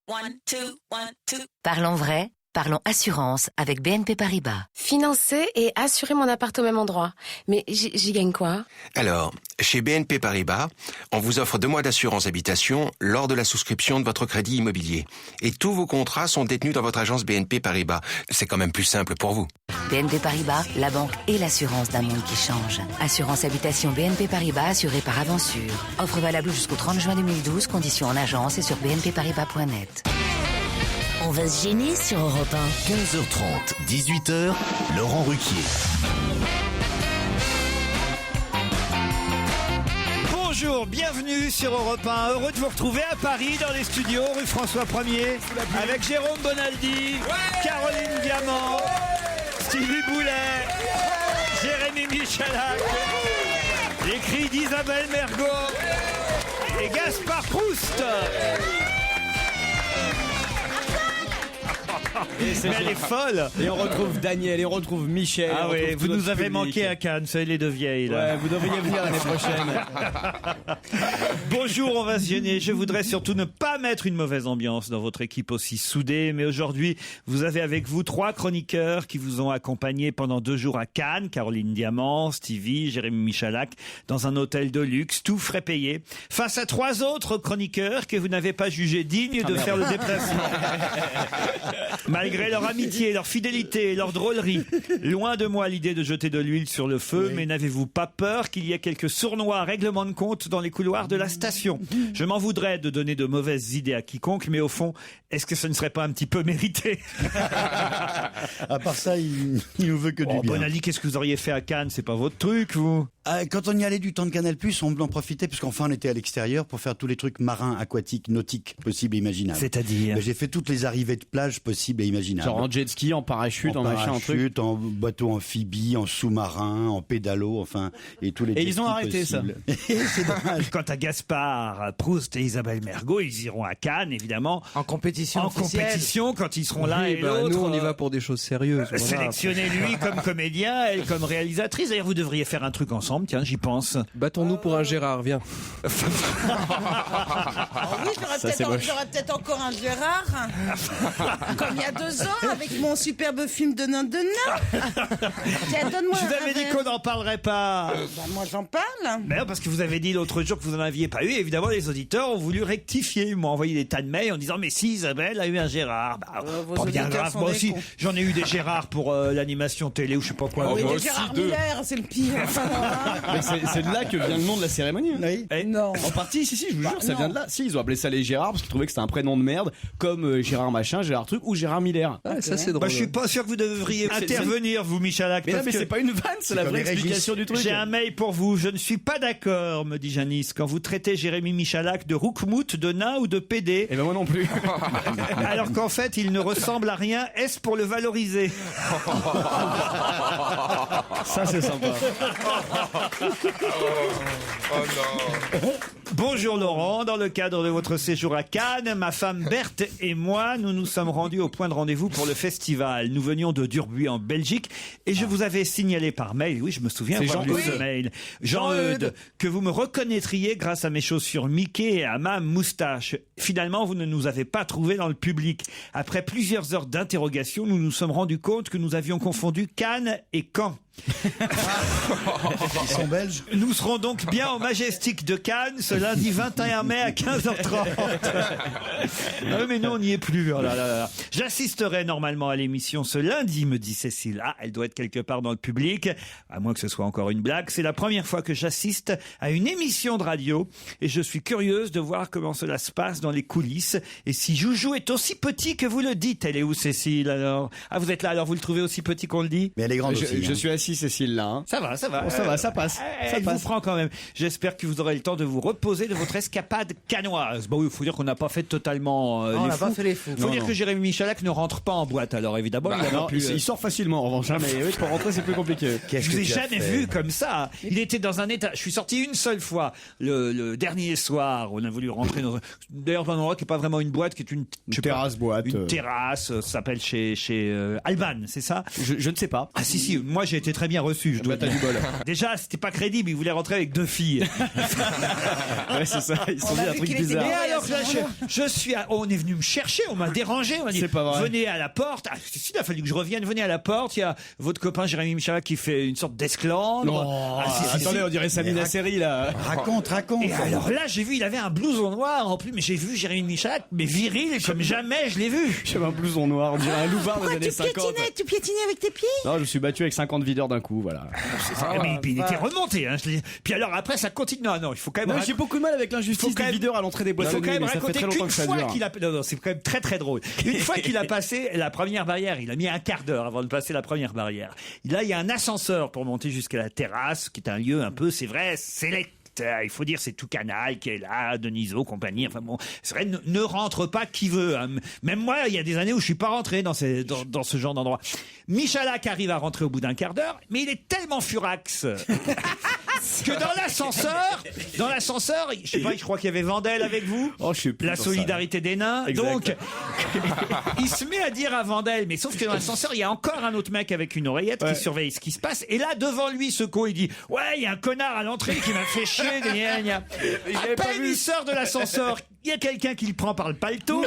1, 2, 1, 2. Parlons vrai, parlons assurance avec BNP Paribas. Financer et assurer mon appart au même endroit. Mais j'y gagne quoi? Alors, chez BNP Paribas, on vous offre 2 mois d'assurance habitation lors de la souscription de votre crédit immobilier. Et tous vos contrats sont détenus dans votre agence BNP Paribas. C'est quand même plus simple pour vous. BNP Paribas, la banque et l'assurance d'un monde qui change. Assurance habitation BNP Paribas assurée par Avansure. Offre valable jusqu'au 30 juin 2012, conditions en agence et sur bnpparibas.net. On va se gêner sur Europe 1. 15h30, 18h, Laurent Ruquier. Bonjour, bienvenue sur Europe 1. Heureux de vous retrouver à Paris dans les studios rue François 1er avec Jérôme Bonaldi, Caroline Diamant, Stevie Boulet, Jérémy Michalak, les cris d'Isabelle Mergo et Gaspard Proust. Mais elle est folle. Et on retrouve Daniel, et on retrouve Michel. Ah oui, vous nous avez manqué à Cannes, soyez les deux vieilles là. Ouais, vous devriez venir l'année prochaine. Bonjour, on va se gêner. Je voudrais surtout ne pas mettre une mauvaise ambiance dans votre équipe aussi soudée. Mais aujourd'hui, vous avez avec vous 3 chroniqueurs qui vous ont accompagné pendant 2 jours à Cannes. Caroline Diamant, Stevie, Jérémy Michalak, dans un hôtel de luxe, tout frais payé. Face à 3 autres chroniqueurs que vous n'avez pas jugé dignes de faire le déplacement. Malgré leur amitié, leur fidélité et leur drôlerie, loin de moi l'idée de jeter de l'huile sur le feu, mais n'avez-vous pas peur qu'il y ait quelques sournois règlements de compte dans les couloirs de la station? Je m'en voudrais de donner de mauvaises idées à quiconque, mais au fond, est-ce que ce ne serait pas un petit peu mérité? À part ça, il nous veut que du bien. Bonaldi, qu'est-ce que vous auriez fait à Cannes? C'est pas votre truc, vous? Quand on y allait du temps de Canal+, on en profitait parce qu'enfin on était à l'extérieur pour faire tous les trucs marins, aquatiques, nautiques possibles et imaginables. C'est-à-dire? J'ai fait toutes les arrivées de plage possibles et imaginables. Genre en jet ski, en parachute, en machin, en truc. En bateau amphibie, en sous-marin, en pédalo, enfin, et tous les Et jet ils ont skis arrêté possibles. ça. C'est dommage. Quant à Gaspard, Proust et Isabelle Mergo, ils iront à Cannes, évidemment. En compétition compétition, quand ils seront l'un et l'autre. Nous, on y va pour des choses sérieuses. Voilà. Sélectionnez lui comme comédien, elle comme réalisatrice. D'ailleurs, vous devriez faire un truc ensemble, tiens, j'y pense. Battons-nous pour un Gérard, viens. Oui, j'aurais peut-être encore un Gérard, comme il y a 2 ans, avec mon superbe film de nain de nain. Tiens, donne-moi Je vous avais dit qu'on n'en parlerait pas. Bah, moi, j'en parle. Mais non, parce que vous avez dit l'autre jour que vous n'en aviez pas eu. Et évidemment, les auditeurs ont voulu rectifier. Ils m'ont envoyé des tas de mails en disant « Mais si, Isabelle a eu un Gérard. » Vos Pas bien auditeurs grave. sont Moi des aussi, cons. j'en ai eu des Gérards pour l'animation télé ou je sais pas quoi. Oui, des Gérard Miller, c'est le pire. Mais c'est de là que vient le nom de la cérémonie. Oui. Non. En partie, si, je vous jure, ça non. vient de là. Si, ils ont appelé ça les Gérard parce qu'ils trouvaient que c'était un prénom de merde, comme Gérard machin, Gérard truc ou Gérard Miller. Ah, ça, c'est drôle. Bah, je suis pas sûr que vous devriez intervenir, vous, Michalak. Mais non, parce mais que c'est pas une vanne, c'est la comme vraie les Régis. explication du truc. j'ai un mail pour vous. Je ne suis pas d'accord, me dit Janice, quand vous traitez Jérémy Michalak de roukmout, de nain ou de pédé. Et ben moi non plus. Alors qu'en fait, il ne ressemble à rien. Est-ce pour le valoriser? Ça c'est sympa. Bonjour Laurent, dans le cadre de votre séjour à Cannes, ma femme Berthe et moi, nous nous sommes rendus au point de rendez-vous pour le festival. Nous venions de Durbuy en Belgique et je vous avais signalé par mail, oui je me souviens C'est avoir lu Jean-Eudes. ce mail, Jean-Eudes, que vous me reconnaîtriez grâce à mes chaussures Mickey et à ma moustache. Finalement, vous ne nous avez pas trouvés dans le public. Après plusieurs heures d'interrogation, nous nous sommes rendus compte que nous avions confondu Cannes et Caen. Ils sont belges. Nous serons donc bien au Majestic de Cannes ce lundi 21 mai à 15h30. Ah, mais nous on n'y est plus. Oh là là là. J'assisterai normalement à l'émission ce lundi, me dit Cécile. Ah, elle doit être quelque part dans le public, à moins que ce soit encore une blague. C'est la première fois que j'assiste à une émission de radio et je suis curieuse de voir comment cela se passe dans les coulisses et si Joujou est aussi petit que vous le dites. Elle est où, Cécile, alors? Ah, vous êtes là, alors vous le trouvez aussi petit qu'on le dit? Mais elle est grande aussi. Je suis assis, Cécile, là. Hein. Ça va, ça va. Bon, ça va, ça passe. Elle vous prend quand même. J'espère que vous aurez le temps de vous reposer de votre escapade cannoise. Bon, oui, il faut dire qu'on n'a pas fait totalement on les n'a fous. pas fait les fous. Il faut dire que Jérémy Michalak ne rentre pas en boîte, alors évidemment. il Non, a pu, il sort facilement en revanche, hein, mais oui, pour rentrer c'est plus compliqué. je vous ai jamais vu comme ça. Il était dans un état. Je suis sorti une seule fois le dernier soir. On a voulu rentrer d'ailleurs dans un endroit qui n'est pas vraiment une boîte, qui est une terrasse boîte. Une terrasse. Ça s'appelle chez Alban, c'est ça? Je ne sais pas. Ah si, moi j'ai été très bien reçu. Je dois T'as du bol. Déjà, c'était pas crédible. Il voulait rentrer avec 2 filles. Ouais, c'est ça. Ils se sont On dit a un vu truc qu'il était bizarre. Et barré alors à ce là, moment-là. je suis, on est venu me chercher, on m'a dérangé, on m'a dit, C'est pas vrai. venez à la porte. Ah, il a fallu que je revienne, venez à la porte. Il y a votre copain Jérémy Michalak qui fait une sorte d'esclandre. Non, Ah, si, attendez, si. on dirait Samina Seri là. Raconte. Et alors là, j'ai vu, il avait un blouson noir en plus, mais j'ai vu Jérémy Michalak, mais viril comme jamais je l'ai vu. J'avais un blouson noir, on dirait un loupard des Pourquoi années 50. tu piétinais avec tes pieds? Non, je me suis battu avec 50 videurs d'un coup, voilà. Mais il était remonté. Hein, puis alors après, ça continue. Non, il faut quand même. Non, j'ai beaucoup de mal avec l'injustice des videurs à l'entrée des Il boîtes faut de quand nuit, même mais ça fait raconter très longtemps qu'une que ça fois dure. qu'il a... Non, c'est quand même très très drôle. Une fois qu'il a passé la première barrière, il a mis un quart d'heure avant de passer la première barrière. Là, il y a un ascenseur pour monter jusqu'à la terrasse, qui est un lieu un peu, c'est vrai, sélect. Il faut dire, c'est tout Canal qui est là, Denisot, compagnie. Enfin bon, c'est vrai, ne rentre pas qui veut. Hein. Même moi, il y a des années où je suis pas rentré dans ce genre d'endroit. Michalak arrive à rentrer au bout d'un quart d'heure, mais il est tellement furax que dans l'ascenseur, je sais pas, je crois qu'il y avait Vandel avec vous. Oh, je sais plus. La pour solidarité des nains. Exact. Donc, il se met à dire à Vandel, mais sauf que dans l'ascenseur, il y a encore un autre mec avec une oreillette qui surveille ce qui se passe. Et là, devant lui, ce con, il dit, ouais, il y a un connard à l'entrée qui m'a fait chier. Gna, gna. À peine il sort de l'ascenseur, il y a quelqu'un qui le prend par le paletot.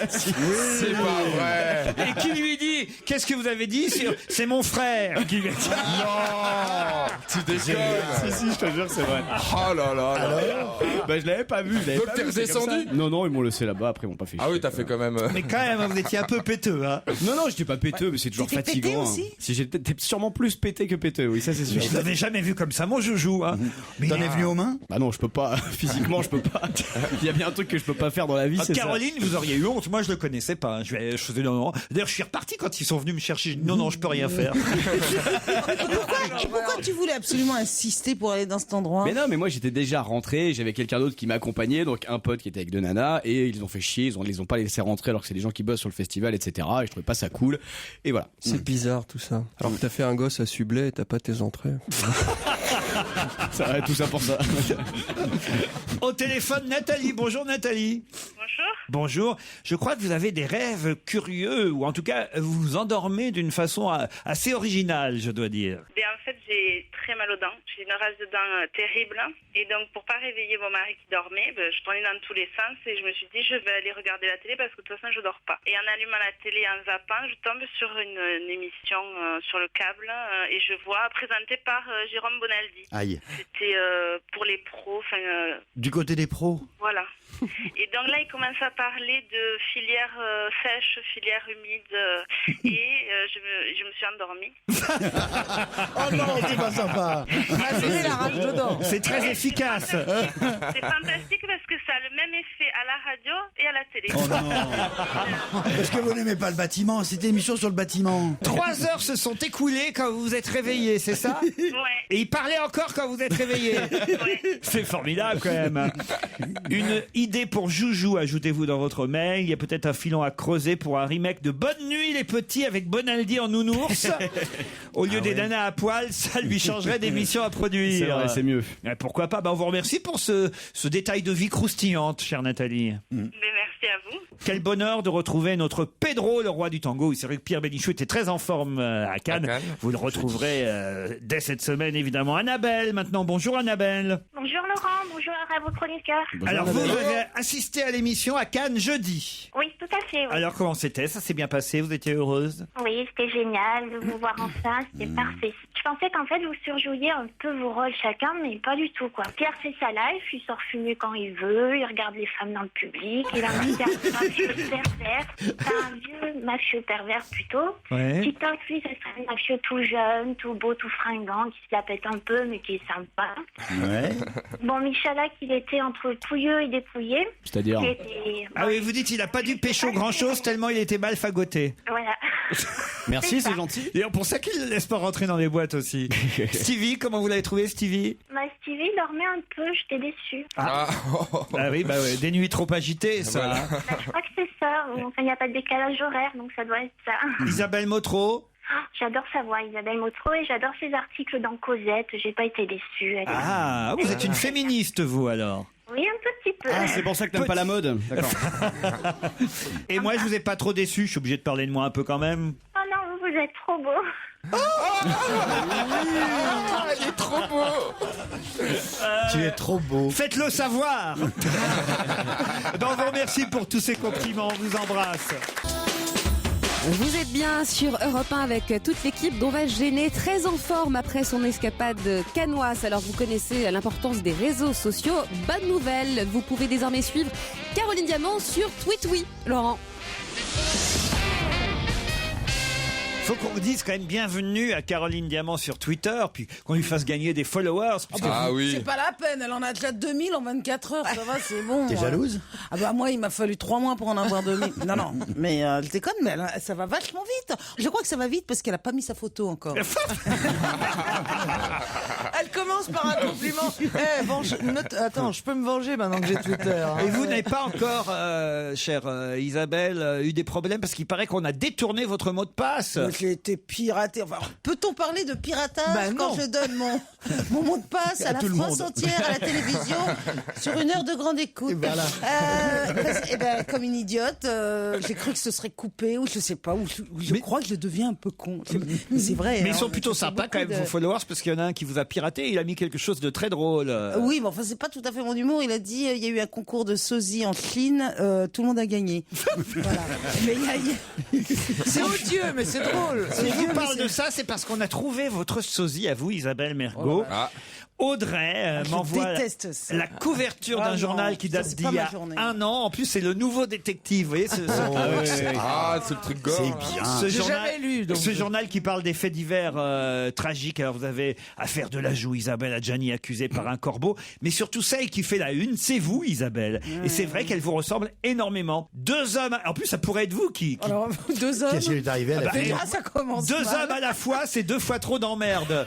C'est pas vrai. Et qui lui dit, qu'est-ce que vous avez dit? C'est mon frère qui lui a dit. Non, tu déconnes. Si, je te jure, c'est vrai. Oh là là là. Bah, je l'avais pas vu. Donc t'es redescendu? Non, ils m'ont laissé là-bas, après ils m'ont pas fait chier. Ah oui, t'as fait quand même. Mais quand même, vous étiez un peu péteux, hein. Non, j'étais pas péteux, mais c'est toujours T'étais pété fatigant. aussi Si j'étais sûrement plus pété que péteux, oui, ça c'est sûr. Je l'avais jamais vu comme ça, mon joujou, hein. Mais T'en es venu aux mains? Bah non, je peux pas. Physiquement, je peux pas. Il y a bien un truc que je peux pas faire dans la vie, c'est ça. Caroline, vous auriez eu honte. Moi, je le connaissais pas. Je faisais non. D'ailleurs, je suis reparti quand ils sont venus me chercher. Non, je peux rien faire. Pourquoi tu voulais absolument insister pour aller dans cet endroit? Mais non, mais moi j'étais déjà rentré, j'avais quelqu'un d'autre qui m'accompagnait, donc un pote qui était avec deux nanas, et ils ont fait chier, ils les ont pas laissé rentrer alors que c'est des gens qui bossent sur le festival, etc. Et je trouvais pas ça cool. Et voilà. C'est bizarre tout ça. Alors que t'as fait un gosse à Sublet et t'as pas tes entrées. Tout ça pour ça. Au téléphone, Nathalie. Bonjour, Nathalie. Bonjour. Bonjour. Je crois que vous avez des rêves curieux, ou en tout cas, vous vous endormez d'une façon assez originale, je dois dire. Et en fait, j'ai très mal aux dents. J'ai une rage de dents terrible. Et donc, pour pas réveiller mon mari qui dormait, je tournais dans tous les sens et je me suis dit, je vais aller regarder la télé parce que de toute façon, je dors pas. Et en allumant la télé, en zappant, je tombe sur une émission sur le câble et je vois présentée par Jérôme Bonaldi. Aïe. C'était pour les pros. Du côté des pros? Voilà. Et donc là, il commence à parler de filière sèche, filière humide, et je me suis endormie. Oh non, c'est pas sympa. La rage dedans. C'est très efficace. C'est fantastique parce que ça a le même effet à la radio et à la télé. Oh non. Parce que vous n'aimez pas le bâtiment, c'était une émission sur le bâtiment. 3 heures se sont écoulées quand vous vous êtes réveillé, c'est ça? Ouais. Et il parlait encore quand vous êtes réveillé. Ouais. C'est formidable quand même. Une idée pour Joujou, ajoutez-vous dans votre mail. Il y a peut-être un filon à creuser pour un remake de Bonne Nuit les Petits avec Bonaldi en nounours. Au lieu des nanas à poil, ça lui changerait d'émission à produire. C'est vrai, c'est mieux. Pourquoi pas? On vous remercie pour ce détail de vie croustillante, chère Nathalie. Mais merci à vous. Quel bonheur de retrouver notre Pedro, le roi du tango. C'est vrai que Pierre Bénichou était très en forme à Cannes. Vous le retrouverez dès cette semaine, évidemment. Annabelle, maintenant. Bonjour, Annabelle. Bonjour Laurent, bonjour à vos chroniqueurs. Alors, vous avez assisté à l'émission à Cannes jeudi. Oui, tout à fait. Oui, Alors, comment c'était? Ça s'est bien passé? Vous étiez heureuse? oui, c'était génial de vous voir enfin, c'était parfait. Je pensais qu'en fait vous surjouiez un peu vos rôles chacun, mais pas du tout quoi. Pierre fait sa life, il sort fumer quand il veut, il regarde les femmes dans le public, il a un petit mafieux pervers, un vieux mafieux pervers plutôt. Ouais. Titoc, lui, ce serait un mafieux tout jeune, tout beau, tout fringant, qui se la pète un peu, mais qui est sympa. Ouais. Bon, Michalak, il était entre pouilleux et dépouillé. C'est-à-dire? Il était- Ah oui, vous dites il a pas dû pécho grand-chose tellement il était mal fagoté. Voilà. Merci, c'est gentil. D'ailleurs, pour ça qu'il ne laisse pas rentrer dans les boîtes aussi. Stevie, comment vous l'avez trouvé, Stevie? Bah, Stevie dormait un peu, j'étais déçue. Ah oui, ouais, des nuits trop agitées, ça. Voilà. Bah, je crois que c'est ça. Enfin, il n'y a pas de décalage horaire, donc ça doit être ça. Isabelle Motro. Ah, j'adore sa voix, Isabelle Motro, et j'adore ses articles dans Cosette. J'ai pas été déçue. Elle est- Ah, vous êtes une féministe, vous, alors. Oui, un petit peu. Ah, c'est pour ça que t'aimes pas la mode. D'accord. Et moi, je vous ai pas trop déçu, je suis obligé de parler de moi un peu quand même. Oh non, vous êtes est trop beau. Il est trop beau. Tu es trop beau. Faites-le savoir. Ben, on vous remercie pour tous ces compliments. On vous embrasse. Vous êtes bien sur Europe 1 avec toute l'équipe dont va se gêner, très en forme après son escapade canoise. Alors vous connaissez l'importance des réseaux sociaux. Bonne nouvelle, vous pouvez désormais suivre Caroline Diamant sur TweetWee. Laurent. Faut qu'on dise quand même bienvenue à Caroline Diamant sur Twitter, puis qu'on lui fasse gagner des followers. C'est pas la peine, elle en a déjà 2000 en 24 heures, ça va, c'est bon. T'es jalouse? Ah bah moi, il m'a fallu 3 mois pour en avoir 2000. Non, mais elle déconne, mais ça va vachement vite. Je crois que ça va vite parce qu'elle a pas mis sa photo encore. Elle commence par un compliment. Attends, je peux me venger maintenant que j'ai Twitter. Et vous n'avez pas encore, chère Isabelle, eu des problèmes parce qu'il paraît qu'on a détourné votre mot de passe. J'ai été piraté. Enfin, peut-on parler de piratage quand je donne mon mot de passe à la France entière, à la télévision, sur une heure de grande écoute. Et comme une idiote, j'ai cru que ce serait coupé, ou je sais pas, ou je crois que je deviens un peu con. Mais c'est vrai. Mais ils sont plutôt sympas quand même, vos followers, parce qu'il y en a un qui vous a piraté, il a mis quelque chose de très drôle. Oui, mais enfin, c'est pas tout à fait mon humour. Il a dit, il y a eu un concours de sosie en Chine, tout le monde a gagné. Voilà. Mais c'est odieux, mais c'est drôle. Si je vous parle de ça, c'est parce qu'on a trouvé votre sosie à vous, Isabelle Mergo. Audrey m'envoie la couverture d'un journal qui date d'il y a 1 an. En plus, c'est le Nouveau Détective. Vous voyez, c'est le truc gore. C'est bien. J'ai jamais lu. Donc. Ce journal qui parle des faits divers tragiques. Alors, vous avez affaire de la joue, Isabelle Adjani accusée par un corbeau. Mais surtout, celle qui fait la une, c'est vous, Isabelle. Et c'est vrai qu'elle vous ressemble énormément. 2 hommes. En plus, ça pourrait être vous qui... Alors, 2 hommes. Qu'est-ce qui est arrivé à la fin? Ça commence 2 mal. hommes à la fois, c'est 2 fois trop d'emmerde.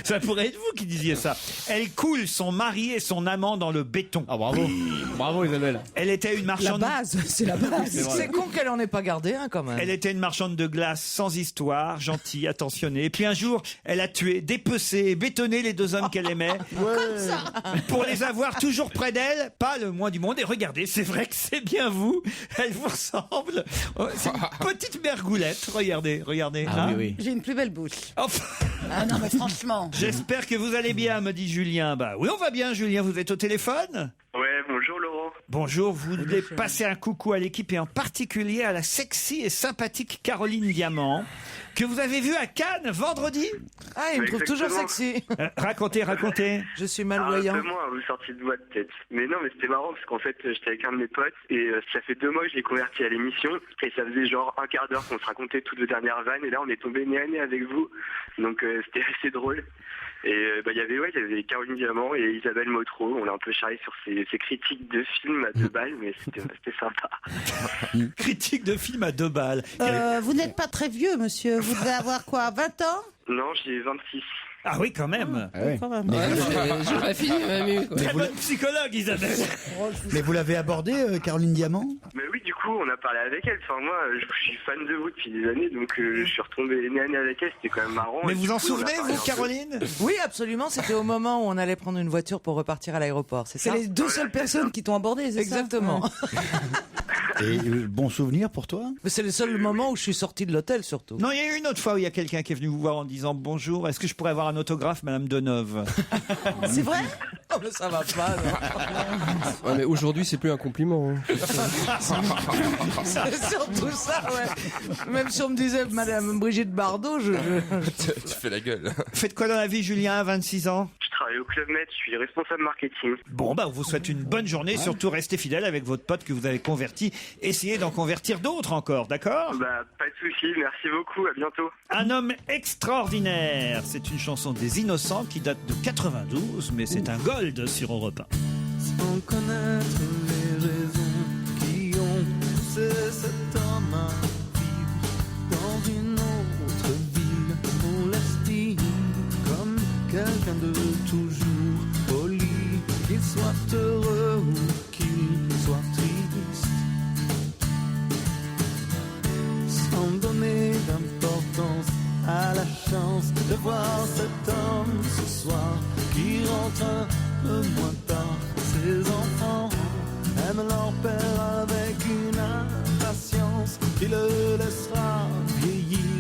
Ça pourrait être vous qui disiez ça. Elle coule son mari et son amant dans le béton. Ah bravo. Bravo Isabelle. Elle était une marchande... La base, c'est la base. C'est con qu'elle en ait pas gardé un quand même. Elle était une marchande de glace sans histoire, gentille, attentionnée. Et puis un jour, elle a tué, dépecé et bétonné les 2 hommes qu'elle aimait. Comme ça. Pour les avoir toujours près d'elle, pas le moins du monde. Et regardez, c'est vrai que c'est bien vous. Elle vous ressemble. C'est une petite mergoulette. Regardez. Ah oui. J'ai une plus belle bouche. Enfin, Ah non, mais franchement. j'espère que vous allez bien, me dit Julien. Bah oui, on va bien, Julien. Vous êtes au téléphone? Ouais, bonjour Laurent. Bonjour, vous voulez passer un coucou à l'équipe et en particulier à la sexy et sympathique Caroline Diamant, que vous avez vue à Cannes vendredi. Ah, il me trouve toujours sexy. Racontez. Je suis malvoyant. Moi, vous sortez de voix de tête. Mais non, mais c'était marrant parce qu'en fait, j'étais avec un de mes potes et ça fait 2 mois que je l'ai converti à l'émission et ça faisait genre un quart d'heure qu'on se racontait toutes les dernières vannes et là on est tombé nez à nez avec vous. Donc c'était assez drôle. Et il y avait Caroline Diamant et Isabelle Motro. On a un peu charrié sur ces critiques de films à 2 balles, mais c'était sympa. Critique de film à 2 balles. Vous n'êtes pas très vieux, monsieur. Vous devez avoir quoi, 20 ans? Non, j'ai 26. Ah oui, quand même. Quand même. J'aurais fini même eu. Très bonne psychologue, Isabelle. Mais vous l'avez abordé, Caroline Diamant? Mais oui, du coup, on a parlé avec elle. Enfin, moi, je suis fan de vous depuis des années, donc je suis retombé nez à nez avec elle. C'était quand même marrant. Mais Et vous du en coup, on a souvenez, parlé vous, un peu. Caroline? Oui, absolument. C'était au moment où on allait prendre une voiture pour repartir à l'aéroport. C'est C'est ça les 2 seules personnes qui t'ont abordé, c'est ça? Exactement. Et bon souvenir pour toi? Mais c'est le seul moment où je suis sorti de l'hôtel, surtout. Non, il y a eu une autre fois où il y a quelqu'un qui est venu vous voir en disant bonjour. Est-ce que je pourrais avoir un autographe, Madame Deneuve? C'est vrai? Oh, mais ça va pas. Ouais, mais aujourd'hui, c'est plus un compliment. Hein. C'est surtout ça, ouais. Même si on me disait Madame Brigitte Bardot, Tu fais la gueule. Faites quoi dans la vie, Julien, à 26 ans? Je travaille au Club Med, je suis responsable marketing. Bon, on vous souhaite une bonne journée. Surtout, restez fidèle avec votre pote que vous avez converti. Essayez d'en convertir d'autres encore, d'accord? Pas de soucis, merci beaucoup, à bientôt. Un homme extraordinaire. C'est une chanson des Innocents qui date de 92, mais c'est un gold sur Europe 1. Sans connaître les raisons qui ont poussé cet homme à vivre dans une autre ville, on l'estime comme quelqu'un de toujours poli, qu'il soit heureux ou qu'il soit triste, sans donner d'importance à la chance de voir cet homme ce soir qui rentre un peu moins tard. Ses enfants aiment leur père avec une impatience qui le laissera vieillir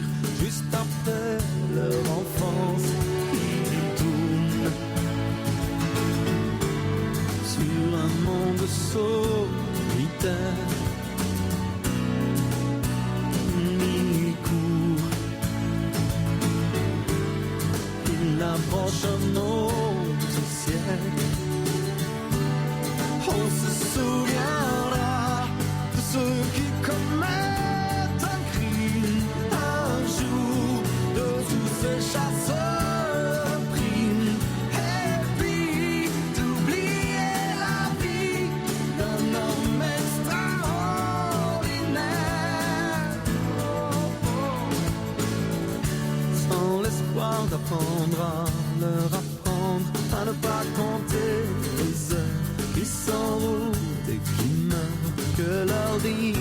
devoir d'apprendre à leur apprendre à ne pas compter les heures qui s'enroulent et qui meurent, que leur vie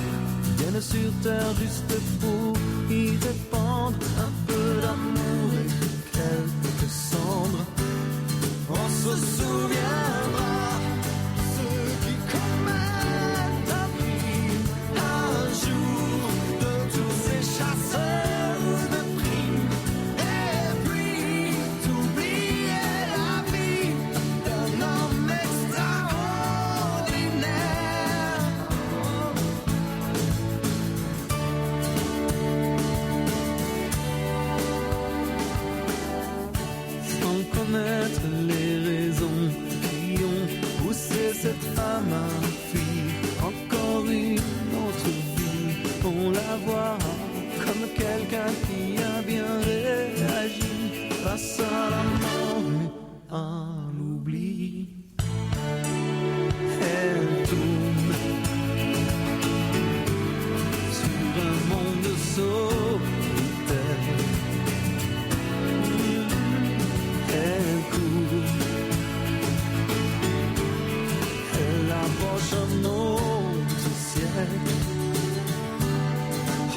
vienne sur terre juste pour y répandre un peu d'amour et quelques cendres. On se souviendra ceux qui commettent la vie un jour de tous ces chasseurs de primes, et puis d'oublier la vie d'un homme extraordinaire. Sans connaître les raisons qui ont poussé cette femme à fuir encore une autre vie, on la voit comme quelqu'un qui a bien réagi face à la mort et à l'oubli. Elle tourne sur un monde solitaire. Elle court, elle approche un autre ciel.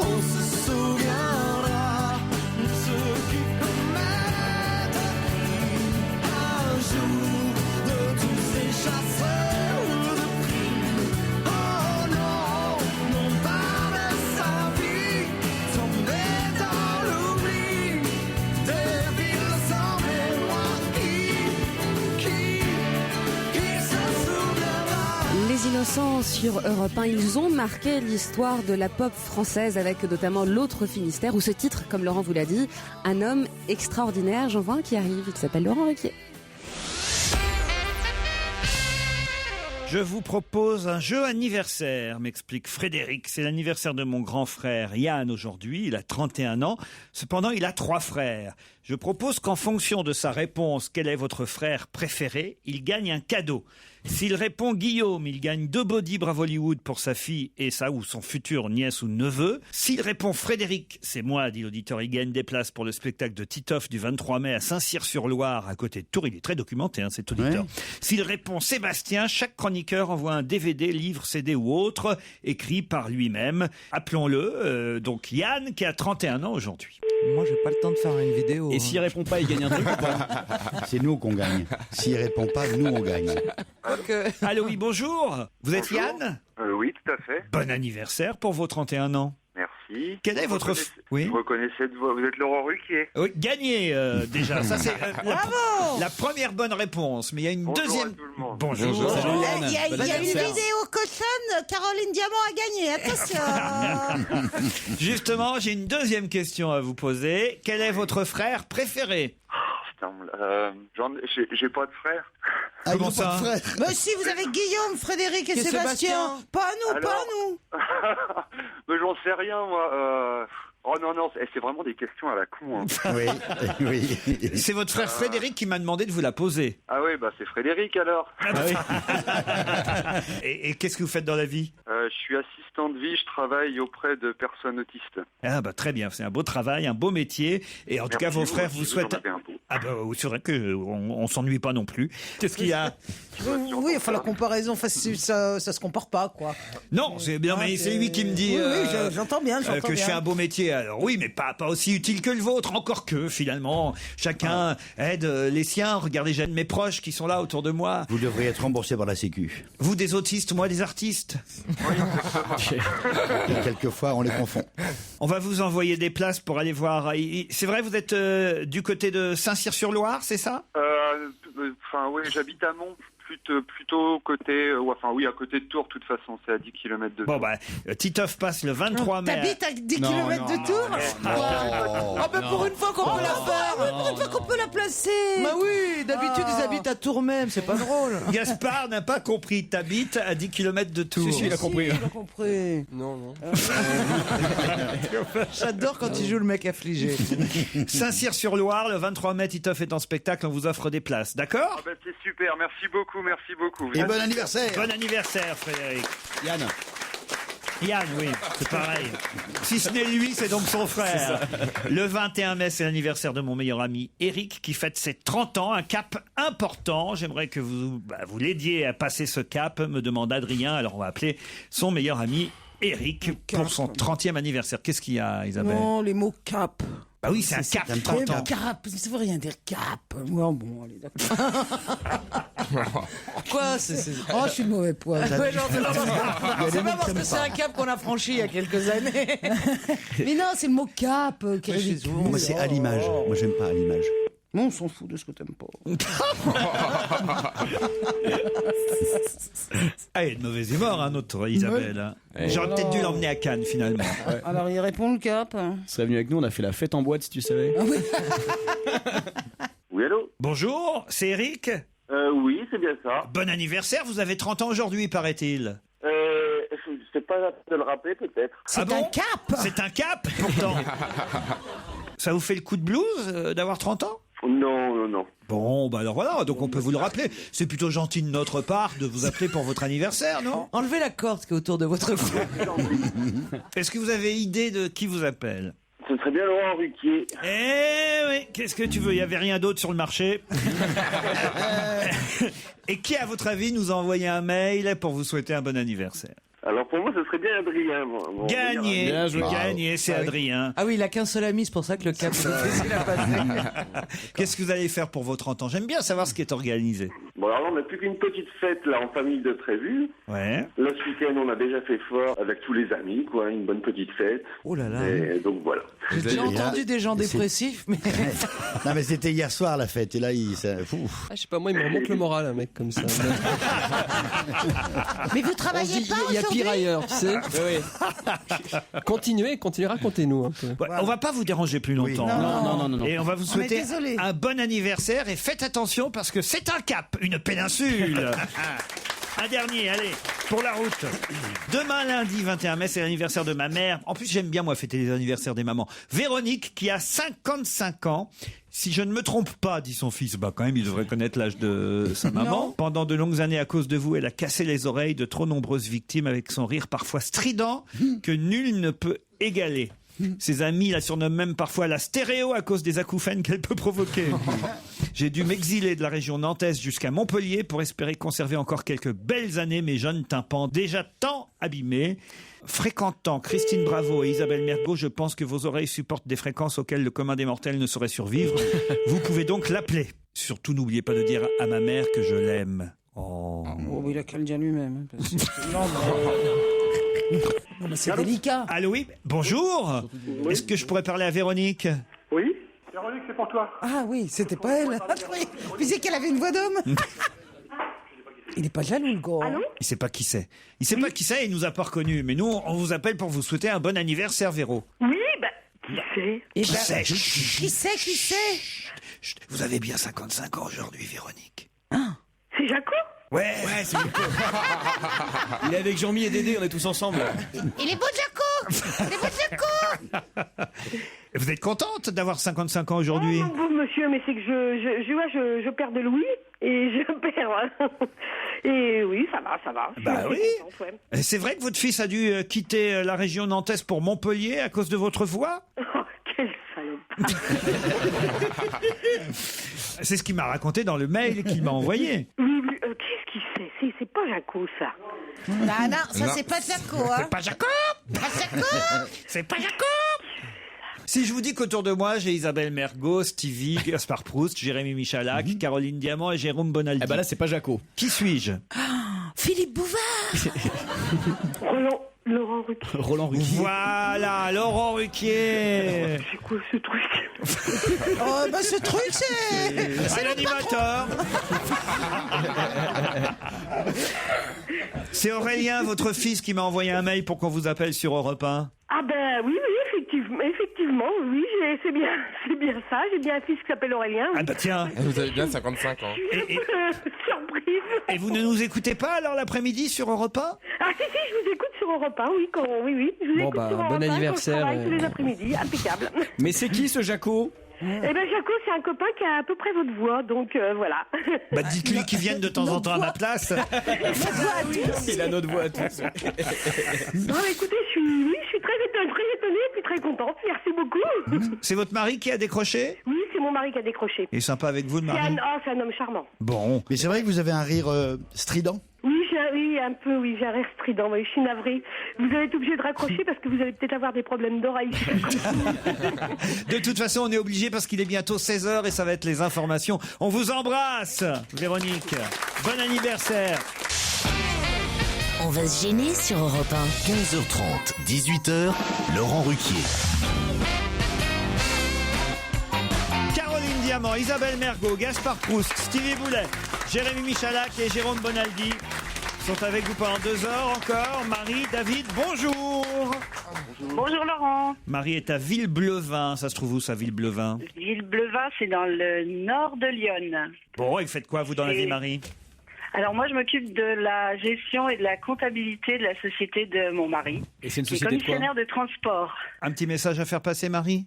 On se souviendra de ceux qui commettent un jour de tous ces chasseurs de primes. Oh non, non pas de sa vie, tombée dans l'oubli des villes sans mémoire. Qui se souviendra? Les Innocents sur Europe 1, ils ont marqué l'histoire de la pop française avec notamment L'autre Finistère, où ce titre, comme Laurent vous l'a dit, un homme extraordinaire. J'en vois un qui arrive, il s'appelle Laurent Ruquier. Je vous propose un jeu anniversaire, m'explique Frédéric. C'est l'anniversaire de mon grand frère Yann aujourd'hui. Il a 31 ans. Cependant, il a 3 frères. Je propose qu'en fonction de sa réponse, quel est votre frère préféré, il gagne un cadeau. S'il répond Guillaume, il gagne 2 body Bravo Hollywood pour sa fille et sa ou son futur nièce ou neveu. S'il répond Frédéric, c'est moi, dit l'auditeur, il gagne des places pour le spectacle de Titoff du 23 mai à Saint-Cyr-sur-Loire, à côté de Tours. Il est très documenté, cet auditeur. Ouais. S'il répond Sébastien, chaque chroniqueur envoie un DVD, livre, CD ou autre, écrit par lui-même. Appelons-le, donc Yann, qui a 31 ans aujourd'hui. Moi, j'ai pas le temps de faire une vidéo. Et s'il répond pas, il gagne un truc ou pas? C'est nous qu'on gagne. S'il répond pas, nous on gagne. Allô, oui, bonjour. Vous êtes Yann? Oui, tout à fait. Bon anniversaire pour vos 31 ans. Merci. Quel est votre... Oui. Vous reconnaissez cette voix, vous êtes Laurent Ruquier. Oui, gagné déjà. Ça, c'est la première bonne réponse. Mais il y a une deuxième... Bonjour. Il y a une vidéo cochonne, Caroline Diamant a gagné. Attention. Justement, j'ai une deuxième question à vous poser. Quel est votre frère préféré? J'ai pas de frère. Comment ça? Mais si, vous avez Guillaume, Frédéric et Sébastien. Pas nous, pas nous. Mais j'en sais rien, moi. Oh non, c'est vraiment des questions à la con. Hein. Oui. C'est votre frère Frédéric qui m'a demandé de vous la poser. Ah oui, bah c'est Frédéric alors. Et qu'est-ce que vous faites dans la vie? Je suis assistant de vie, je travaille auprès de personnes autistes. Ah bah très bien, c'est un beau travail, un beau métier. Et en tout cas, vos frères vous souhaitent... Ah bah c'est vrai qu'on s'ennuie pas non plus. Qu'est-ce qu'il y a? Oui, enfin la comparaison, ça se compare pas, quoi. Non, c'est bien, mais c'est lui qui me dit oui, j'entends bien, que je fais un beau métier. Alors oui, mais pas aussi utile que le vôtre, encore que finalement, chacun aide les siens. Regardez, j'ai de mes proches qui sont là autour de moi. Vous devriez être remboursé par la Sécu. Vous des autistes, moi des artistes. Oui, exactement. Et quelquefois, on les confond. On va vous envoyer des places pour aller voir. C'est vrai, vous êtes du côté de Saint-Cyr-sur-Loire, c'est ça? Oui, j'habite à Mont. Plutôt côté, à côté de Tours, de toute façon, c'est à 10 km de Tours. Bon, Titoff passe le 23 mai. T'habites à 10 km de Tours? Pour une fois qu'on peut la faire. Pour une fois qu'on peut la placer. Bah oui, d'habitude, ils habitent à Tours même, c'est pas drôle. Gaspard n'a pas compris, t'habites à 10 km de Tours. Si, il a compris. Il a compris. Non. J'adore quand il joue le mec affligé. Saint-Cyr-sur-Loire, le 23 mai, Titoff est en spectacle, on vous offre des places, d'accord? C'est super, merci beaucoup. Et bon anniversaire. Bon anniversaire, Frédéric. Yann. Yann, oui, c'est pareil. Si ce n'est lui, c'est donc son frère. Le 21 mai, c'est l'anniversaire de mon meilleur ami Eric qui fête ses 30 ans, un cap important. J'aimerais que vous l'aidiez à passer ce cap, me demande Adrien. Alors on va appeler son meilleur ami Eric pour son 30e anniversaire. Qu'est-ce qu'il y a, Isabelle? Non, les mots cap. Bah oui, c'est un cap. 30 ans. Cap, ça veut rien dire cap. Bon, allez, d'accord. Quoi Oh, je suis de mauvais poil. Ouais, non, c'est pas parce que c'est un cap qu'on a franchi il y a quelques années. Mais non, c'est le mot cap qui est ridicule. Moi, c'est à l'image. Moi, j'aime pas à l'image. Non, on s'en fout de ce que t'aimes pas. Ah, il y a de mauvais humeur, notre Isabelle. Hein. J'aurais peut-être dû l'emmener à Cannes, finalement. Ouais. Alors, il répond le cap. Il serait venu avec nous, on a fait la fête en boîte, si tu savais. Ah oui. Oui, allô? Bonjour, c'est Eric. Oui, c'est bien ça. Bon anniversaire, vous avez 30 ans aujourd'hui, paraît-il. C'est pas la peine de le rappeler, peut-être. C'est un cap. C'est un cap, pourtant. Ça vous fait le coup de blues d'avoir 30 ans? Non. Bon, bah alors voilà, donc on peut vous le rappeler. C'est plutôt gentil de notre part de vous appeler pour votre anniversaire, non? Enlevez la corde qui est autour de votre cou. Est-ce que vous avez idée de qui vous appelle? Ce serait bien Laurent Ruquier. Eh oui, qu'est-ce que tu veux? Il n'y avait rien d'autre sur le marché. Et qui, à votre avis, nous a envoyé un mail pour vous souhaiter un bon anniversaire? Alors pour moi, ce serait bien Adrien. Gagné, c'est Adrien. Ah oui, il a qu'un seul ami, c'est pour ça que le cap est difficile à passer. Qu'est-ce que vous allez faire pour vos 30 ans? J'aime bien savoir ce qui est organisé. Bon, alors on n'a plus qu'une petite fête là en famille de prévu. Ouais. Là, ce week-end, on a déjà fait fort avec tous les amis, quoi, une bonne petite fête. Oh là là. Et donc voilà. J'ai déjà entendu des gens dépressifs, mais... Non, mais c'était hier soir la fête, et là, Je sais pas, moi, il me remonte le moral, un mec comme ça. Mais vous travaillez pas Il y a aujourd'hui? pire ailleurs, tu sais. Continuez, racontez-nous un peu. Ouais, on va pas vous déranger plus longtemps. Non. Et on va vous est souhaiter désolé. un bon anniversaire et faites attention parce que c'est un cap, une péninsule. Un dernier, allez, pour la route. Demain, lundi 21 mai, c'est l'anniversaire de ma mère. En plus, j'aime bien, moi, fêter les anniversaires des mamans. Véronique, qui a 55 ans. Si je ne me trompe pas, dit son fils, bah quand même, il devrait connaître l'âge de sa maman. Pendant de longues années, à cause de vous, elle a cassé les oreilles de trop nombreuses victimes avec son rire parfois strident que nul ne peut égaler. Ses amis la surnomment même parfois la stéréo à cause des acouphènes qu'elle peut provoquer. J'ai dû m'exiler de la région nantaise jusqu'à Montpellier pour espérer conserver encore quelques belles années mes jeunes tympans déjà tant abîmés. Fréquentant Christine Bravo et Isabelle Mergo, je pense que vos oreilles supportent des fréquences auxquelles le commun des mortels ne saurait survivre. Vous pouvez donc l'appeler. Surtout, n'oubliez pas de dire à ma mère que je l'aime. Oh, mais il a qu'à le dire lui-même. Parce que... Non, mais c'est délicat. Allô, oui, bonjour. Est-ce que je pourrais parler à Véronique? Oui, Véronique, c'est pour toi. Ah oui, c'était pas elle. Puis c'est qu'elle avait une voix d'homme. Il est pas jaloux, le gars. Allô? Il sait pas qui c'est. Il sait pas qui c'est et il nous a pas reconnus. Mais nous, on vous appelle pour vous souhaiter un bon anniversaire, Véro. Oui, qui c'est? Qui c'est? Qui c'est? Chut. Vous avez bien 55 ans aujourd'hui, Véronique. C'est Jaco? Ouais, c'est Jaco. Il est avec Jean-Mi et Dédé, on est tous ensemble. Il est beau, Jaco! Il est beau, Jaco! Vous êtes contente d'avoir 55 ans aujourd'hui? Oh, vous, monsieur, mais c'est que je perds de l'ouïe et je perds. Et oui, ça va. Bah Je oui. suis contente, ouais. C'est vrai que votre fils a dû quitter la région nantaise pour Montpellier à cause de votre voix? Oh, quel salope. C'est ce qu'il m'a raconté dans le mail qu'il m'a envoyé. Oui, qu'est-ce qu'il fait? C'est pas Jaco, ça. Non, ça c'est pas Jaco, hein. C'est pas Jaco! Pas Jaco! C'est pas Jaco! Si je vous dis qu'autour de moi, j'ai Isabelle Mergo, Stevie, Gaspard Proust, Jérémy Michalak, Caroline Diamant et Jérôme Bonaldi. Eh ben là, c'est pas Jaco. Qui suis-je? Philippe Bouvard! Laurent Ruquier. Roland Ruquier. Voilà, Laurent Ruquier. C'est quoi ce truc? Oh, bah ce truc, C'est l'animateur. C'est Aurélien, votre fils, qui m'a envoyé un mail pour qu'on vous appelle sur Europe 1. Ah ben oui, effectivement, oui, c'est bien ça. J'ai bien un fils qui s'appelle Aurélien. Oui. Ah bah tiens. Vous avez bien 55 ans. Je suis un peu surprise. Et vous ne nous écoutez pas alors l'après-midi sur Europe 1? Ah si, je vous écoute sur Europe 1, oui, je vous écoute sur Europe 1 bon anniversaire. Quand je travaille tous les après-midi, impeccable. Mais c'est qui ce Jaco? Eh ben, Jaco, c'est un copain qui a à peu près votre voix, donc voilà. Bah, dites-lui qu'il vienne de temps en temps à ma place. Il a notre voix à tous. Non, écoutez, je suis très étonnée et puis très contente. Merci beaucoup. C'est votre mari qui a décroché? Oui, c'est mon mari qui a décroché. Il est sympa avec vous, le mari? C'est un homme charmant. Bon. Mais c'est vrai que vous avez un rire strident. Oui, j'ai un rire strident. Oui, je suis navrée. Vous allez être obligé de raccrocher parce que vous allez peut-être avoir des problèmes d'oreilles. De toute façon, on est obligé parce qu'il est bientôt 16h et ça va être les informations. On vous embrasse, Véronique. Bon anniversaire. On va se gêner sur Europe 1. 15h30, 18h, Laurent Ruquier. Caroline Diamant, Isabelle Mergo, Gaspard Proust, Stevie Boulet, Jérémy Michalak et Jérôme Bonaldi sont avec vous pendant 2 heures encore. Marie, David, bonjour. Bonjour Laurent. Marie est à Villeblevin. Ça se trouve où, ça, Villeblevin? Villeblevin, c'est dans le nord de Lyon. Bon, et faites quoi, vous, dans la vie, Marie? Alors moi, je m'occupe de la gestion et de la comptabilité de la société de mon mari. Et c'est une qui est société de quoi? commissionnaire de transport. Un petit message à faire passer, Marie?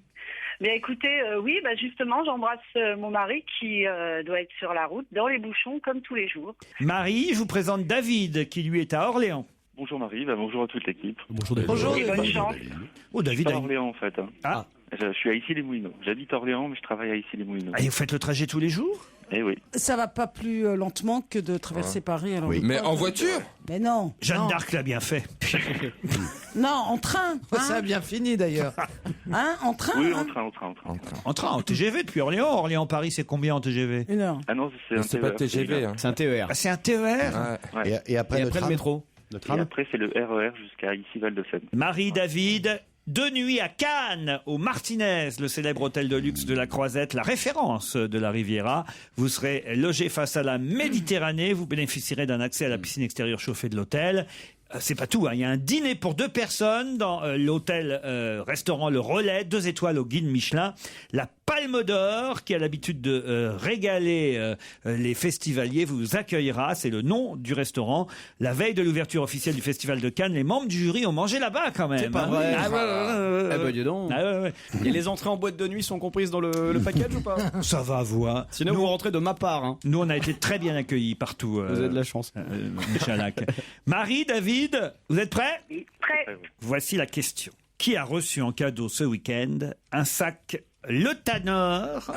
Bien écoutez, oui, justement, j'embrasse mon mari qui doit être sur la route, dans les bouchons, comme tous les jours. Marie, je vous présente David, qui lui est à Orléans. Bonjour Marie, bonjour à toute l'équipe. Bonjour David. Bonjour, et bonne chance. Oh, David. Je suis à Orléans en fait. Ah. Je suis à Issy-les-Moulineaux. J'habite Orléans, mais je travaille à Issy-les-Moulineaux. Et vous faites le trajet tous les jours? Eh oui. Ça va pas plus lentement que de traverser Paris. Alors Mais en voiture? Mais non. Jeanne d'Arc l'a bien fait. Non, en train. Ça a bien fini d'ailleurs. Hein, en train? Oui, hein. En train, en TGV depuis Orléans. Orléans-Paris, c'est combien en TGV? 1 heure. Ah non, c'est un TER. pas TGV. Hein. C'est un TER. Ah, c'est un TER? Ouais. Et après, Et après le métro. Et après, c'est le RER jusqu'à Issy-Val-de-Seine. Marie, David, 2 nuits à Cannes, au Martinez, le célèbre hôtel de luxe de la Croisette, la référence de la Riviera. Vous serez logé face à la Méditerranée. Vous bénéficierez d'un accès à la piscine extérieure chauffée de l'hôtel. C'est pas tout, hein. Il y a un dîner pour 2 personnes dans l'hôtel-restaurant Le Relais, 2 étoiles au guide Michelin. La Palme d'Or, qui a l'habitude de régaler les festivaliers, vous accueillera. C'est le nom du restaurant. La veille de l'ouverture officielle du Festival de Cannes, les membres du jury ont mangé là-bas quand même. C'est pas hein. vrai. Ah, ouais. Eh ben, dis donc. Ah, ouais. Et les entrées en boîte de nuit sont comprises dans le package ou pas? Ça va, vous. Hein. Sinon, vous rentrez de ma part. Hein. Nous, on a été très bien accueillis partout. Vous avez de la chance. Michalak. Marie, David, vous êtes prêts? Prêt. Voici la question. Qui a reçu en cadeau ce week-end un sac Le Tanneur?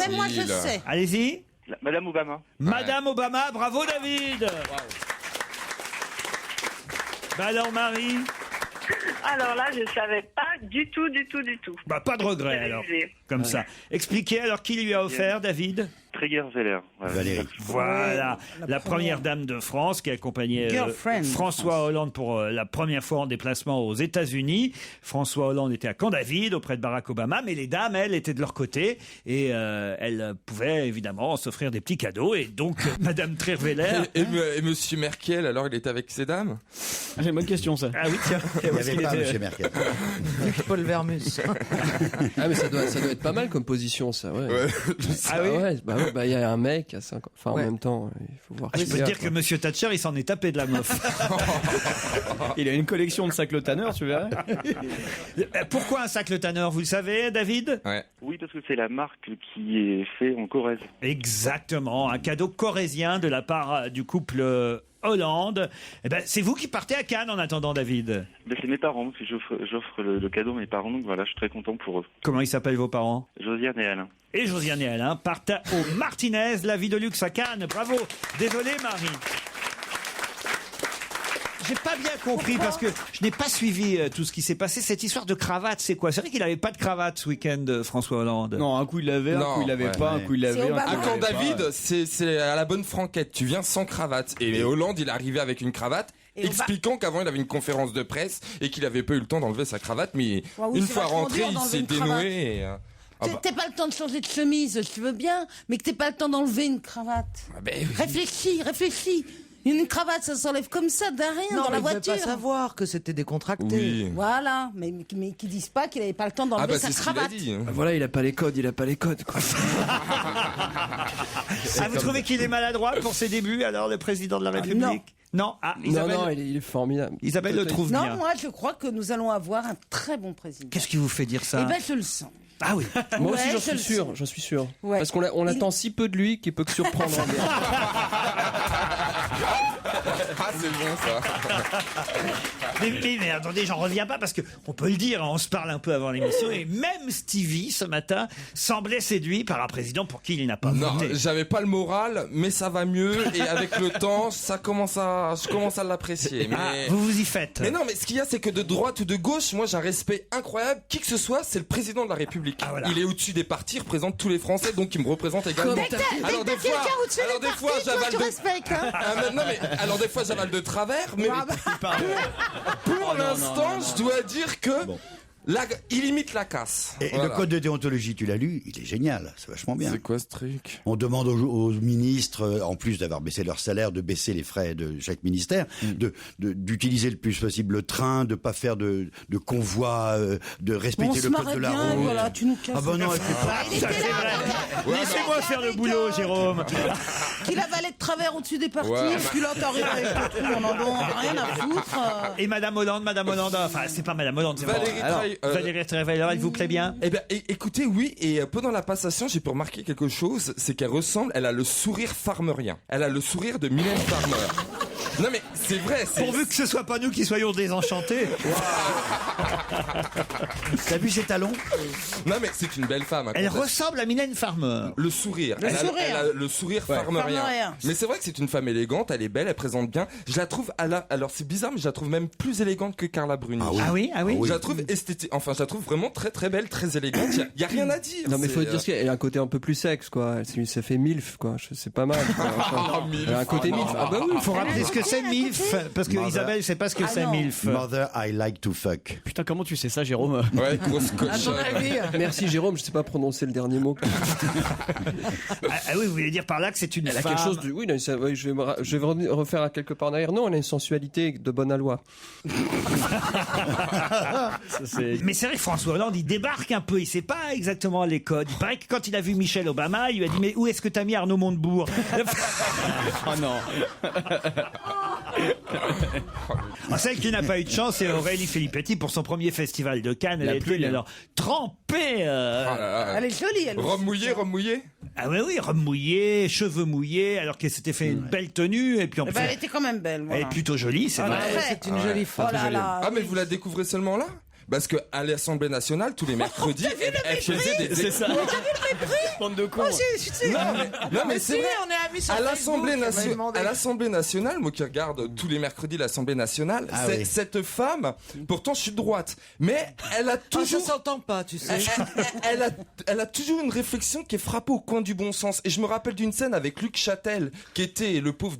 Même moi, je sais. Allez-y. Madame Obama. Madame Obama, bravo David. Bah alors Marie? Alors là, je savais pas du tout. Bah pas de regret alors. Comme ça. Expliquez alors qui lui a offert, David? Tréguer-Zeller. Valérie. Voilà, la première dame de France qui accompagnait François Hollande pour la première fois en déplacement aux États-Unis. François Hollande était à Camp David auprès de Barack Obama, mais les dames, elles, étaient de leur côté et elles pouvaient évidemment s'offrir des petits cadeaux. Et donc, Madame Trierweiler... Et Monsieur Merkel, alors il était avec ses dames? J'ai une bonne question, ça. Ah oui, tiens. Il n'y avait pas Monsieur Merkel. Paul Vermus. Ah mais ça doit être pas mal comme position, ça. Ouais. Ah oui. Ouais, bah il y a un mec à 50. Enfin en même temps, il faut voir. Je peux te dire que Monsieur Thatcher, il s'en est tapé de la meuf. Il a une collection de sacs Le Tanneur, tu verrais. Pourquoi un sac Le Tanneur, vous le savez, David? Oui, parce que c'est la marque qui est faite en Corrèze. Exactement, un cadeau corrézien de la part du couple Hollande. Eh ben, c'est vous qui partez à Cannes en attendant, David? C'est mes parents, parce que j'offre le cadeau à mes parents, donc voilà, je suis très content pour eux. Comment ils s'appellent vos parents? Josiane et Alain. Et Josiane et Alain partent au Martinez, la vie de luxe à Cannes. Bravo. Désolé, Marie. J'ai pas bien compris parce que je n'ai pas suivi tout ce qui s'est passé. Cette histoire de cravate, c'est quoi? C'est vrai qu'il n'avait pas de cravate ce week-end, François Hollande. Non, un coup il l'avait, un coup il l'avait pas, un coup il l'avait. À Camp David, c'est à la bonne franquette. Tu viens sans cravate. Et Hollande, il est arrivé avec une cravate. Expliquant qu'avant il avait une conférence de presse et qu'il avait pas eu le temps d'enlever sa cravate, mais une fois rentré, il s'est dénoué. T'as pas le temps de changer de chemise, je veux bien, mais que t'aies pas le temps d'enlever une cravate. Réfléchis. Une cravate, ça s'enlève comme ça, d'un rien, dans la voiture. Non, mais pas savoir que c'était décontracté. Oui. Voilà, mais qu'ils disent pas qu'il avait pas le temps d'enlever sa cravate. Voilà, il a pas les codes, quoi. Vous trouvez qu'il est maladroit pour ses débuts, alors, le président de la République? Non. Isabelle... Non, il est formidable. Isabelle le trouve bien. Non, moi, je crois que nous allons avoir un très bon président. Qu'est-ce qui vous fait dire ça? Eh ben, je le sens. Ah oui. Moi aussi, Ouais, j'en suis sûr. Ouais. Parce qu'on attend si peu de lui qu'il peut que surprendre. Ah, c'est bon ça. Mais attendez, j'en reviens pas parce que on peut le dire, on se parle un peu avant l'émission et même Stevie ce matin semblait séduit par un président pour qui il n'a pas Non, voté. j'avais pas le moral, mais ça va mieux et avec le temps, je commence à l'apprécier. Mais... Ah, vous y faites. Mais non, mais ce qu'il y a, c'est que de droite ou de gauche, moi j'ai un respect incroyable. Qui que ce soit, c'est le président de la République. Voilà. Il est au-dessus des partis, il représente tous les Français, donc il me représente également. Dès que t'as quelqu'un au-dessus des partis, toi, tu respectes. Hein. Non mais alors des fois j'avale de travers, mais pour l'instant, je dois dire que il imite la casse. Et Voilà. le code de déontologie, tu l'as lu, il est génial, c'est vachement bien. C'est quoi ce truc? On demande aux ministres, en plus d'avoir baissé leur salaire, de baisser les frais de chaque ministère, d'utiliser le plus possible le train, de pas faire de convoi, de respecter le code de la route. Voilà, tu nous casses. Ah bah non, elle fait pas. Ça, c'est vrai. Laissez-moi faire le boulot, Jérôme. Qu'il avalait de travers au-dessus des partis, Ouais. puis là t'arrives avec le truc, on en a rien à foutre. Et Madame Hollande, enfin c'est pas Madame Hollande, c'est Valérie Trierweiler. Valérie Trierweiler, elle vous plaît bien? Eh bien, écoutez, oui, et pendant la passation, j'ai pu remarquer quelque chose, c'est elle a le sourire farmerien. Elle a le sourire de Mylène Farmer. Non mais c'est vrai. Pourvu que ce soit pas nous qui soyons désenchantés. T'as vu ses talons? Non mais c'est une belle femme. Elle ressemble à Mylène Farmer. Le sourire. Le sourire. Elle a le sourire farmerien. Farmerien. Mais c'est vrai que c'est une femme élégante, elle est belle, elle présente bien. Je la trouve, alors c'est bizarre, mais je la trouve même plus élégante que Carla Bruni. Ah oui. Je la trouve esthétique, enfin je la trouve vraiment très très belle, très élégante. Il y a rien à dire. Non mais faut C'est, dire qu'elle a un côté un peu plus sexe quoi. Ça fait milf quoi. C'est pas mal. Quoi. Elle a un côté milf. Ah bah oui. Il faut rappeler ce que c'est MILF parce que Isabelle sait pas ce que c'est MILF. Mother, I like to fuck. Putain, comment tu sais ça, Jérôme? Ouais, grosse cochonne. Merci Jérôme, je sais pas prononcer le dernier mot. Ah oui, vous voulez dire par là que c'est une Elle a femme. quelque chose de... Oui, non, je vais refaire à quelque part en arrière. Non, elle a une sensualité de bonne aloi. Mais c'est vrai que François Hollande, il débarque un peu, il sait pas exactement les codes. Il paraît que quand il a vu Michelle Obama, il lui a dit mais où est-ce que t'as mis Arnaud Montebourg? Oh non. Celle qui n'a pas eu de chance, c'est Aurélie Filippetti pour son premier festival de Cannes. Elle était alors trempée. Elle est jolie, elle. Rome mouillé. Ah oui, robe mouillée, cheveux mouillés, alors qu'elle s'était fait une belle tenue et puis en Eh plus, ben, elle était quand même belle. elle Voilà. est plutôt jolie, c'est vrai. C'est une jolie femme. Oh là là. Ah mais vous la découvrez seulement là? Parce que à l'Assemblée nationale, tous les mercredis, elle faisait des... C'est ça. T'as vu le mépris? Bande de cons. Moi, je sais. Non mais c'est Si, vrai. on est amis sur À l'Assemblée Facebook, à l'Assemblée nationale, moi qui regarde tous les mercredis l'Assemblée nationale, cette femme, pourtant je suis de droite, mais elle a toujours... Ça s'entend pas, tu sais. Elle a toujours une réflexion qui est frappée au coin du bon sens. Et je me rappelle d'une scène avec Luc Châtel, qui était le pauvre,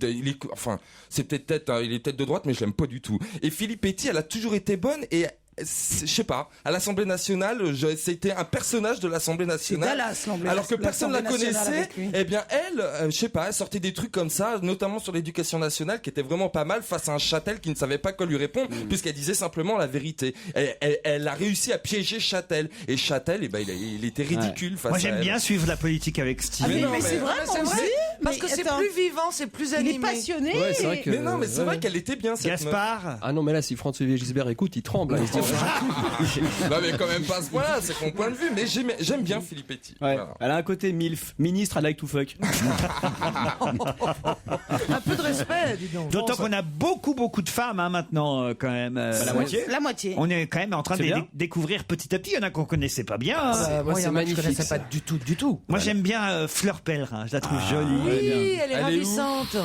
enfin, c'est peut-être, il est peut-être de droite, mais je l'aime pas du tout. Et Filippetti, elle a toujours été bonne et je sais pas, à l'Assemblée nationale, c'était un personnage de l'Assemblée nationale. Dallas, alors que personne la l'Assemblée nationale connaissait. avec lui. Eh bien, elle, je sais pas, elle sortait des trucs comme ça, notamment sur l'éducation nationale, qui était vraiment pas mal face à un Châtel qui ne savait pas quoi lui répondre, puisqu'elle disait simplement la vérité. Elle a réussi à piéger Châtel. Et Châtel, eh ben, il était ridicule face Moi à j'aime elle. bien suivre la politique avec Steve. Mais c'est vrai, moi aussi. Parce que c'est plus vivant, c'est plus animé. Il est passionné. Ouais, c'est vrai que... Mais non, mais c'est vrai qu'elle était bien, cette meuf. Gaspard. Ah non mais là si François Gisbert écoute, il tremble. Hein, il se dit, Non mais quand même pas à ce point-là, c'est mon point de vue, mais j'aime bien Filippetti. Ouais. Voilà. Elle a un côté MILF. Ministre, I like to fuck. Un peu de respect, dis donc. D'autant qu'on a beaucoup de femmes maintenant quand même. La moitié. La moitié. On est quand même en train de C'est les bien. découvrir petit à petit. Il y en a qu'on connaissait pas bien. hein. Moi, il y en a que je magnifique, connaissais ça. pas du tout. Moi j'aime bien Fleur Pellerin, je la trouve jolie. Oui, elle est Elle est où ravissante.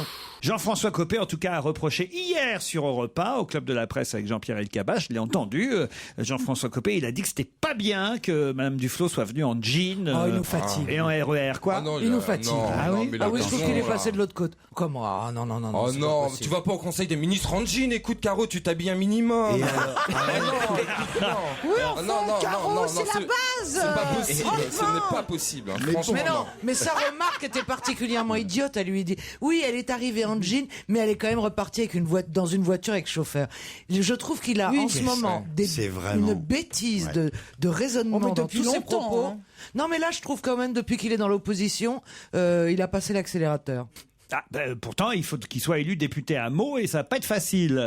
Jean-François Copé, en tout cas, a reproché hier sur Europe 1, au Club de la Presse avec Jean-Pierre Elkabbach, je l'ai entendu, Jean-François Copé, il a dit que c'était pas bien que Madame Duflot soit venue en jean Oh, il nous fatigue. et en RER, quoi. Ah non, Il nous fatigue. Ah oui mais Ah oui, je trouve qu'il est là. passé de l'autre côté. Comment? Ah non. Oh c'est pas non, possible. tu vas pas au conseil des ministres en jean, écoute Caro, tu t'habilles un minimum. Et alors, Oui, enfin, Caro, c'est la base. C'est pas possible, ce n'est pas possible. hein, franchement, Mais non, mais sa remarque était particulièrement idiote. Elle lui dit, oui, elle est arrivée en jean, mais elle est quand même repartie avec dans une voiture avec chauffeur. Je trouve qu'il a en ce moment c'est vraiment- une bêtise de raisonnement Oh, mais dans depuis tous ses longtemps, propos. hein. Non, mais là, je trouve quand même, depuis qu'il est dans l'opposition, il a passé l'accélérateur. Pourtant, il faut qu'il soit élu député à Meaux et ça va pas être facile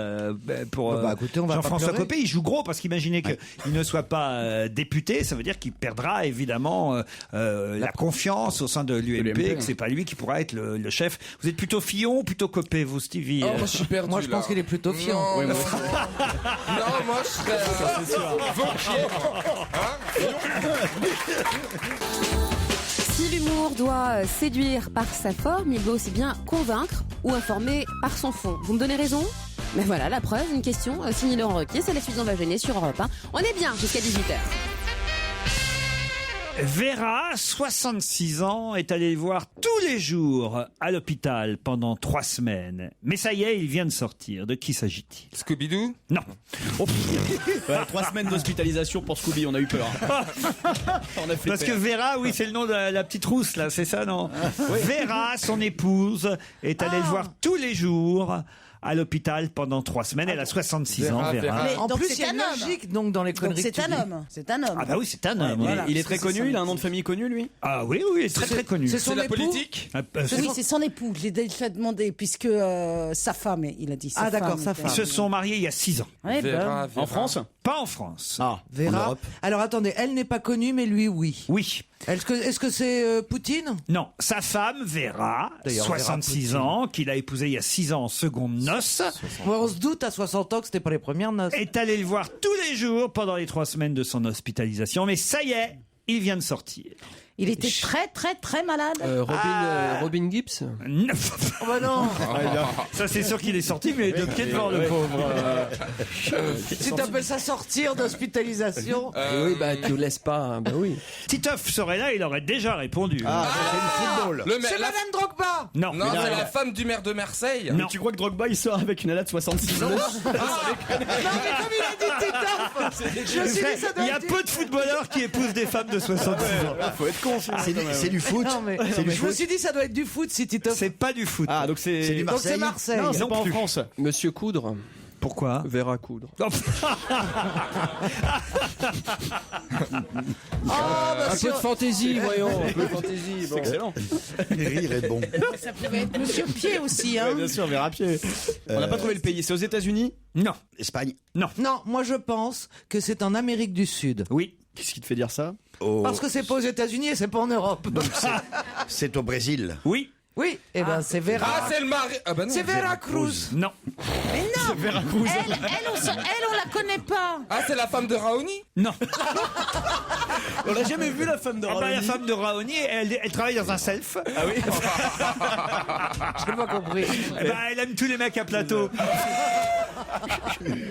pour écoutez, on va Jean-François pas pleurer. Copé. Il joue gros parce qu'imaginez qu'il ne soit pas député, ça veut dire qu'il perdra évidemment la confiance au sein de l'UMP, et que c'est pas lui qui pourra être le chef. Vous êtes plutôt Fillon ou plutôt Copé, vous, Stevie? Moi, je suis perdu. Moi, je pense qu'il est plutôt Fillon. Non, moi, je serais. Si l'humour doit séduire par sa forme, il doit aussi bien convaincre ou informer par son fond. Vous me donnez raison? Ben voilà, la preuve, une question signée Laurent Ruquier, c'est la suite d'On va gêner sur Europe 1. On est bien jusqu'à 18h. Vera, 66 ans, est allé le voir tous les jours à l'hôpital pendant 3 semaines. Mais ça y est, il vient de sortir. De qui s'agit-il? Scooby-Doo? Non. Oh. 3 semaines d'hospitalisation pour Scooby, on a eu peur. On a fait Parce que Vera, oui, c'est le nom de la petite rousse, là, c'est ça, non? Vera, son épouse, est allée le voir tous les jours à l'hôpital pendant 3 semaines. Elle a 66 ans, Vera. Mais En donc plus, c'est il y a un une homme. logique donc, dans les Donc conneries c'est que tu un dis. homme. C'est un homme. Ah bah oui, c'est un homme. Voilà. Il est très C'est connu, son il a un nom de épouse. famille connu, lui? Ah oui, oui, très très connu. C'est son la époux politique? Oui, c'est son époux. Je l'ai déjà demandé, puisque sa femme, il a dit sa Ah, d'accord, femme sa était- femme. Ils se sont mariés il y a 6 ans. Ouais, Vera, ben, Vera. En France? Pas en France. Ah, en Vera. Europe. Alors attendez, elle n'est pas connue, mais lui, oui. Oui. Est-ce que c'est Poutine? Non, sa femme, Vera, D'ailleurs, 66 Vera ans, qu'il a épousé il y a 6 ans en seconde noce, Ouais, on se doute à 60 ans que c'était pas les premières noces. est allé le voir tous les jours pendant les 3 semaines de son hospitalisation. Mais ça y est, il vient de sortir. il était très, très, très malade. Robin Gibbs. Non. Oh bah non. Ça, c'est sûr qu'il est sorti, mais de pied devant le pauvre. Si t'appelles ça sortir d'hospitalisation. Oui, bah tu laisses pas. Hein, bah oui. Titoff serait là, il aurait déjà répondu. Le C'est la- Madame Drogba. Non. Non, c'est la femme du maire de Marseille. Non. Tu crois que Drogba il sort avec une nana de 66 ans? Non, mais comme il a dit Titoff, je me suis dit ça doit Il y a être peu de footballeurs qui épousent des femmes de 66 ans. Faut être con, C'est du foot. Non, mais C'est du je me foot. suis dit ça doit être du foot si Titoff. C'est pas du foot. Ah, donc c'est. C'est du Donc c'est Marseille. Non, c'est Non pas en plus. France. Monsieur Coudre. Pourquoi? Vera Coudre. Oh, Un peu de fantaisie, voyons. Un peu de fantaisie. Bon. Excellent. Rire est bon. Ça pouvait être Monsieur Pied aussi. Hein. Ouais, bien sûr, Vera Pied. On n'a pas trouvé le pays. C'est aux États-Unis? non. Espagne. Non. Non, moi je pense que c'est en Amérique du Sud. Oui. Qu'est-ce qui te fait dire ça? Parce que c'est pas aux États-Unis et c'est pas en Europe. C'est au Brésil. Oui. Oui, et ben c'est Vera. Ah, c'est le mari. Ah bah non. C'est Veracruz. Non. Mais non. Veracruz. Elle, on la connaît pas. Ah, c'est la femme de Raoni? Non. On l'a jamais vu la femme de Ah bah, la Raoni. femme de Raoni, elle travaille dans un self. Ah oui. J'ai pas compris. Eh ben, elle aime tous les mecs à plateau.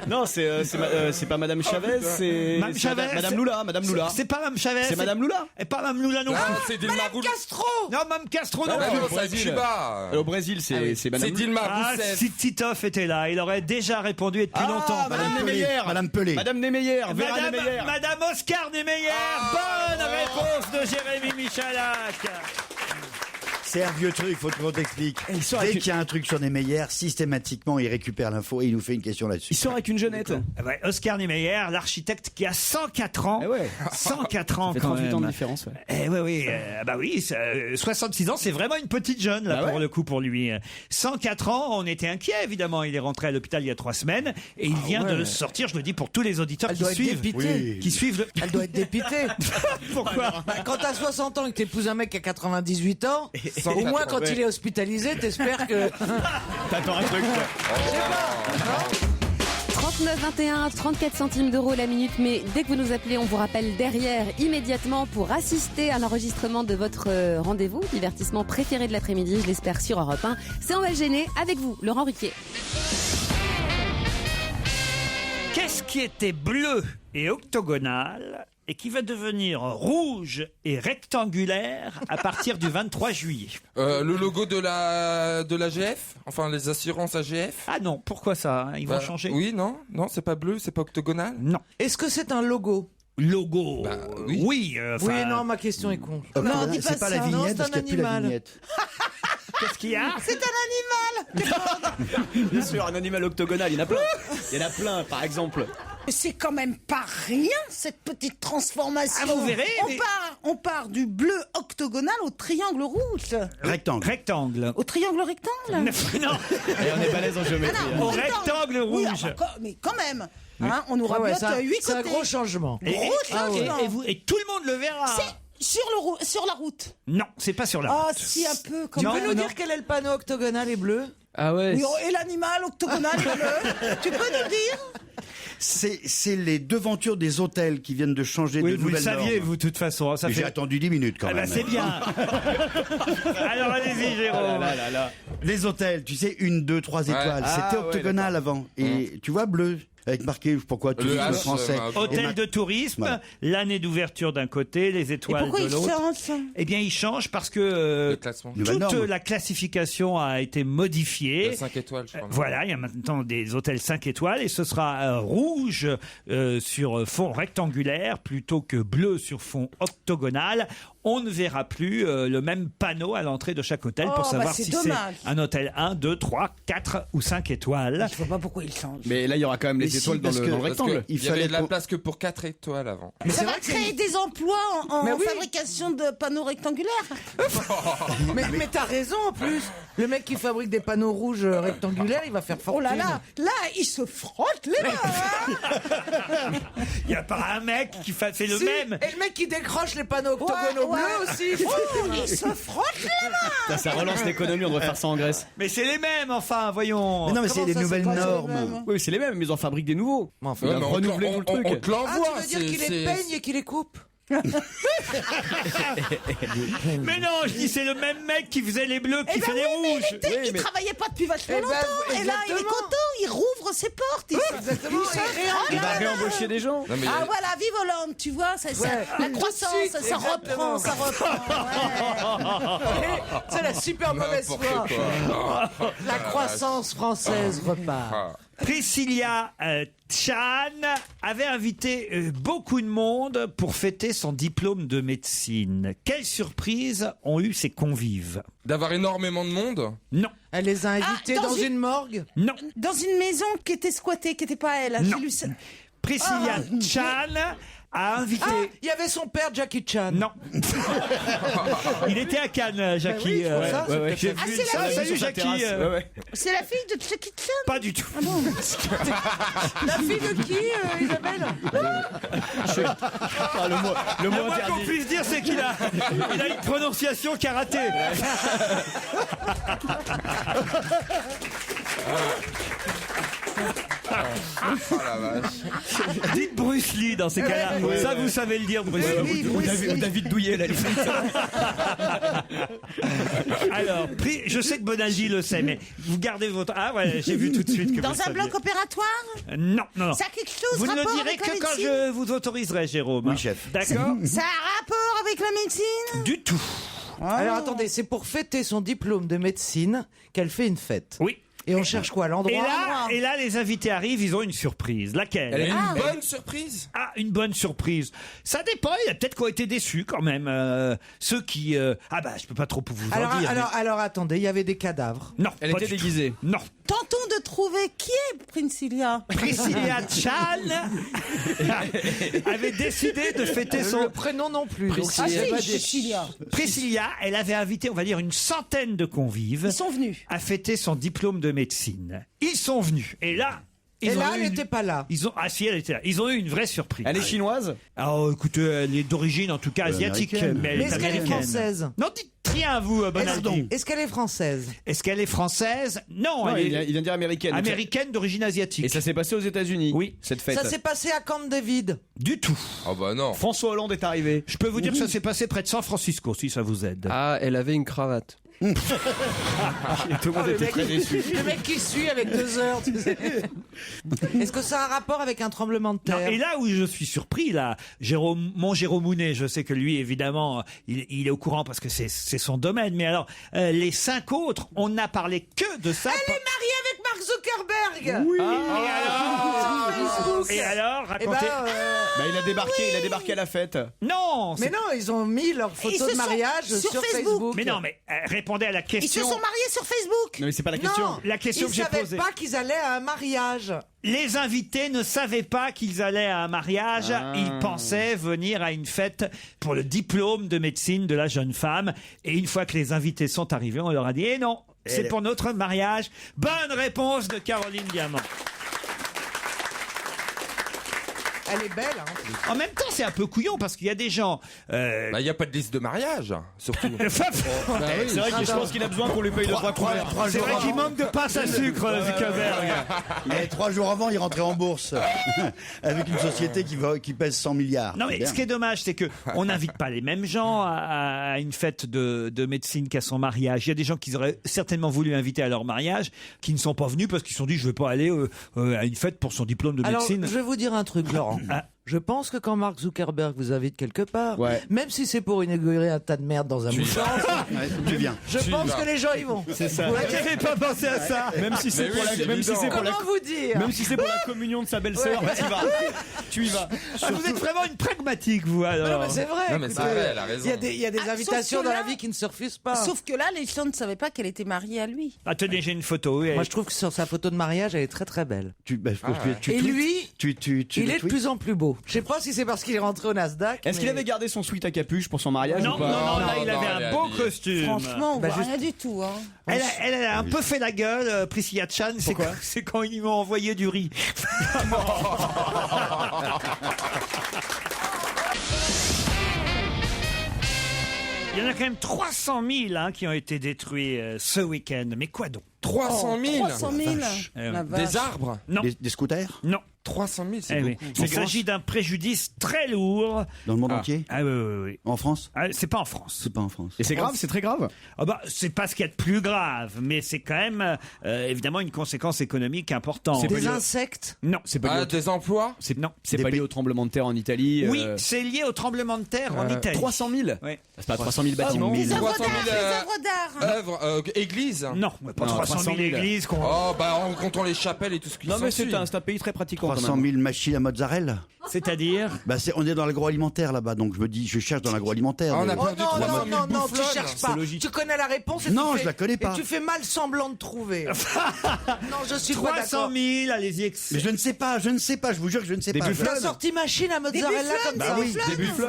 Non, c'est pas Madame Chavez, c'est Madame Chavez. Madame Lula, Madame Lula. C'est pas Mme Chavez. C'est Madame Lula. Et pas Mme Lula non Ah, plus. c'est Dilma Rousseff. Castro. Non, Mme Castro non Ah, plus. non, c'est à Cuba. Au Brésil, c'est Madame C'est Lula. Dilma Ah, Rousseff. si Titoff était là, il aurait déjà répondu et depuis longtemps. Madame Némeyer. Madame Pelé. Madame Némeyer. Vera Némeyer. Madame Oscar Niemeyer. Bonne réponse de Jérémy Michalak. C'est un vieux truc, faut qu'on t'explique. Et il sort Dès avec qu'il y a un truc sur les meilleurs, systématiquement, il récupère l'info et il nous fait une question là-dessus. Il sort avec une jeunette. Ouais, Oscar Niemeyer, l'architecte qui a 104 ans. Eh ouais. 104 ans Ça fait quand 38 même. ans de différence. Ouais. Eh ouais, oui, bah oui, 66 ans, c'est vraiment une petite jeune là Ah ouais. pour le coup pour lui. 104 ans, on était inquiet évidemment. Il est rentré à l'hôpital il y a 3 semaines et il vient de sortir. Je le dis pour tous les auditeurs Elle qui doit être suivent, dépitée. qui suivent. Elle doit être dépitée. Pourquoi? Bah, quand t'as 60 ans et que t'épouses un mec qui a 98 ans, au moins quand il est hospitalisé, t'espères que. T'attends un truc. 39 21, 34 centimes d'euros la minute, mais dès que vous nous appelez, on vous rappelle derrière immédiatement pour assister à l'enregistrement de votre rendez-vous, divertissement préféré de l'après-midi, je l'espère sur Europe 1. C'est On va le gêner avec vous, Laurent Ruquier. Qu'est-ce qui était bleu et octogonal et qui va devenir rouge et rectangulaire à partir du 23 juillet? Le logo de l'AGF, enfin les assurances AGF. Ah non, pourquoi ça? Ils vont changer? Oui, non, c'est pas bleu, c'est pas octogonal. Non. Est-ce que c'est un logo? Logo. Bah, oui. Oui, non, ma question est con. Non, dis pas C'est pas la ça. Non, vignette c'est parce un qu'il n'y a plus la animal. vignette. Qu'est-ce qu'il y a? C'est un animal. Bien sûr, un animal octogonal, il y en a plein. Il y en a plein, par exemple. C'est quand même pas rien, cette petite transformation. Ah, vous verrez, On part du bleu octogonal au triangle rouge. Rectangle. Au triangle rectangle Non. Et on est balèze en géométrie. Ah non, Au rectangle Oui, rouge. mais quand même, hein, on nous rabote 8 côtés. C'est un gros changement. Gros changement. Et tout le monde le verra. C'est sur la route. Non, c'est pas sur la Ah, route. si, un peu. Tu peux nous dire quel est le panneau octogonal et bleu? Ah ouais. Oui, et l'animal octogonal et bleu. Tu peux nous dire? C'est les devantures des hôtels qui viennent de changer Oui, de vous le nouvelles saviez, normes. vous, de toute façon. Ça Mais fait... J'ai attendu 10 minutes quand Ah bah, même. c'est bien. Alors, allez-y, Jérôme. Les hôtels, tu sais, 1, 2, 3 étoiles. Ah, C'était ouais, octogonal avant. Et tu vois, bleu. Avec marqué, pourquoi Le tourisme H, français. Hôtel de tourisme, Voilà. l'année d'ouverture d'un côté, les Et étoiles pourquoi de il l'autre. change? Eh bien, il change parce que Le classement. Nouvelle toute norme. la classification a été modifiée. 5 étoiles, je crois. Voilà, il y a maintenant des hôtels 5 étoiles et ce sera rouge sur fond rectangulaire plutôt que bleu sur fond octogonal. On ne verra plus le même panneau à l'entrée de chaque hôtel pour savoir c'est si dommage. c'est un hôtel 1, 2, 3, 4 ou 5 étoiles. Je vois pas pourquoi il change. Mais là, il y aura quand même Mais les si, étoiles dans parce le que- rectangle. Il y avait de la place que pour 4 étoiles avant. Mais ça va créer des emplois en Mais oui. fabrication de panneaux rectangulaires. Mais t'as raison en plus. Le mec qui fabrique des panneaux rouges rectangulaires, il va faire fortune. Oh là là, là, il se frotte les mains. hein. Il n'y a pas un mec qui fait le Si, même. Et le mec qui décroche les panneaux octogonaux Ouais, bleus ouais. aussi. Oh, il se frotte les mains. Ça relance l'économie, on devrait faire ça en Grèce. Mais c'est les mêmes, enfin, voyons. Mais non, mais c'est Comment les ça, nouvelles c'est pas les normes. mêmes Oui, c'est les mêmes, mais ils en fabriquent des nouveaux. Ouais, Il va mais renouveler tout le truc. on te Ah, l'envoie. tu veux dire qu'il les peigne et qu'il les coupe? Mais non, je dis c'est le même mec qui faisait les bleus qui Eh ben fait les oui, rouges. mais il travaillait pas depuis vachement Eh ben, longtemps. Et là, il est exactement. content, il rouvre ses portes. Exactement. Il va réembaucher des gens. Non, mais il y a- Ah voilà, vive Hollande, tu vois, la croissance, Tout de suite, ça reprend, exactement. ça reprend. ouais. C'est la super mauvaise N'importe foi. quoi. La croissance française repart. Priscilla Chan avait invité beaucoup de monde pour fêter son diplôme de médecine. Quelle surprise ont eu ses convives? D'avoir énormément de monde. Non, Elle les a invités Ah, dans dans une- une morgue. non, Dans une maison qui était squattée, qui n'était pas elle. Non. J'ai lu ça. Priscilla Ah. Chan a invité... Ah, il y avait son père Jackie Chan. Non. Il était à Cannes, Jackie. Bah oui, c'est pour ça, ouais, ouais. J'ai Ah, vu c'est ça. la Salut Sur sa Jackie. terrasse. Ouais, ouais. C'est la fille de Jackie Chan. Pas du tout. La fille de qui, Isabelle? Ah, le mot Le moins qu'on interdit. puisse dire, c'est qu'il a une prononciation karaté. Oh la vache. Dites Bruce Lee dans ces cas-là. Ouais, Ça, ouais. vous savez le dire, Bruce Lee. Ou David Douillet, la limite. Alors, je sais que Bonaldi le sait, mais vous gardez votre... Ah ouais, j'ai vu tout de suite que vous Dans le un saviez. bloc opératoire. Non, non, non. Ça a quelque chose Vous ne rapport le direz avec la que quand médecine je vous autoriserai, Jérôme. Oui, chef. D'accord? Ça a un rapport avec la médecine. Du tout. Alors attendez, c'est pour fêter son diplôme de médecine qu'elle fait une fête. Oui. Et on cherche quoi, l'endroit? Et là, les invités arrivent, ils ont une surprise. Laquelle? Elle a une bonne surprise. Ah, une bonne surprise. Ça dépend, il y a peut-être qui ont été déçus quand même. Ceux qui... Ah bah, je peux pas trop vous en dire. Alors attendez, il y avait des cadavres. Non, Elle était déguisée. Non. Tentons de trouver qui est Priscilla. Priscilla Chan avait décidé de fêter son... Le prénom non plus. donc Ah c'est si, pas des- Priscilla. Priscilla, elle avait invité, on va dire, une centaine de convives Ils sont venus. à fêter son diplôme de médecine. Ils sont venus. Et là... Et ont là, eu elle une- n'était pas là. Ils ont... Ah si, elle était là. Ils ont eu une vraie surprise. Elle est chinoise? Alors écoutez, elle est d'origine en tout cas asiatique, américaine. mais elle Mais est est-ce qu'elle est américaine. française? Non, dites rien vous, Bonaldi. Est-ce qu'elle est française? Est-ce qu'elle est française? Non, Non, elle il est vient de dire américaine. américaine d'origine asiatique. Et ça s'est passé aux États-Unis. Oui. Cette fête. Ça s'est passé à Camp David. Du tout. Oh bah non. François Hollande est arrivé. Je peux vous dire que ça s'est passé près de San Francisco, si ça vous aide. Ah, elle avait une cravate. Et tout le monde était très déçu. Le mec qui suit avec 2 heures, tu sais. Est-ce que ça a un rapport avec un tremblement de Non, terre? et là où je suis surpris, là, mon Jérôme Mounet, je sais que lui, évidemment, il est au courant parce que c'est son domaine. Mais alors, les 5 autres, on n'a parlé que de ça. Elle est mariée avec Mark Zuckerberg. Oui. Facebook. Et alors, racontez. Il a débarqué à la fête. Non. Mais non, ils ont mis leurs photos de mariage sur Facebook. Mais non, mais répondez à la Ils se question. sont mariés sur Facebook. Non, mais c'est pas la question. Non, La question que j'ai ils savaient posée. pas qu'ils allaient à un mariage. Les invités ne savaient pas qu'ils allaient à un mariage. Ils pensaient venir à une fête pour le diplôme de médecine de la jeune femme. Et une fois que les invités sont arrivés, on leur a dit « Eh non, c'est pour notre mariage ». Bonne réponse de Caroline Diamant. Elle est belle, hein. En même temps, c'est un peu couillon parce qu'il y a des gens. Il n'y a pas de liste de mariage, surtout. C'est vrai que je pense qu'il a besoin qu'on lui paye le droit couvert. C'est vrai qu'il manque de passe à sucre, Zuckerberg. Et 3 jours avant, il rentrait en bourse avec une société qui pèse 100 milliards. Non, mais ce qui est dommage, c'est que on n'invite pas les mêmes gens à une fête de médecine qu'à son mariage. Il y a des gens qui auraient certainement voulu inviter à leur mariage, qui ne sont pas venus parce qu'ils se sont dit je ne vais pas aller à une fête pour son diplôme de médecine. Alors, je vais vous dire un truc, Laurent. Je pense que quand Mark Zuckerberg vous invite quelque part, même si c'est pour inaugurer un tas de merde dans un mouchoir, tu viens. Je pense que les gens y vont. C'est ça. J'avais pas pensé à ça. Même si c'est pour Même si c'est pour la communion de sa belle-sœur, tu y vas. Vous êtes vraiment une pragmatique, vous, alors. Non, mais c'est vrai. Non, mais c'est vrai, elle a raison. Il y a des invitations dans la vie qui ne se refusent pas. Sauf que là, les gens ne savaient pas qu'elle était mariée à lui. Attendez, j'ai une photo. Moi, je trouve que sur sa photo de mariage, elle est très très belle. Et lui, il est de tweets plus en plus beau. Je sais pas si c'est parce qu'il est rentré au Nasdaq. Est-ce qu'il avait gardé son sweat à capuche pour son mariage Non, ou pas? non, là, il avait un beau costume. Franchement, on voit rien du tout. Hein. Elle a un peu fait la gueule, Priscilla Chan. C'est quand ils m'ont envoyé du riz. Il y en a quand même 300 000 qui ont été détruits ce week-end. Mais quoi donc? 300 000 300 000 La vache. Des arbres? Non. Des scooters? Non. 300 000, c'est Oui. beaucoup. Il s'agit d'un préjudice très lourd. Dans le monde entier? Ah oui. En France? C'est pas en France. C'est pas en France. Et c'est grave, c'est très grave? Ah bah, c'est pas ce qu'il y a de plus grave, mais c'est quand même évidemment une conséquence économique importante. C'est des insectes? Non. C'est pas lié des emplois? Non. C'est pas lié au tremblement de terre en Italie? Oui, c'est lié au tremblement de terre en Italie. 300 000? Oui. C'est pas 300 000 bâtiments? Les œuvres 300 000 d'art. œuvres, églises? Non, pas 300 000 églises. Oh, bah en comptant les chapelles et tout ce qui Non, mais c'est s'ensuit. un pays très pratiquant. 300 000 machines à mozzarella? C'est-à-dire? On est dans l'agroalimentaire là-bas, donc je cherche dans l'agroalimentaire. Ah, on a Oh perdu 300 000 non, tu bouffonnes. cherches pas. Tu connais la réponse et Non, tu je fais- la connais pas. Et tu fais mal semblant de trouver. Non, je suis pas 300 d'accord. 000, allez-y. Mais je ne sais pas, je vous jure que je ne sais pas. T'as sorti machine à mozzarella comme ça. Des bufflons.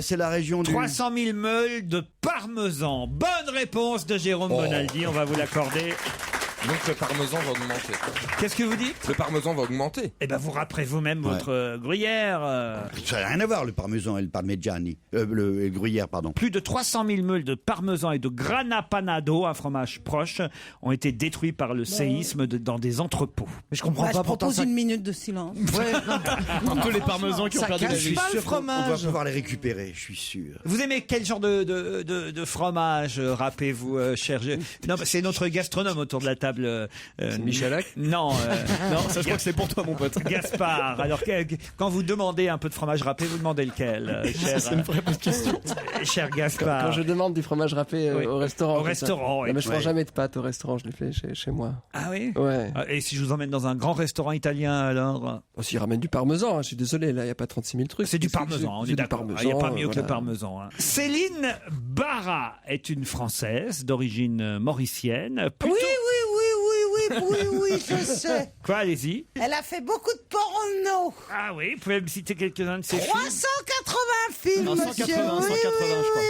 C'est la région du... 300 000 meules de parmesan. Bonne réponse de Jérôme Bonaldi, on va vous l'accorder. Donc le parmesan va augmenter. Qu'est-ce que vous dites? Le parmesan va augmenter. Eh ben vous rappelez vous-même votre gruyère. Ça n'a rien à voir, le parmesan et le parmigiani. Le gruyère, pardon. Plus de 300 000 meules de parmesan et de grana panado, un fromage proche, ont été détruits par le séisme dans des entrepôts. Mais je comprends Je pas pourtant propose ça. une minute de silence. Tous les parmesans qui ont Ça perdu la casse vie. pas le On va fromage. pouvoir les récupérer, je suis sûr. Vous aimez quel genre de fromage, rappelez-vous, cher Non, c'est notre gastronome autour de la table. Michalak? Non, Non, ça je crois que c'est pour toi, mon pote. Gaspard. Alors, quand vous demandez un peu de fromage râpé, vous demandez lequel, cher, C'est une vraie bonne question. cher Gaspard? Quand je demande du fromage râpé Oui. au restaurant. Au restaurant, oui. Non, mais je Ouais. prends jamais de pâtes au restaurant, je les fais chez moi. Ah oui? Ouais. Et si je vous emmène dans un grand restaurant italien, alors? S'il ramène du parmesan, je suis désolé, là, il n'y a pas 36 000 trucs. C'est du parmesan, on est d'accord. Il n'y a pas mieux que le voilà. parmesan. Céline Barra est une Française d'origine mauricienne. Plutôt... Oui, je sais. Quoi, allez-y. Elle a fait beaucoup de porno. Ah oui, vous pouvez me citer quelques-uns de ses films? 380 films, Non, 180, monsieur. 180, je crois.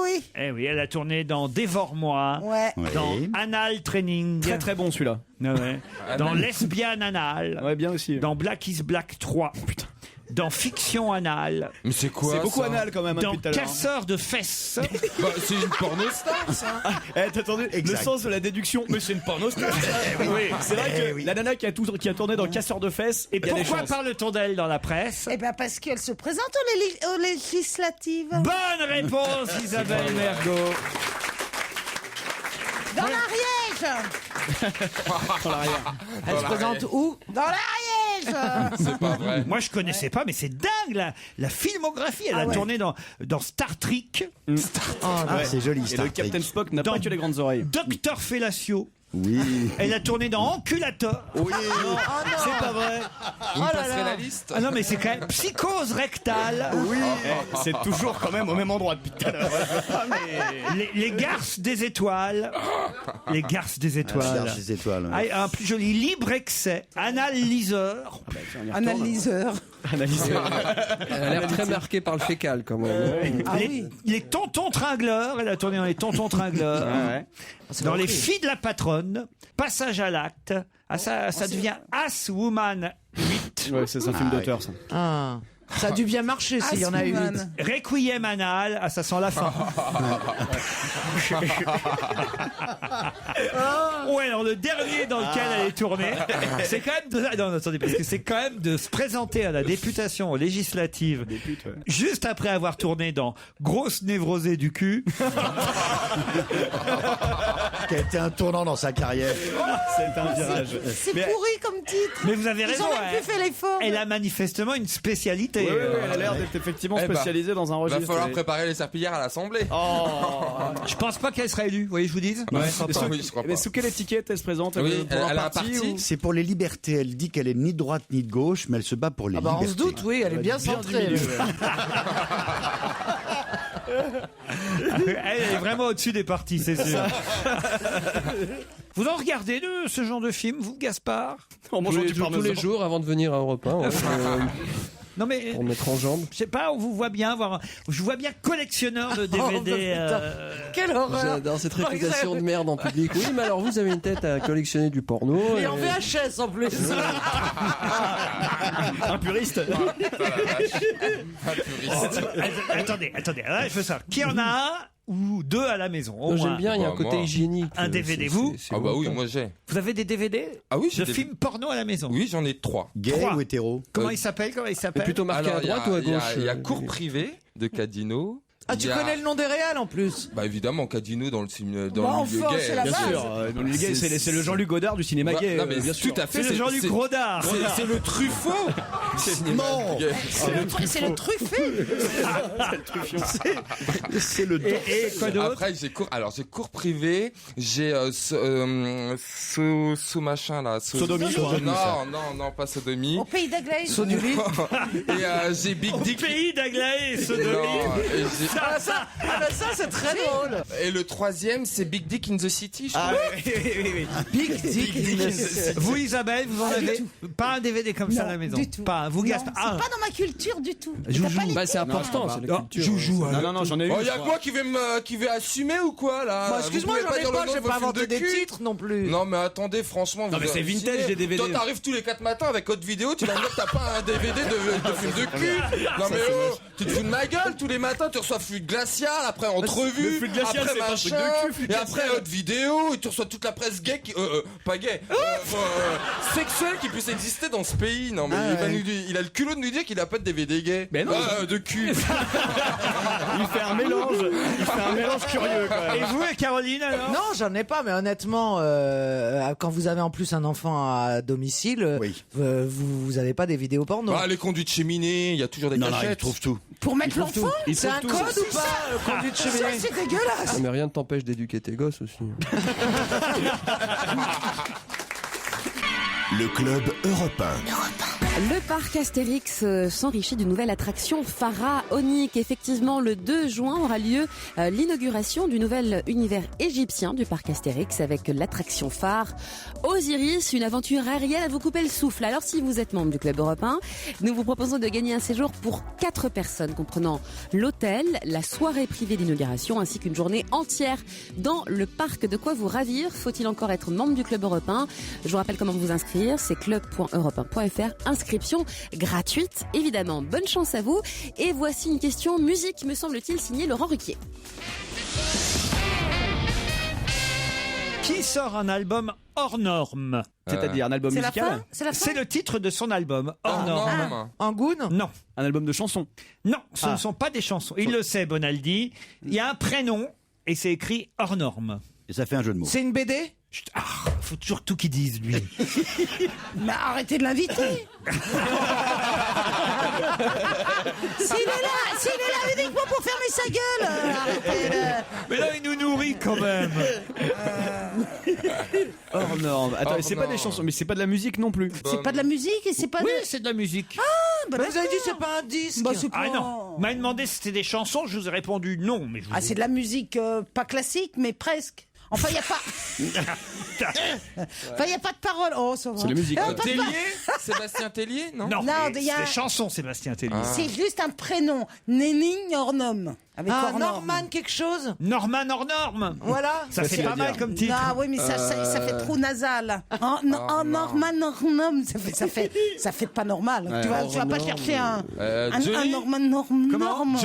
Oui. Eh oui, elle a tourné dans Dévore-moi, Ouais. dans Anal Training. Très très bon celui-là. Ah ouais. Dans Lesbian Anal. Ouais, bien aussi. Dans Black is Black 3. Putain. Dans Fiction Anal. Mais c'est quoi C'est beaucoup ça anal quand même, Dans depuis tout à l'heure. Casseur de fesses. Bah, c'est une pornostar, ça. T'as entendu le sens de la déduction? Mais c'est une pornostar. Oui. C'est vrai que la nana qui a tourné dans Casseur de fesses. Et il y a des pourquoi chances. parle-t-on d'elle dans la presse? Eh bien, parce qu'elle se présente aux législatives. Bonne réponse, Isabelle Mergo. Dans l'Ariège. Elle se présente où? Dans l'Ariège. C'est pas vrai. Moi, je connaissais pas, mais c'est dingue la filmographie. Elle a tourné dans Star Trek, Ah, c'est joli, Et Star le Trek. Captain Spock n'a Dans- pas que les grandes oreilles. Docteur Fellatio. Oui. Elle a tourné dans Enculator. Oui. C'est pas vrai. Vous me passerez la liste. Ah non, mais c'est quand même Psychose rectale. Oui. C'est toujours quand même au même endroit depuis tout à l'heure. Les garces des étoiles. Les garces des étoiles. Garces des étoiles, ouais. Ah, un plus joli Libre-Excès. Analyseur. Analyseur. Elle a l'air très marquée par le fécal, quand même. Les Tontons Tringleurs. Elle a tourné dans les Tontons Tringleurs. Dans Les Filles de la Patronne. Passage à l'acte. Ah, ça devient As Woman 8. Ouais, c'est un film d'auteur, ça. Ah. Ça a dû bien marcher s'il y en a eu. Requiem Anal. Ah, ça sent la fin. Ouais, alors le dernier dans lequel elle est tournée, c'est quand même de... Non, attendez, parce que c'est quand même de se présenter à la députation législative juste après avoir tourné dans Grosse névrosée du cul. Qui a été un tournant dans sa carrière. C'est un virage. C'est pourri comme titre. Mais vous avez raison. Ils ont même plus fait l'effort. Elle a manifestement une spécialité. Oui, elle a l'air d'être effectivement spécialisée dans un registre. Va falloir préparer les serpillères à l'Assemblée. Je pense pas qu'elle sera élue, vous voyez, je vous dis. Mais sous quelle étiquette elle se présente? Oui, elle a un parti. C'est pour les libertés. Elle dit qu'elle est ni de droite ni de gauche, mais elle se bat pour les libertés. On se doute, oui, elle est bien centrée. Elle est vraiment au-dessus des partis, c'est sûr. Vous en regardez de ce genre de film, vous, Gaspard? Tous les jours avant de venir à Europe 1. Non mais pour mettre en jambe. Je sais pas, on vous voit bien je vous vois bien collectionneur de DVD. Quelle horreur. J'adore cette réputation de merde en public. Oui, mais alors vous avez une tête à collectionner du porno. Et en VHS en plus. Un puriste. Attendez, là, je veux savoir. Qui en a un ou deux à la maison? J'aime bien, il y a un côté hygiénique. Un DVD, vous? Ah bah oui, moi j'ai. Vous avez des DVD de films porno à la maison? Oui, j'en ai 3. Gay ou hétéro? Comment il s'appelle? Plutôt marqué à droite ou à gauche? Il y a Cours privé de Cadino. Ah, tu connais le nom des réals en plus? Bah évidemment, Cadino dans le film, Dans le milieu gay. C'est la bien base. sûr, dans le milieu gay, c'est le Jean-Luc Godard du cinéma gay. Non mais bien sûr. tout à fait. C'est le Jean-Luc Godard. C'est le Truffaut. Non, C'est le truffé. c'est le. Et quoi d'autre? Après j'ai cours privé, j'ai ce machin là. Sodomie. Non, pas sodomie. Au pays d'Aglaé. Sodomie. Et j'ai Big Dick. Au pays d'Aglaé, sodomie. Ah ça c'est très drôle. Et le troisième, c'est Big Dick in the City, je crois. Oui. Big Dick in the City. Vous, Isabelle, vous en avez pas un DVD comme ça à la maison? Du tout. Pas un. Vous, Non, Gaspard? c'est pas dans ma culture du tout. Joujou. T'as pas les C'est important, c'est la culture. Joujou. Non, j'en ai eu. Oh, y'a que moi qui vais assumer ou quoi là? Bah, excuse-moi, j'en ai pas, j'ai pas inventé des titres non plus. Non mais attendez, franchement, Non, mais c'est vintage des DVD. Toi t'arrives tous les 4 matins avec Haute Vidéo, tu vas me dire que t'as pas un DVD de film de cul. Non mais tu te fous de ma gueule tous les matins, tu reçois Flux de Glacial, après Entrevue, après machin, et après Haute Vidéo, et tu reçois toute la presse gay pas gay, sexuelle qui puisse exister dans ce pays. Non mais il a le culot de nous dire qu'il a pas de DVD gay. Mais non. De cul. Il fait un mélange curieux quand même. Et vous, Caroline, alors? Non, j'en ai pas, mais honnêtement, quand vous avez en plus un enfant à domicile, vous avez pas des vidéos porno. Bah, les conduites cheminée, il y a toujours des cachettes. Non, ils trouvent tout. Pour mettre l'enfant? C'est un code ou pas, conduite Ça, cheminée? c'est dégueulasse. Mais rien ne t'empêche d'éduquer tes gosses aussi. Le club Europe 1. Le parc Astérix s'enrichit d'une nouvelle attraction pharaonique. Effectivement, le 2 juin aura lieu l'inauguration du nouvel univers égyptien du parc Astérix avec l'attraction phare Osiris, une aventure aérienne à vous couper le souffle. Alors si vous êtes membre du club Europe 1, nous vous proposons de gagner un séjour pour 4 personnes comprenant l'hôtel, la soirée privée d'inauguration ainsi qu'une journée entière dans le parc. De quoi vous ravir. Faut-il encore être membre du club Europe 1? Je vous rappelle comment vous inscrire, c'est club.europe1.fr. Inscription gratuite, évidemment. Bonne chance à vous. Et voici une question musique, me semble-t-il, signée Laurent Ruquier. Qui sort un album hors norme? C'est-à-dire un album musical? C'est le titre de son album, hors norme. Angoune? Non. Un album de chansons? Non, ce ne sont pas des chansons. Il le sait, Bonaldi. Il y a un prénom et c'est écrit hors norme. Et ça fait un jeu de mots. C'est une BD? Faut toujours tout qu'il dise, lui. Mais arrêtez de l'inviter. S'il est là uniquement pour fermer sa gueule, arrêtez-le. Mais là, il nous nourrit quand même. Hors norme. Attends, Hors c'est pas des chansons, mais c'est pas de la musique non plus. C'est pas de la musique et c'est pas Oui, de... c'est de la musique. Ah, bah Vous avez dit d'accord. c'est pas un disque. Bah, c'est Ah pas- non, m'a demandé si c'était des chansons, je vous ai répondu non. Mais je vous ai- c'est de la musique pas classique, mais presque. Enfin, il n'y a pas. Enfin, il n'y a pas de parole. Oh, ça va. C'est la musique. Pas de Tellier parole. Sébastien Tellier, non Non, Non, mais il y a c'est un- des chansons, Sébastien Tellier. C'est juste un prénom. Néning Ornom. Avec Ah, Ornom. Norman quelque chose. Norman hors norme. Voilà. Ça fait pas mal comme titre. Ah oui, mais ça fait trop nasal. Norman Ornom, ça fait pas normal. Ouais. Tu vas pas chercher un Johnny Norman Norm.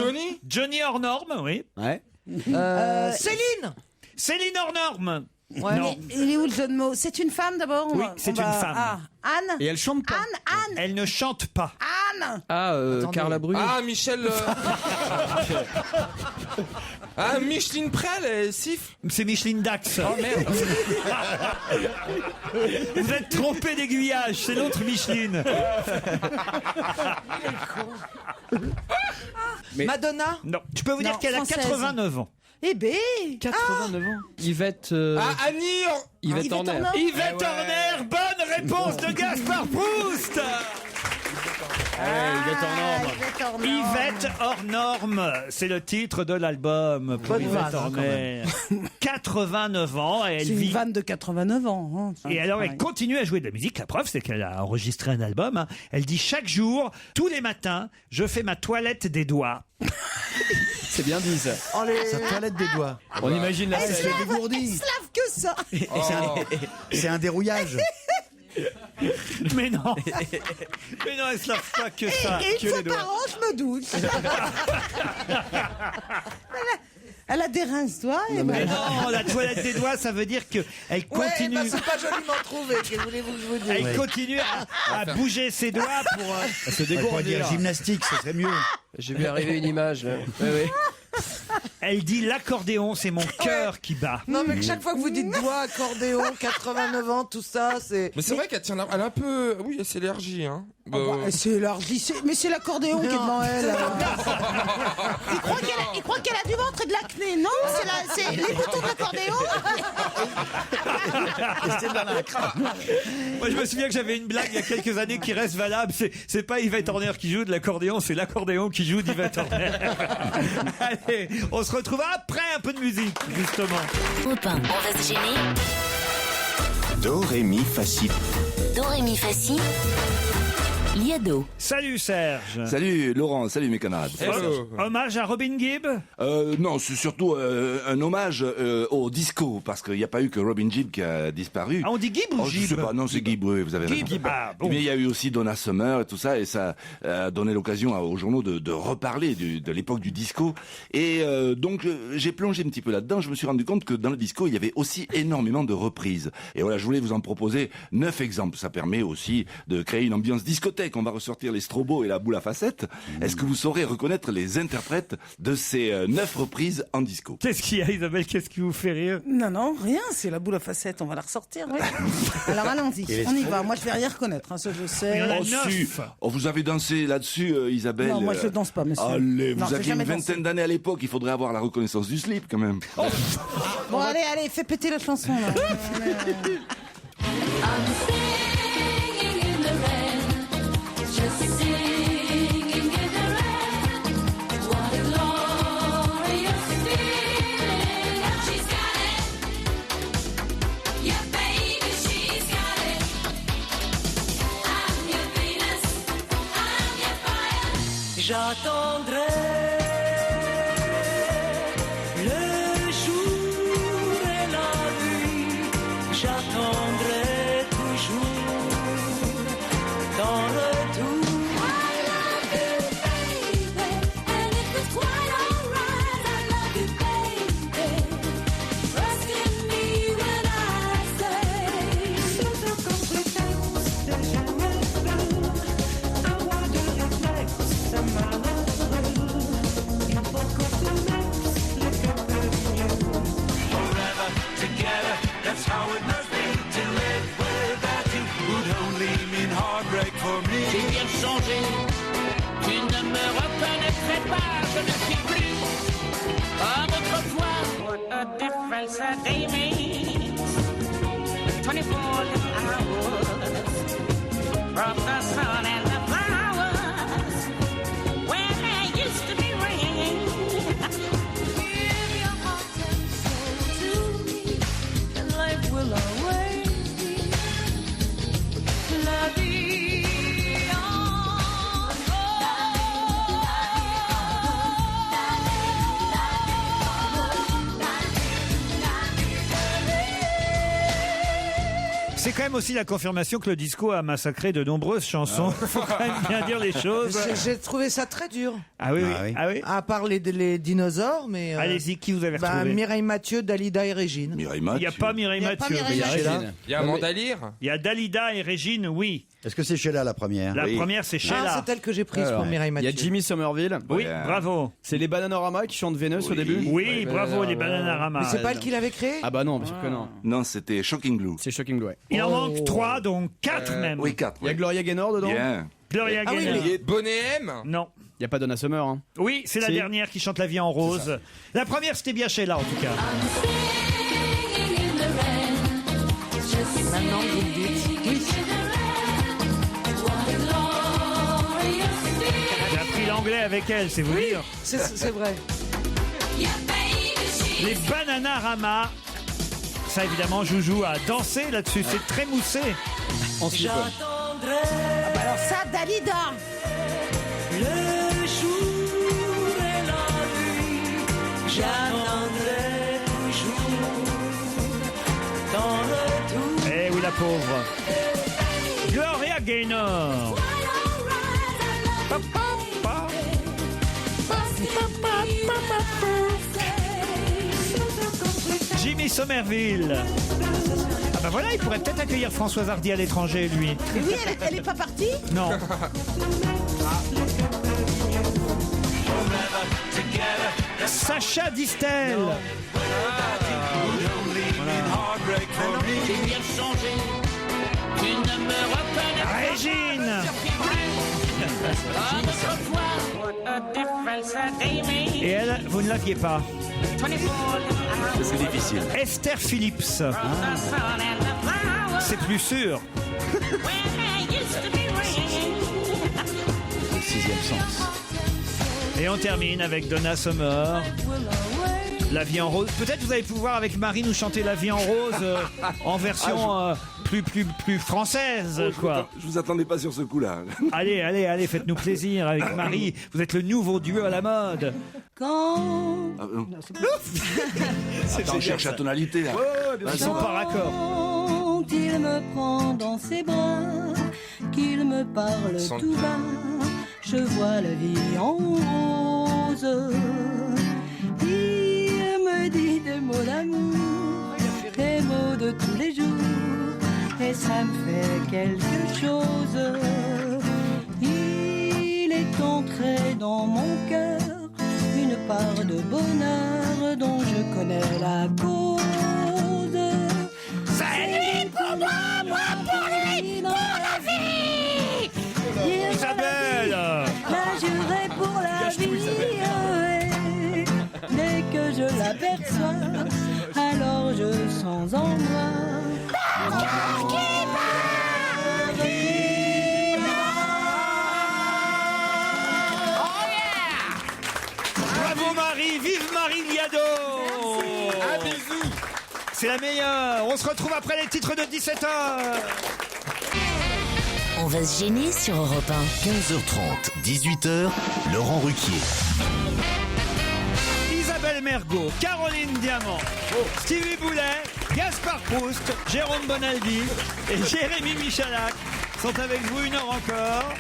Johnny hors norme, oui. Ouais. Céline. Céline hors norme. Ouais. Non. Il est où le jeu de mots? C'est une femme d'abord? Oui, c'est une femme. Ah, Anne? Et elle chante pas. Anne? Elle ne chante pas. Anne? Ah, Carla Bruni. Ah, Michel. Ah, Micheline Prel, Sif. C'est Micheline Dax. Oh merde. Vous êtes trompé d'aiguillage, c'est l'autre Micheline. Mais- Madonna. Non, je peux vous dire Non, qu'elle a française. 89 ans. Eh ben. 89 ans. Yvette. Ah, Annie. Yvette Horner. Yvette Horner, bonne réponse de Gaspard Proust. Yvette hors norme, c'est le titre de l'album pour Bonne Yvette vanne, hein, Horner. 89 ans et elle C'est une vit. vanne de 89 ans. hein. Et alors, elle Ouais. continue à jouer de la musique. La preuve, c'est qu'elle a enregistré un album. hein. Elle dit chaque jour, tous les matins, je fais ma toilette des doigts. C'est bien dit ça. Sa toilette des doigts. On imagine la Elle se scène. lave, elle se lave que ça. C'est un dérouillage. Mais non, mais non, elle se lave pas que ça. Et que une fois les doigts. par an, je me douche. Elle a des rince-doigts. Mais non, la toilette des doigts, ça veut dire que elle continue. Ouais, bah c'est pas joliment trouvé. Que voulez-vous que je vous dise? Elle continue à bouger ses doigts pour se On pourrait dégourdir. dire gymnastique, ce serait mieux. J'ai vu arriver une image. Là. Ouais, ouais. Elle dit l'accordéon, c'est mon cœur qui bat. Non, mais que chaque fois que vous dites doigt, accordéon, 89 ans, tout ça, c'est. Mais c'est vrai qu'elle tient elle a un peu. Oui, elle s'élargit, hein. C'est élargi, mais c'est l'accordéon qui est devant elle. Il croit qu'elle a du ventre et de l'acné. Non, c'est les boutons de l'accordéon. Moi, je me souviens que j'avais une blague il y a quelques années qui reste valable. C'est pas Yvette Horner qui joue de l'accordéon, c'est l'accordéon qui joue d'Yvette Horner. Allez, on se retrouve après un peu de musique, justement. Europe 1, on va se gêner. Do, ré, mi, fa, si. Do, ré, mi, fa, si. Liado. Salut Serge. Salut Laurent, salut mes camarades. Hommage à Robin Gibb. Non, c'est surtout un hommage au disco, parce qu'il n'y a pas eu que Robin Gibb qui a disparu. Ah, on dit Gibb ou Je sais Gibb? pas, non, c'est Gibb, oui, vous avez raison. Gibb. Ah, bon. Mais il y a eu aussi Donna Summer et tout ça, et ça a donné l'occasion aux journaux de reparler de l'époque du disco. Et donc, j'ai plongé un petit peu là-dedans, je me suis rendu compte que dans le disco, il y avait aussi énormément de reprises. Et voilà, je voulais vous en proposer 9 exemples. Ça permet aussi de créer une ambiance discothèque. On va ressortir les strobos et la boule à facettes. Est-ce que vous saurez reconnaître les interprètes de ces 9 reprises en disco? Qu'est-ce qu'il y a, Isabelle? Qu'est-ce qui vous fait rire? Non, rien, c'est la boule à facettes, on va la ressortir. Ouais. Alors allons-y, on y va. Moi je vais rien reconnaître, hein, ça je sais. Oh, si. Oh, vous avez dansé là-dessus, Isabelle. Non, moi je danse pas, monsieur. Allez, Non, vous j'ai aviez une jamais vingtaine dansé. d'années à l'époque, il faudrait avoir la reconnaissance du slip quand même. Bon, allez, fais péter la chanson là. J'attendrai le jour et la nuit, j'attendrai toujours dans le doux. I love you, baby, and it was quite alright. I love you, baby. Trust in me when I say, sans incompétence de jamais plus, un roi de réflexe, c'est malheureux. pas, je ne suis plus comme autrefois. What a difference a day makes. 24 hours from the sun and the flowers when there used to be rain. Give your heart and soul to me, and life will always be la vie en C'est quand même aussi la confirmation que le disco a massacré de nombreuses chansons. Faut quand même bien dire les choses. J'ai trouvé ça très dur. Ah oui, oui. Ah oui. À part les dinosaures, mais. Allez-y, qui vous avez retrouvé? Mireille Mathieu, Dalida et Régine. Mireille Il n'y a pas Mireille Mathieu. Il y a Amanda Lear. Il y a Dalida et Régine, oui. Est-ce que c'est Sheila la première? La première, c'est Sheila. Ah, c'est elle que j'ai prise pour Mireille Il Mathieu. y a Jimmy Somerville. Oui, bravo. C'est les Bananarama qui chantent Vénus au début. Oui, bravo, les Bananarama. Mais c'est pas elle qui l'avait créé? Ah bah non, bien sûr que non. Non, c'était Shocking Blue. C'est Shocking Blue, ouais. Il en manque 3, donc 4 même. Oui, 4. Il y a Gloria Gaynor dedans. Gloria Ah oui, Gaynor. Bonnet M. Non. Il n'y a pas Donna Summer. Hein. Oui, c'est la Si. dernière qui chante La vie en rose. La première, c'était bien Sheila, en tout cas. Maintenant, vous le dites. Oui. J'ai appris l'anglais avec elle, c'est vous dire. C'est vrai. Les Bananarama. Ça, évidemment, Joujou a dansé là-dessus. C'est très moussé. Ensuite, Ah bah alors ça, Dalida. Le jour et la nuit, j'attendrai toujours dans le doux. Eh oui, la pauvre. Gloria Gaynor. Jimmy Somerville. Ah bah voilà, il pourrait peut-être accueillir Françoise Hardy à l'étranger, lui. Mais oui, elle est pas partie? Non. Sacha Distel. J'ai bien changé, tu ne me reconnais Régine. comme autrefois. What a difference a day makes. Et elle, vous ne l'aviez pas. 24 hours C'est difficile. Esther Phillips. from the sun and the flowers C'est plus sûr. when there used to be rain. Le sixième sens. Et on termine avec Donna Summer. La vie en rose. Peut-être vous allez pouvoir avec Marie nous chanter La vie en rose en version plus française, quoi. Je vous attendais pas sur ce coup-là. Allez, faites-nous plaisir avec Marie. Vous êtes le nouveau duo à la mode. Quand Attends, on cherche la tonalité là. Ils sont par accord. Quand il me prend dans ses bras, qu'il me parle Sans- tout bas, je vois la vie en rose. Il me dit des mots d'amour, des mots de tous les jours, et ça me fait quelque chose. Il est entré dans mon cœur une part de bonheur dont je connais la cause. C'est lui pour moi pour lui, pour la vie. Isabelle. La juré pour la vie. Dès que je l'aperçois, alors je sens en moi. Bravo Marie, vive Marie Liado. Un bisou. C'est la meilleure. On se retrouve après les titres de 17h. On va se gêner sur Europe 1. 15h30, 18h, Laurent Ruquier. Isabelle Mergo, Caroline Diamant, Stevie Boulet, Gaspard Proust, Jérôme Bonaldi et Jérémy Michalak sont avec vous une heure encore.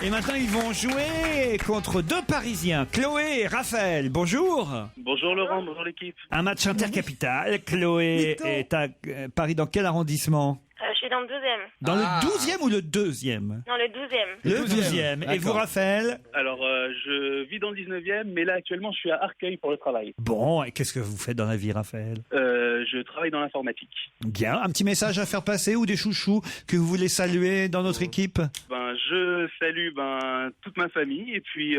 Et maintenant, ils vont jouer contre deux Parisiens, Chloé et Raphaël. Bonjour. Bonjour Laurent, bonjour l'équipe. Un match intercapital. Chloé est à Paris dans quel arrondissement? Je suis dans le 12e. Dans le 12e ou le 2e? Non, le 12e. Le 12e. Et vous, Raphaël? Alors, je vis dans le 19e, mais là, actuellement, je suis à Arcueil pour le travail. Bon, et qu'est-ce que vous faites dans la vie, Raphaël? Je travaille dans l'informatique. Bien, un petit message à faire passer ou des chouchous que vous voulez saluer dans notre équipe? Je salue toute ma famille et puis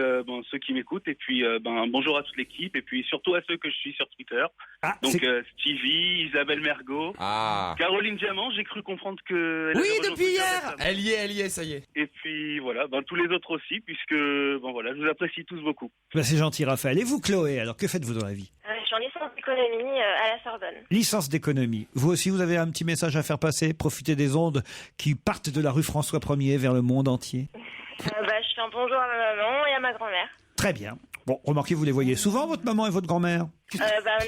ceux qui m'écoutent et puis bonjour à toute l'équipe et puis surtout à ceux que je suis sur Twitter. Donc Stevie, Isabelle Mergo, Caroline Diamant, j'ai cru comprendre que... Oui, depuis hier. Elle y est, ça y est. Et puis voilà, tous les autres aussi puisque je vous apprécie tous beaucoup. C'est gentil, Raphaël. Et vous, Chloé, alors que faites-vous dans la vie? Je suis en licence d'économie à la Sorbonne. Licence d'économie. Vous aussi, vous avez un petit message à faire passer? Profitez des ondes qui partent de la rue François 1er vers le monde entier. Je fais un bonjour à ma maman et à ma grand-mère. Très bien. Bon, remarquez, vous les voyez souvent, votre maman et votre grand-mère?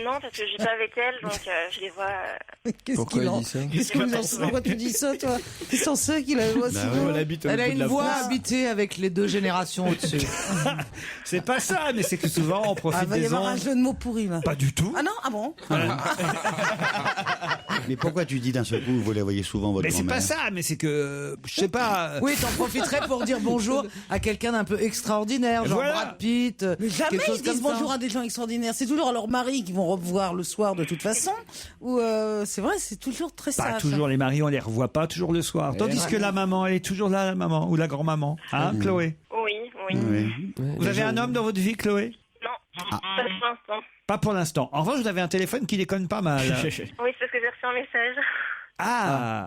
Non, parce que je suis pas avec elle, donc je les vois... Pourquoi il dit ça? Pourquoi tu dis ça, toi? C'est censé qu'il a une voix souvent. Elle a une voix habitée avec les deux générations au-dessus. C'est pas ça, mais c'est que souvent on profite va y des avoir un ondes. jeu de mots pourri, là. Pas du tout. Ah non? Ah bon? Mais pourquoi tu dis d'un seul coup, vous la voyez souvent, votre Mais c'est grand-mère? pas ça, mais c'est que, je sais pas... Oui, t'en profiterais pour dire bonjour à quelqu'un d'un peu extraordinaire, genre Voilà. Brad Pitt. Mais jamais quelque chose ils disent comme ça. bonjour à des gens extraordinaires. C'est toujours leur mari qui vont revoir le soir de toute façon. Ou c'est vrai, c'est toujours très Pas sage. toujours, les maris, on les revoit pas toujours le soir. Tandis que la maman, elle est toujours là, la maman, ou la grand-maman. Hein, Chloé? Oui. Vous avez un homme dans votre vie, Chloé? Non, pas pour l'instant. Pas pour l'instant. En revanche, vous avez un téléphone qui déconne pas mal. Oui, c'est parce que j'ai reçu un message.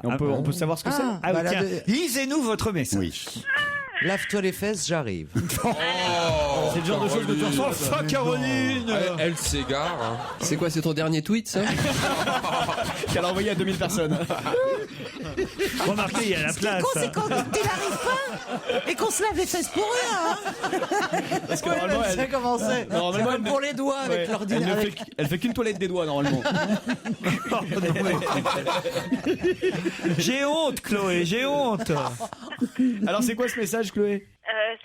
On peut savoir ce que c'est? Ah, oui, tiens, lisez-nous votre message. Oui. Lave-toi les fesses, j'arrive. C'est le genre de choses que tu reçois. Enfin, Caroline! Elle s'égare. Hein. C'est quoi, c'est ton dernier tweet, ça? Qu'elle a envoyé à 2000 personnes. Remarquez, il y a la place. C'est quand tu n'arrives pas et qu'on se lave les fesses pour rien. Hein. Parce que Ouais, normalement, elle sait comment c'est. Normalement, C'est comme pour les doigts avec l'ordinateur. Elle fait qu'une toilette des doigts, normalement. J'ai honte, Chloé, j'ai honte. Alors, c'est quoi ce message, Chloé?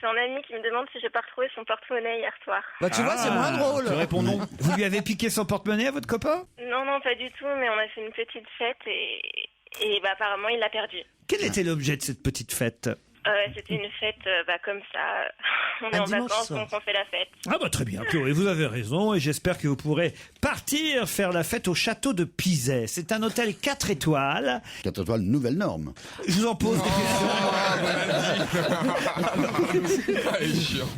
C'est un ami qui me demande si j'ai pas retrouvé son porte-monnaie hier soir. Bah tu vois, c'est moins drôle. Tu réponds non. Vous lui avez piqué son porte-monnaie à votre copain? Non, pas du tout, mais on a fait une petite fête et apparemment il l'a perdu. Quel était l'objet de cette petite fête? C'était une fête comme ça. On est Un en dimanche vacances, soir. donc on fait la fête. Ah très bien, Chloé, vous avez raison et j'espère que vous pourrez partir faire la fête au château de Pizet. C'est un hôtel 4 étoiles. 4 étoiles, nouvelle norme. Je vous en pose des questions.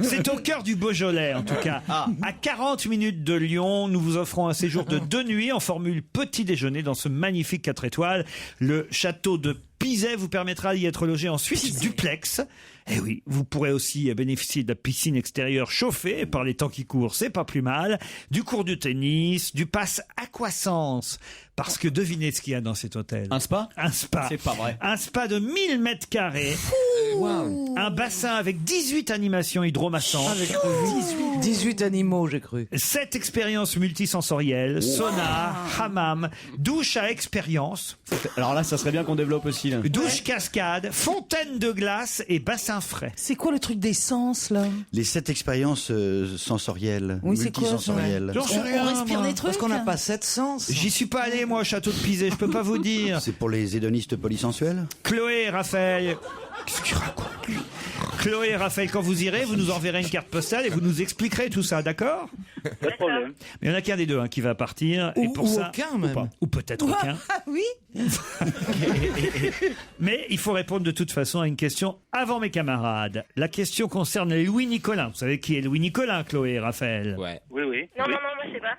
C'est au cœur du Beaujolais, en tout cas. À 40 minutes de Lyon, nous vous offrons un séjour de 2 nuits en formule petit déjeuner dans ce magnifique 4 étoiles. Le château de Pizet vous permettra d'y être logé en suite duplex. Et oui, vous pourrez aussi bénéficier de la piscine extérieure chauffée par les temps qui courent, c'est pas plus mal. Du cours de tennis, du pass Aquasens. Parce que devinez ce qu'il y a dans cet hôtel. Un spa? Un spa. C'est pas vrai. Un spa de 1000 mètres carrés. Un bassin avec 18 animations hydromassantes. 18 animaux, j'ai cru. 7 expériences multisensorielles, sauna, hammam, douche à expérience. Alors là, ça serait bien qu'on développe aussi. Là. Douche cascade, fontaine de glace et bassin frais. C'est quoi le truc d'essence, là? Les 7 expériences sensorielles, Oui, c'est quoi, ça? multisensorielles. J'en sais rien, On respire moi. des trucs. Parce qu'on n'a pas 7 sens. J'y suis pas allé, moi, au château de Pizet, je peux pas vous dire. C'est pour les hédonistes polysensuels? Chloé et Raphaël. Qu'est-ce qu'il raconte, lui? Chloé et Raphaël, quand vous irez, vous nous enverrez une carte postale et vous nous expliquerez tout ça, d'accord? Pas de problème. Mais il n'y en a qu'un des deux qui va partir. et pour ou ça, aucun, ou même. pas. Ou peut-être aucun. Ah oui? Mais il faut répondre de toute façon à une question avant mes camarades. La question concerne Louis Nicolin. Vous savez qui est Louis Nicolin, Chloé et Raphaël? Ouais. Oui. Non, moi je sais pas.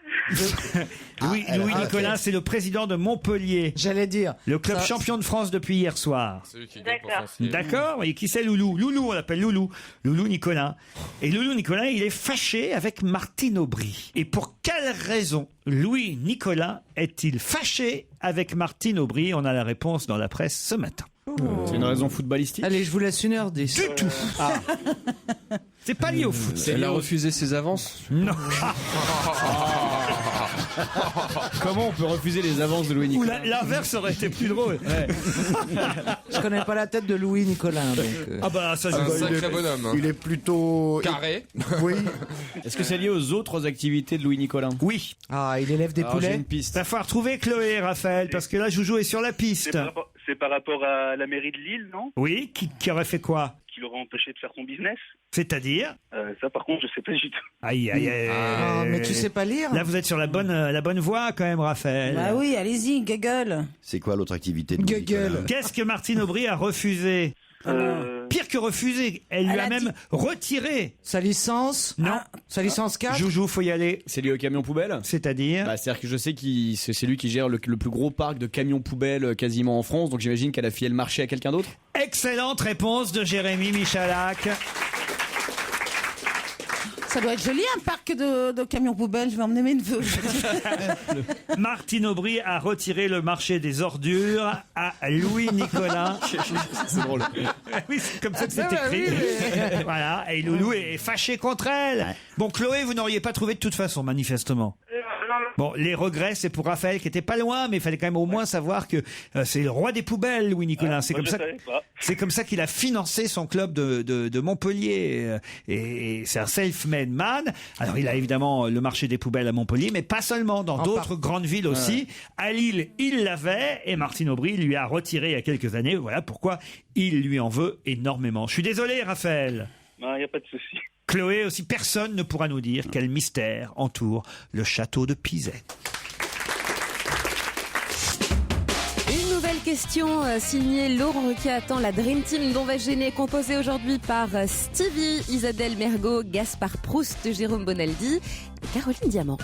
Louis Nicolin, c'est le président de Montpellier. J'allais dire. Le club Ça- champion de France depuis hier soir. C'est lui qui gagne pour D'accord. son siège. D'accord? Et qui c'est Loulou? Loulou, on l'appelle Loulou. Loulou Nicolin. Et Loulou Nicolin, il est fâché avec Martine Aubry. Et pour quelle raison Louis Nicolin est-il fâché avec Martine Aubry? On a la réponse dans la presse ce matin. C'est une raison footballistique? Allez, je vous laisse 1h10. Du tout. C'est pas lié au foot. Elle a refusé ses avances? Non. Comment on peut refuser les avances de Louis Ou Nicolin? l'inverse aurait été plus drôle. Je connais pas la tête de Louis Nicolin. Donc, Ah bah ça, C'est un je... sacré bonhomme. hein. Il est plutôt... Carré. Oui. Est-ce que c'est lié aux autres activités de Louis Nicolin? Oui. Ah, il élève des Alors, j'ai poulets. une piste. Va falloir trouver Chloé et Raphaël parce que là, Joujou est sur la piste. C'est c'est par rapport à la mairie de Lille, non? Oui, qui aurait fait quoi? Qui l'aurait empêché de faire son business. C'est-à-dire? Ça, par contre, je sais pas du tout. Aïe, aïe, aïe. mais tu sais pas lire. Là, vous êtes sur la bonne voie quand même, Raphaël. Bah oui, allez-y, Google. C'est quoi l'autre activité de Google. Qu'est-ce que Martine Aubry a refusé? Pire que refusé, elle lui a même retiré sa licence. Non, sa licence 4. Joujou, faut y aller. C'est lié au camion poubelle. C'est-à-dire C'est-à-dire que je sais que c'est lui qui gère le plus gros parc de camions poubelles quasiment en France, donc j'imagine qu'elle a filé le marché à quelqu'un d'autre. Excellente réponse de Jérémy Michalak. Ça doit être joli, un parc de camions poubelles. Je vais emmener mes neveux. Martine Aubry a retiré le marché des ordures à Louis Nicolin. C'est drôle. Oui, c'est comme ça que c'est écrit. Voilà, et Loulou est fâché contre elle. Bon, Chloé, vous n'auriez pas trouvé de toute façon, manifestement. Bon, les regrets, c'est pour Raphaël qui était pas loin, mais il fallait quand même au moins savoir que c'est le roi des poubelles, Louis Nicolin. C'est comme ça qu'il a financé son club de Montpellier. Et c'est un self-made man. Alors, il a évidemment le marché des poubelles à Montpellier, mais pas seulement, dans d'autres grandes villes aussi. À Lille, il l'avait, et Martine Aubry lui a retiré il y a quelques années. Voilà pourquoi il lui en veut énormément. Je suis désolé, Raphaël. Non, il n'y a pas de souci. Chloé aussi, personne ne pourra nous dire quel mystère entoure le château de Pizet. Une nouvelle question signée Laurent Ruquier attend la Dream Team dont va gêner, composée aujourd'hui par Stevie, Isabelle Mergo, Gaspard Proust, Jérôme Bonaldi et Caroline Diamant.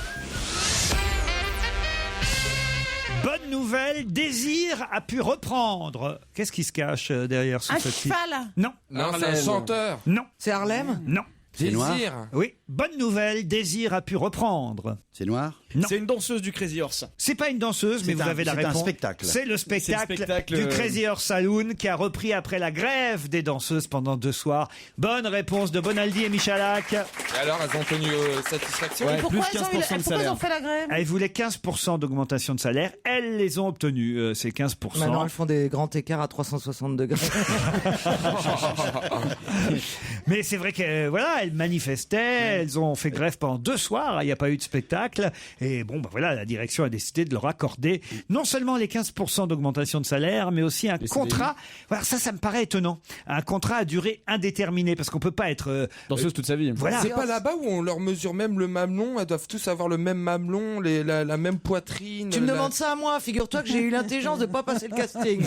Bonne nouvelle, Désir a pu reprendre. Qu'est-ce qui se cache derrière ce titre? Cheval. Non. Non, c'est un chanteur. Non. C'est Harlem? Non. C'est noir. Oui, bonne nouvelle, Désir a pu reprendre. C'est noir. Non. C'est une danseuse du Crazy Horse. C'est pas une danseuse, mais vous avez la réponse. C'est un spectacle. C'est le spectacle du Crazy Horse Saloon qui a repris après la grève des danseuses pendant 2 soirs. Bonne réponse de Bonaldi et Michalak. Et alors, elles ont tenu satisfaction. Et pourquoi ils ont fait la grève? Elles voulaient 15% d'augmentation de salaire. Elles les ont obtenues, ces 15%. Maintenant, elles font des grands écarts à 360 degrés. Mais c'est vrai que voilà, elles manifestaient, elles ont fait grève pendant 2 soirs, il n'y a pas eu de spectacle. Et bon, ben voilà, la direction a décidé de leur accorder non seulement les 15% d'augmentation de salaire, mais aussi un contrat. Voilà, ça me paraît étonnant. Un contrat à durée indéterminée, parce qu'on peut pas être danseuse toute sa vie. Voilà. C'est pas là-bas où on leur mesure même le mamelon. Elles doivent tous avoir le même mamelon, la même poitrine. Tu me demandes ça à moi. Figure-toi que j'ai eu l'intelligence de pas passer le casting.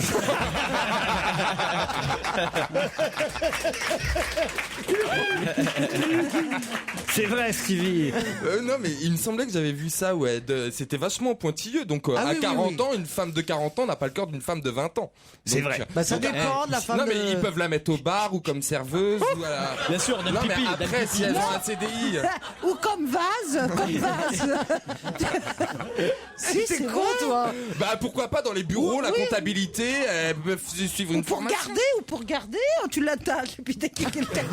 C'est vrai, Stevie. Non, mais il me semblait que j'avais vu ça, ouais. C'était vachement pointilleux. Donc, à 40 ans, une femme de 40 ans n'a pas le corps d'une femme de 20 ans. C'est vrai. Bah, ça dépend de la femme. Non, mais ils peuvent la mettre au bar ou comme serveuse. Ou à la... Bien sûr, non, mais après, si elles ont un CDI. Ou comme vase. Si, c'est con, toi. Bah, pourquoi pas dans les bureaux, la comptabilité, elles peuvent suivre une formation. Pour garder, tu l'attaches. Et puis dès qu'il y a quelqu'un.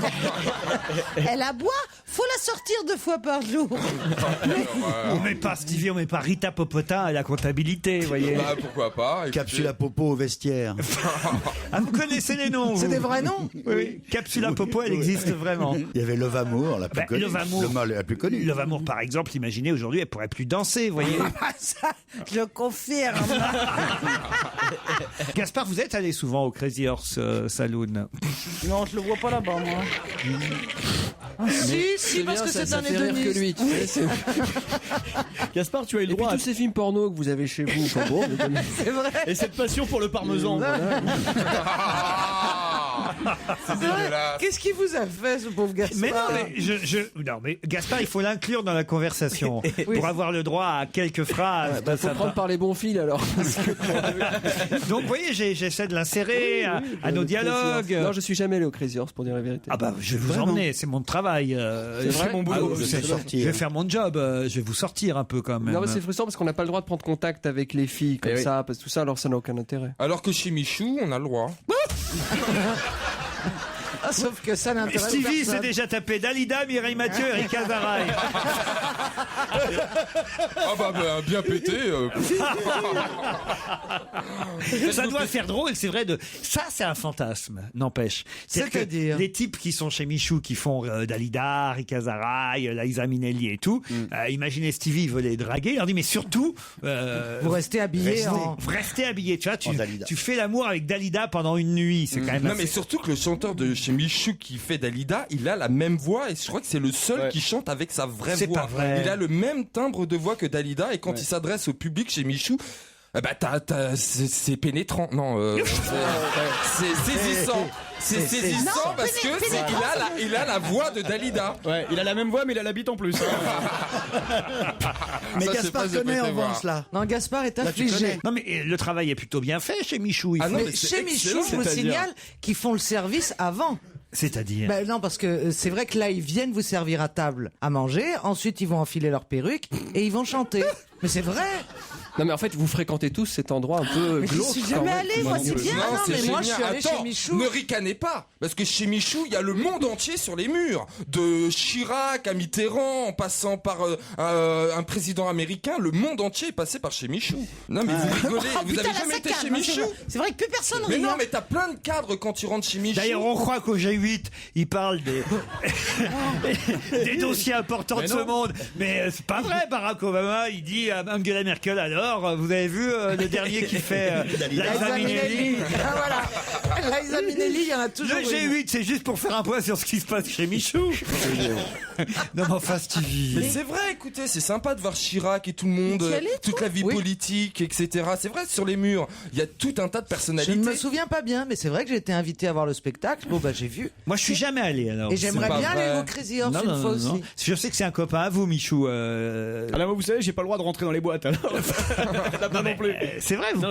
Elle aboie, faut la sortir 2 fois par jour. On met pas Stevie, on met pas Rita Popotin à la comptabilité, vous voyez. Bah, pourquoi pas. Capsule à popo au vestiaire. Ah, vous connaissez les noms, vous? C'est des vrais noms? Oui. Capsule à popo, elle existe vraiment. Il y avait Love Amour, la plus connue. La plus connue. Love Amour, par exemple, imaginez aujourd'hui, elle pourrait plus danser, vous voyez. Ça, je confirme. Gaspard, vous êtes allé souvent au Crazy Horse Saloon? Non, je le vois pas là-bas, moi. Si, parce que c'est un hédoniste. Que lui, tu sais, Gaspard, tu as eu le et puis droit. tous ces films porno que vous avez chez vous, enfin bon, c'est vrai. Et cette passion pour le parmesan. Voilà. Qu'est-ce qu'il vous a fait, ce pauvre Gaspard? Mais non, mais Gaspard, il faut l'inclure dans la conversation pour avoir le droit à quelques phrases. Il faut prendre par les bons fils alors. Donc, vous voyez, j'essaie de l'insérer à nos dialogues. Non, je suis jamais allé au Crazy Horse pour dire la vérité. Ah bah, je vais vous emmener, c'est mon travail. C'est mon boulot. Je vais faire mon job. Je vais vous sortir un peu quand même. Non, mais c'est frustrant parce qu'on n'a pas le droit de prendre contact avec les filles comme ça, parce que tout ça, alors ça n'a aucun intérêt. Alors que chez Michou, on a le droit. Sauf que ça n'intéresse Stevie personne. s'est déjà tapé Dalida, Mireille Mathieu, Eric Azaraï. Ah bah, bien pété. Ça doit faire drôle, c'est vrai. Ça, c'est un fantasme, n'empêche. C'est-à-dire les types qui sont chez Michou, qui font Dalida, Eric Azaraï, Liza Minnelli et tout. Imaginez Stevie, il veut les draguer. Il leur dit, mais surtout, vous restez habillés. Restez habillés. Tu vois, tu fais l'amour avec Dalida pendant une nuit. C'est quand même. Non, mais surtout que le chanteur de chez Michou qui fait Dalida, il a la même voix et je crois que c'est le seul qui chante avec sa vraie C'est voix. pas vrai. Il a le même timbre de voix que Dalida et quand il s'adresse au public chez Michou, c'est pénétrant. Non, c'est saisissant. C'est saisissant parce que il a la voix de Dalida. Ouais, il a la même voix mais il a la bite en plus. Mais Gaspard connaît en revanche là. Non, Gaspard est affligé. Non, mais le travail est plutôt bien fait chez Michou. Chez Michou, je vous signale qu'ils font le service avant. C'est-à-dire Non, parce que c'est vrai que là, ils viennent vous servir à table à manger, ensuite ils vont enfiler leur perruque et ils vont chanter. Mais c'est vrai. Non mais en fait vous fréquentez tous cet endroit un peu Mais glauque. je suis jamais allée, moi, c'est bien. Non, mais c'est moi, je suis génial. allée chez Attends, Michou. ne ricanez pas, parce que chez Michou, il y a le monde entier sur les murs, de Chirac à Mitterrand, en passant par un président américain, le monde entier est passé par chez Michou. Non mais vous rigolez, vous avez jamais été chez Michou? C'est vrai que plus personne Mais rit. non, mais t'as plein de cadres quand tu rentres chez Michou. D'ailleurs, on croit qu'au G8, ils parlent des dossiers importants de ce monde. Mais c'est pas vrai, Barack Obama, il dit à Angela Merkel, alors, vous avez vu le dernier qui fait Liza Minnelli. Voilà. Liza Minnelli, il y en a toujours. Le G8, c'est juste pour faire un point sur ce qui se passe chez Michou. Non, mais enfin, Stevie. Mais c'est vrai, écoutez, c'est sympa de voir Chirac et tout le monde, toute la vie politique, etc. C'est vrai, sur les murs, il y a tout un tas de personnalités. Je ne me souviens pas bien, mais c'est vrai que j'ai été invité à voir le spectacle. Bon, j'ai vu. Moi, je suis jamais allé, alors. Et j'aimerais bien aller au Crazy Horse une fois aussi. Je sais que c'est un copain à vous, Michou. Alors, vous savez, j'ai pas le droit de rentrer dans les boîtes, alors. Non plus. C'est vrai, vous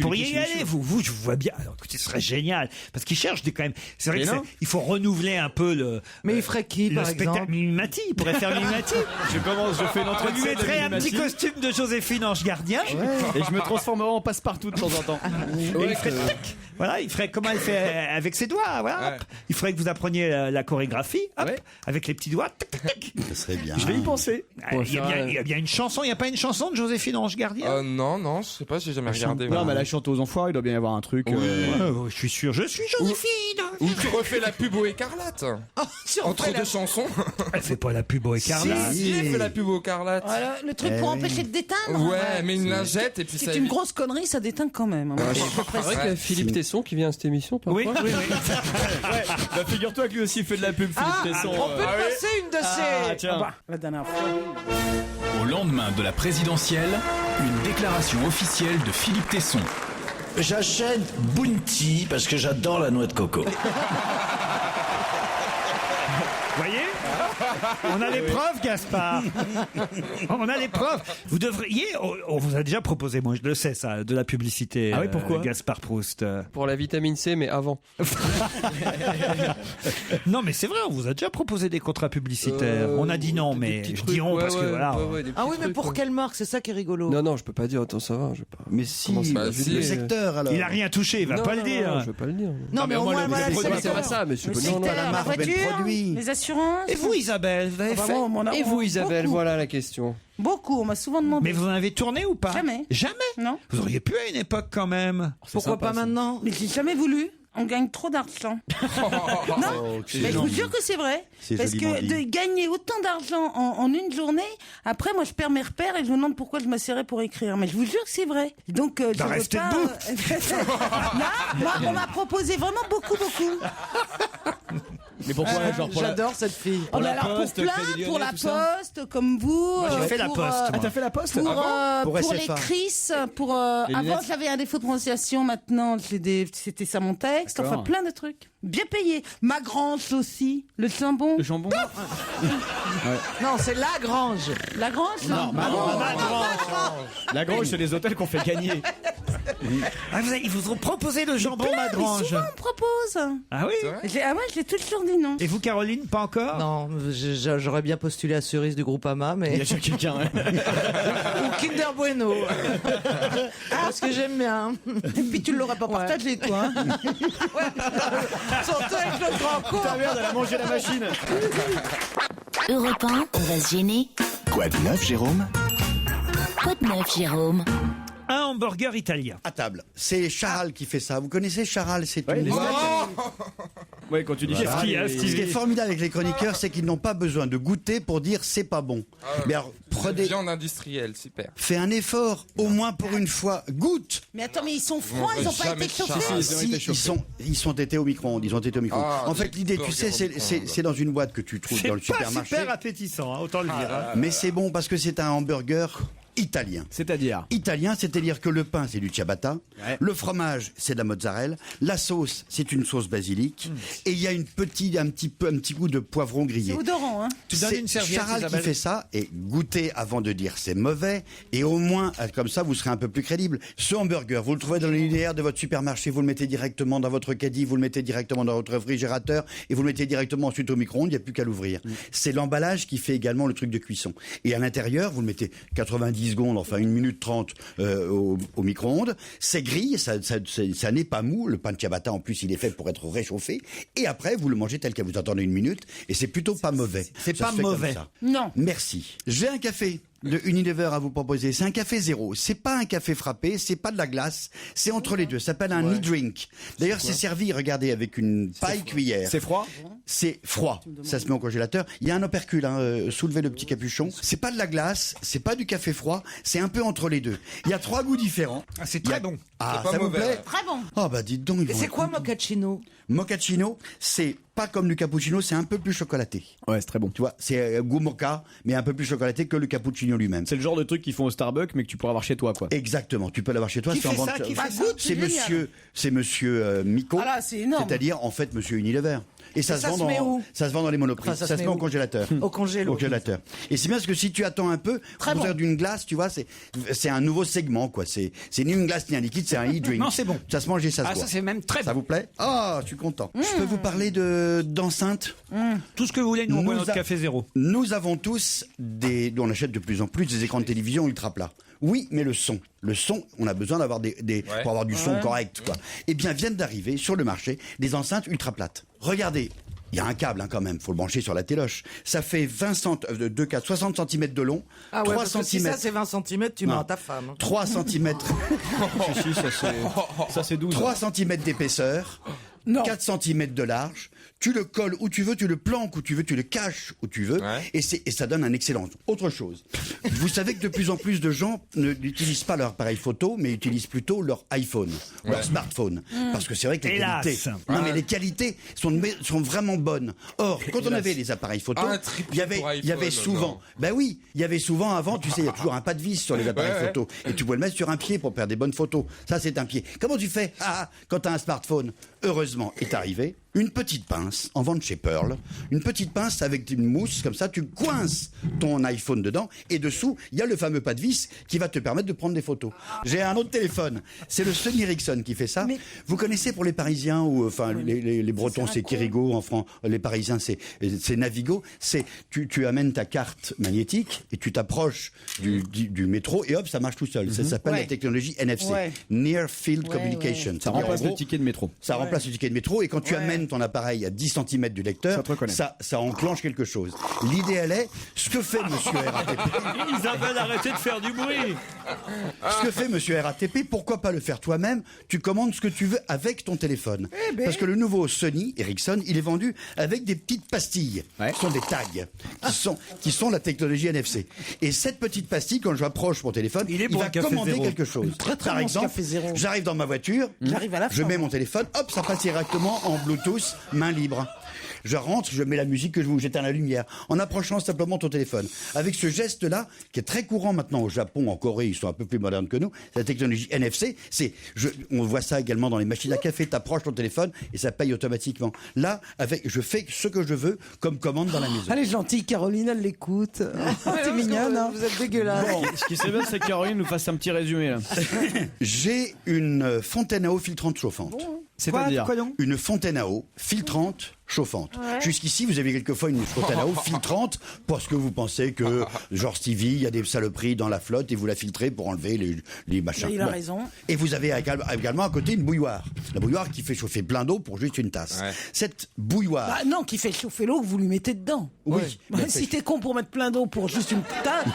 pourriez y aller, vous, je vous vois bien. Alors, écoutez, ce serait génial. Parce qu'ils cherchent quand même. C'est vrai qu'il faut renouveler un peu le. Mais il ferait qui, par exemple? Mimimati, il pourrait faire Mimimati. Je fais une entrée. On lui mettrait un petit costume de Joséphine Ange Gardien. Et je me transformerai en passe-partout de temps en temps. Et il ferait tac. Voilà, il ferait comment il fait avec ses doigts. Voilà. Hop. Il faudrait que vous appreniez la chorégraphie. Hop, avec les petits doigts. Tac, tac, tac. Ça serait bien. Je vais y penser. Il y a bien une chanson. Il n'y a pas une chanson de Joséphine Ange Gardien? Non, je sais pas, j'ai jamais regardé. Non, mais la chante aux enfoirés, il doit bien y avoir un truc. Je suis sûr, je suis Joséphine. Ou tu refais la pub au Écarlate. Entre deux chansons. Elle fait pas la pub au Écarlate. Si, elle fait la pub au Écarlate. Voilà, le truc pour empêcher de déteindre. Ouais, mais une lingette et puis ça. C'est une grosse connerie, ça déteint quand même. C'est vrai qu'il y a Philippe Tesson qui vient à cette émission, parfois. Oui. Bah, figure-toi que lui aussi fait de la pub, Philippe Tesson. On peut passer une de ces. Tiens. La dernière fois. Au lendemain de la présidentielle, une déclaration officielle de Philippe Tesson. J'achète Bounty parce que j'adore la noix de coco. Vous voyez? On a les preuves, Gaspard. On a les preuves. Vous devriez. On vous a déjà proposé, moi je le sais ça, de la publicité. Ah oui, pourquoi? Gaspard Proust. Pour la vitamine C, mais avant. Non, mais c'est vrai, on vous a déjà proposé des contrats publicitaires. On a dit non, mais je dis on parce que voilà. Ah oui, mais pour quelle marque? C'est ça qui est rigolo. Non, je peux pas dire. Attends, ça va. Je vais pas. Mais si, le secteur alors. Il a rien touché, il va pas le dire. Non, je vais pas le dire. Non, mais au moins, voilà, c'est pas ça, monsieur. La voiture, les assurances. Et vous, Isabelle, vous avez fait? Et vous, Isabelle, voilà la question. Beaucoup, on m'a souvent demandé. Mais vous en avez tourné ou pas? Jamais. Jamais? Non. Vous auriez pu à une époque quand même. Pourquoi pas maintenant? Mais j'ai jamais voulu. On gagne trop d'argent. Non, mais je vous jure que c'est vrai. Parce que de gagner autant d'argent en une journée, après moi je perds mes repères et je me demande pourquoi je m'asserrais pour écrire. Mais je vous jure que c'est vrai. Donc je veux restez pas. Non, moi on m'a proposé vraiment beaucoup. Mais pourquoi J'adore cette fille. Pour la poste, pour la poste, comme vous. Moi j'ai fait la poste. Ah, t'as fait la poste? Pour les crises, pour avant j'avais un défaut de prononciation, maintenant c'était ça mon texte. Enfin plein de trucs. Bien payé. Ma grange aussi. Le jambon. Le jambon. Non, c'est la grange. La grange? Non, ma grange. La grange, c'est les hôtels qu'on fait gagner. Ils vous ont proposé le jambon Mais Madrange. souvent on me propose. Ah oui Moi je l'ai toujours dit non. Et vous, Caroline, pas encore? Non, j'aurais bien postulé à Cerise du Groupama, mais... Il y a déjà quelqu'un. Ou Kinder Bueno. Parce que j'aime bien. Et puis tu l'aurais pas partagé, quoi. Hein. Surtout avec le grand con. Ta merde, elle a mangé la machine. Europe 1, on va se gêner. Quoi de neuf, Jérôme? Quoi de neuf, Jérôme? Un hamburger italien. À table. C'est Charal qui fait ça. Vous connaissez Charal? C'est une... Ouais, quand tu dis Voilà. Qu'est-ce qu'il y a, Ce Stevie qui est formidable avec les chroniqueurs, c'est qu'ils n'ont pas besoin de goûter pour dire c'est pas bon. Mais alors, prenez, Viande industrielle, super. fais un effort, au moins pour une fois, goûte. Mais attends, mais ils sont froids, ils ont pas été chauffés. Ils ont été au micro-ondes. Ils ont été au micro-ondes. Ah, En fait, l'idée, tu sais, c'est dans une boîte que tu trouves dans le C'est pas supermarché. super appétissant, hein, autant le dire. hein. Mais c'est bon parce que c'est un hamburger italien. C'est-à-dire Italien, c'est-à-dire que le pain, c'est du ciabatta, le fromage, c'est de la mozzarella, la sauce, c'est une sauce basilic, et il y a un petit goût de poivron grillé. C'est odorant, hein. Tu donnes C'est une serviette, Charal qui Isabelle. fait ça, et goûtez avant de dire c'est mauvais, et au moins, comme ça, vous serez un peu plus crédible. Ce hamburger, vous le trouvez dans le linéaire de votre supermarché, vous le mettez directement dans votre caddie, vous le mettez directement dans votre réfrigérateur, et vous le mettez directement ensuite au micro-ondes, il n'y a plus qu'à l'ouvrir. C'est l'emballage qui fait également le truc de cuisson. Et à l'intérieur, vous le mettez 90 secondes, enfin 1 minute 30 au micro-ondes, c'est grille, ça n'est pas mou, le pain de ciabatta en plus il est fait pour être réchauffé, et après vous le mangez tel que vous attendez 1 minute, et c'est plutôt pas mauvais. C'est Ça pas se fait comme mauvais. ça. Non. Merci. J'ai un café de Unilever à vous proposer. C'est un café zéro. C'est pas un café frappé, c'est pas de la glace, c'est entre les deux. Ça s'appelle un e-drink. D'ailleurs, c'est servi, regardez, avec une paille cuillère. C'est froid? C'est froid. Ça se met au congélateur. Il y a un opercule, soulevez le petit capuchon. C'est pas de la glace, c'est pas du café froid, c'est un peu entre les deux. Il y a 3 goûts différents. Ah, c'est très bon. Ah, C'est pas ça vous mauvais, plaît? ouais. Très bon. Oh bah dites donc. ils Et vont c'est être quoi contents. mochaccino? Mochaccino, c'est pas comme le cappuccino, c'est un peu plus chocolaté. Ouais, c'est très bon. Tu vois, c'est goût mocha, mais un peu plus chocolaté que le cappuccino lui-même. C'est le genre de truc qu'ils font au Starbucks, mais que tu pourras avoir chez toi, quoi. Exactement, tu peux l'avoir chez toi. Qui c'est en fait vente- ça Qui fait ça C'est monsieur Miko. Ah là, c'est énorme. C'est-à-dire en fait monsieur Unilever. Et ça, Et ça se met où ça se vend dans les monoprix. Enfin, ça se met au congélateur. Au congélo. Au congélateur. Et c'est bien parce que si tu attends un peu, Très pour bon. faire d'une glace, tu vois, c'est un nouveau segment, quoi. C'est ni une glace ni un liquide, c'est un e-drink. Non, c'est bon. Ça se mange et ça se Ah, boit. ça c'est même très Ça bon. vous plaît? Ah, je suis content. Je peux vous parler d'enceinte? Tout ce que vous voulez, nous on boit Nous notre a- café zéro. Nous avons tous on achète de plus en plus des écrans de télévision ultra plats. Oui, mais le son, on a besoin d'avoir pour avoir du son correct, quoi. Eh bien, viennent d'arriver sur le marché des enceintes ultra plates. Regardez. Il y a un câble quand même, faut le brancher sur la téloche. Ça fait 60 cm de long, Ah ouais, 3 parce que si cm. ça c'est 20 cm, tu Non. mens à ta femme. 3 cm. Si, ça c'est 12. 3 cm d'épaisseur, 4 cm de large. Tu le colles où tu veux, tu le planques où tu veux, tu le caches où tu veux, et ça donne un excellent. Autre chose, vous savez que de plus en plus de gens n'utilisent pas leur appareil photo, mais utilisent plutôt leur iPhone, leur smartphone, parce que c'est vrai que les Hélas. qualités, non mais les qualités sont vraiment bonnes. Or, quand on avait les appareils photo, Ah, un trépied il y avait pour souvent, iPhone, ben oui, il y avait souvent avant, tu sais, il y a toujours un pas de vis sur les appareils Ouais. photo, et tu pouvais le mettre sur un pied pour faire des bonnes photos. Ça, c'est un pied. Comment tu fais quand tu as un smartphone? Heureusement, est arrivé une petite pince en vente chez Pearl, une petite pince avec une mousse comme ça, tu coinces ton iPhone dedans et dessous il y a le fameux pas de vis qui va te permettre de prendre des photos. J'ai un autre téléphone, c'est le Sony Ericsson qui fait ça. Vous connaissez pour les Parisiens ou enfin les Bretons c'est Kirigo, en France les Parisiens c'est Navigo, c'est tu amènes ta carte magnétique et tu t'approches du métro et hop ça marche tout seul. Ça s'appelle la technologie NFC, Near Field Communication. Ça remplace le ticket de métro. Ça remplace le ticket de métro et quand tu amènes ton appareil à 10 cm du lecteur, ça enclenche quelque chose. L'idéal est ce que fait monsieur RATP. Isabelle, arrêtez de faire du bruit. Ce que fait monsieur RATP, pourquoi pas le faire toi-même? Tu commandes ce que tu veux avec ton téléphone. Parce que le nouveau Sony Ericsson, il est vendu avec des petites pastilles. Ce sont des tags qui sont la technologie NFC. Et cette petite pastille, quand je approche mon téléphone, il bon, va un café commander zéro. quelque chose. Très, très Par bon, exemple, café zéro. j'arrive dans ma voiture, J'arrive à la je fin, mets moi. mon téléphone, hop, ça passe directement en Bluetooth, main libre. Je rentre, je mets la musique que je veux, j'éteins la lumière, en approchant simplement ton téléphone. Avec ce geste-là, qui est très courant maintenant au Japon, en Corée, ils sont un peu plus modernes que nous, c'est la technologie NFC, on voit ça également dans les machines à café, t'approches ton téléphone et ça paye automatiquement. Là, je fais ce que je veux comme commande dans la maison. Elle est gentille, Caroline, elle l'écoute. C'est mignonne, hein. Vous êtes dégueulasse. Bon, ce qui serait bien, c'est que Caroline nous fasse un petit résumé là. J'ai une fontaine à eau filtrante chauffante. C'est-à-dire une fontaine à eau filtrante chauffante. Ouais. Jusqu'ici, vous avez quelquefois une fontaine à eau filtrante parce que vous pensez que, genre Stevie, il y a des saloperies dans la flotte et vous la filtrez pour enlever les machins. Il a raison. Et vous avez également à côté une bouilloire. La bouilloire qui fait chauffer plein d'eau pour juste une tasse. Ouais. Cette bouilloire... Bah non, qui fait chauffer l'eau que vous lui mettez dedans. Oui. Ouais. Si t'es con pour mettre plein d'eau pour juste une tasse,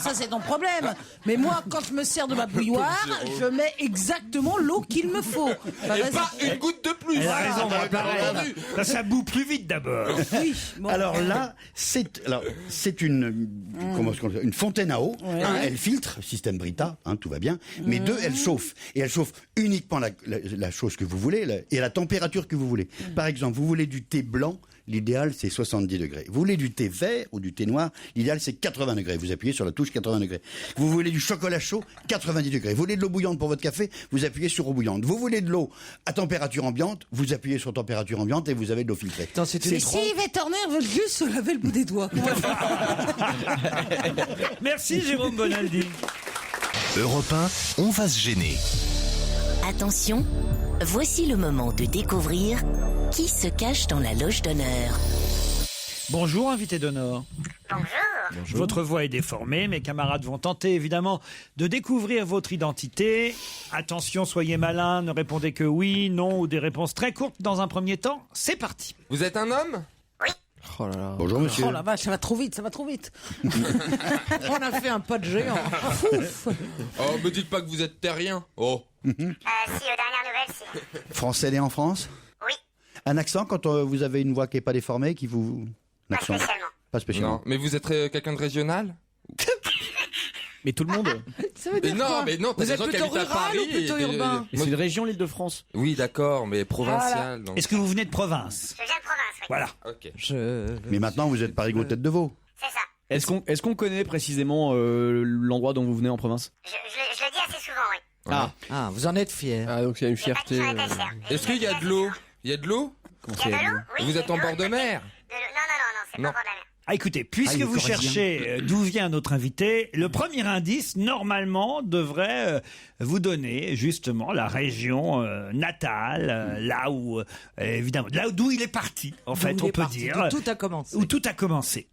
ça c'est ton problème. Mais moi, quand je me sers de ma bouilloire, je mets exactement l'eau qu'il me faut. Bah, Et pas une goutte de plus. Elle a raison, Voilà, pareil. Ça bout plus vite d'abord. Oui. Bon. Alors là, c'est une fontaine à eau. Ouais. Un, elle filtre, système Brita, tout va bien. Mais deux, elle chauffe. Et elle chauffe uniquement la chose que vous voulez et à la température que vous voulez. Par exemple, vous voulez du thé blanc, l'idéal c'est 70 degrés. Vous voulez du thé vert ou du thé noir, l'idéal c'est 80 degrés. Vous appuyez sur la touche 80 degrés. Vous voulez du chocolat chaud, 90 degrés. Vous voulez de l'eau bouillante pour votre café, vous appuyez sur eau bouillante. Vous voulez de l'eau à température ambiante, vous appuyez sur température ambiante et vous avez de l'eau filtrée. Mais si Yves Turner veut juste se laver le bout des doigts. Merci Jérôme Bonaldi. Europe 1, on va se gêner. Attention, voici le moment de découvrir qui se cache dans la loge d'honneur. Bonjour, invité d'honneur. Bonjour. Votre voix est déformée, mes camarades vont tenter évidemment de découvrir votre identité. Attention, soyez malins, ne répondez que oui, non ou des réponses très courtes dans un premier temps. C'est parti. Vous êtes un homme? Oh là là. Bonjour monsieur. Oh la vache, ça va trop vite. On a fait un pas de géant. Ouf. Oh, me dites pas que vous êtes terrien. Oh. Si, aux dernières nouvelles, si. Français né en France? Oui. Un accent quand vous avez une voix qui n'est pas déformée, qui vous... Un accent. Pas spécialement. Non, mais vous êtes quelqu'un de régional? Mais tout le monde. Ça veut dire quoi? mais non, t'as Vous des êtes gens qui plutôt habitent à rural Paris. ou plutôt urbain? C'est une région, l'Île-de-France. Oui, d'accord, mais provincial. donc. Est-ce que vous venez de province? Je viens de province, oui. Voilà. Ok. Mais maintenant, vous êtes Parigot tête de veau. C'est ça. Est-ce qu'on connaît précisément l'endroit dont vous venez en province? Je le dis assez souvent, oui. Ah, vous en êtes fiers. Ah, donc il y a une fierté. Est-ce qu'il y a de l'eau? Il y a de l'eau? Il y a de l'eau? Oui, Vous êtes en bord de mer? Non, c'est pas Non. au bord de la mer. Ah, écoutez, puisque il est vous corrézien. cherchez d'où vient notre invité, le premier indice, normalement, devrait vous donner justement la région natale, là où, évidemment, là d'où il est parti, en fait, il on est peut parti, dire. d'où tout a commencé. Où tout a commencé.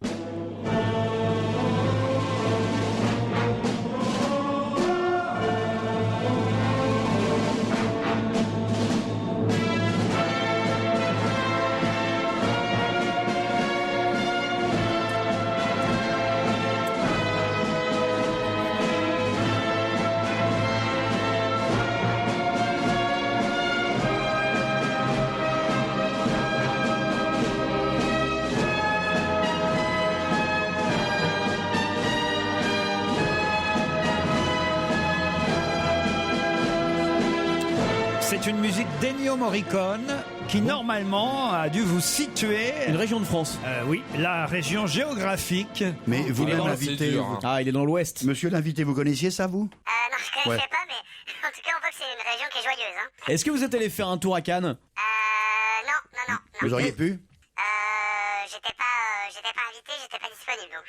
C'est une musique d'Ennio Morricone qui normalement a dû vous situer. Une région de France. Oui, la région géographique. Mais vous Il est même dans- l'invité. c'est dur, hein. Ah, il est dans l'ouest. Monsieur l'invité, vous connaissiez ça, vous? Non, je connaissais pas, mais en tout cas, on voit que c'est une région qui est joyeuse, hein. Est-ce que vous êtes allé faire un tour à Cannes? Non. Vous auriez pu? J'étais pas invité, j'étais pas disponible, donc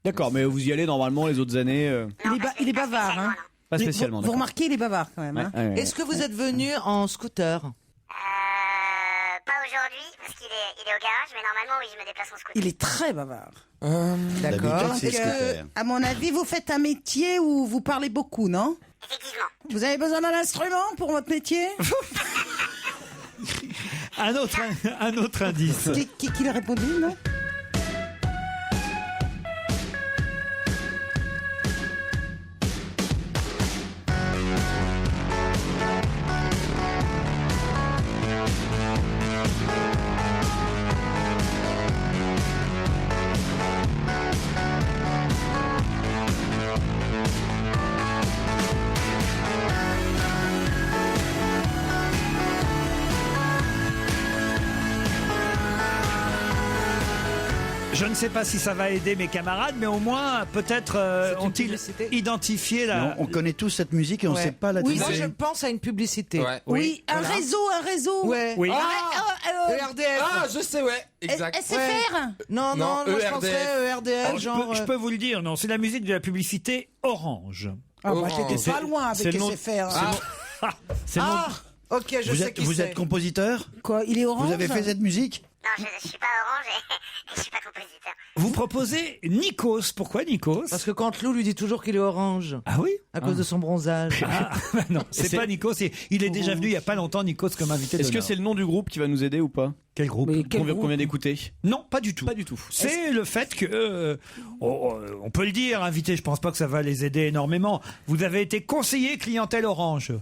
D'accord, mais vous y allez normalement les autres années. Il est bavard, hein. Pas spécialement. Vous d'accord. remarquez, il est bavard quand même. Hein. Ouais, ouais. Est-ce que vous êtes venu en scooter? pas aujourd'hui, parce qu'il est au garage, mais normalement, oui, je me déplace en scooter. Il est très bavard. D'accord. D'habitude, c'est scooter. À mon avis, vous faites un métier où vous parlez beaucoup, non? Effectivement. Vous avez besoin d'un instrument pour votre métier? Un autre indice. Qui l'a répondu, non? Je ne sais pas si ça va aider mes camarades, mais au moins, peut-être ont-ils identifié la... Non, on connaît tous cette musique et on ne sait pas la Oui, diffuser. moi je pense à une publicité. Ouais. Oui, un Voilà. réseau. Ouais. Oui. ERDF. Ah, je sais, ouais, exact. SFR. Non, Non, moi je ERDF. penserais ERDF, Alors, genre. je peux vous le dire, non, c'est la musique de la publicité Orange. Ah bah Orange. t'étais pas loin avec c'est le nom- SFR. C'est le nom- Ok, je Vous sais êtes, qui vous c'est. êtes compositeur? Quoi, il est orange? Vous avez fait cette musique? Non, je suis pas orange et je suis pas compositeur. Vous proposez Nikos. Pourquoi Nikos? Parce que Canteloup lui dit toujours qu'il est orange. Ah oui? À cause de son bronzage. Ah, non, c'est pas Nikos. Il est déjà venu il y a pas longtemps, Nikos, comme invité Est-ce que d'honneur. c'est le nom du groupe qui va nous aider ou pas? Quel groupe? Qu'on vient d'écouter? Non, pas du tout. Pas du tout. C'est le fait que, on peut le dire, invité, je pense pas que ça va les aider énormément. Vous avez été conseiller clientèle Orange.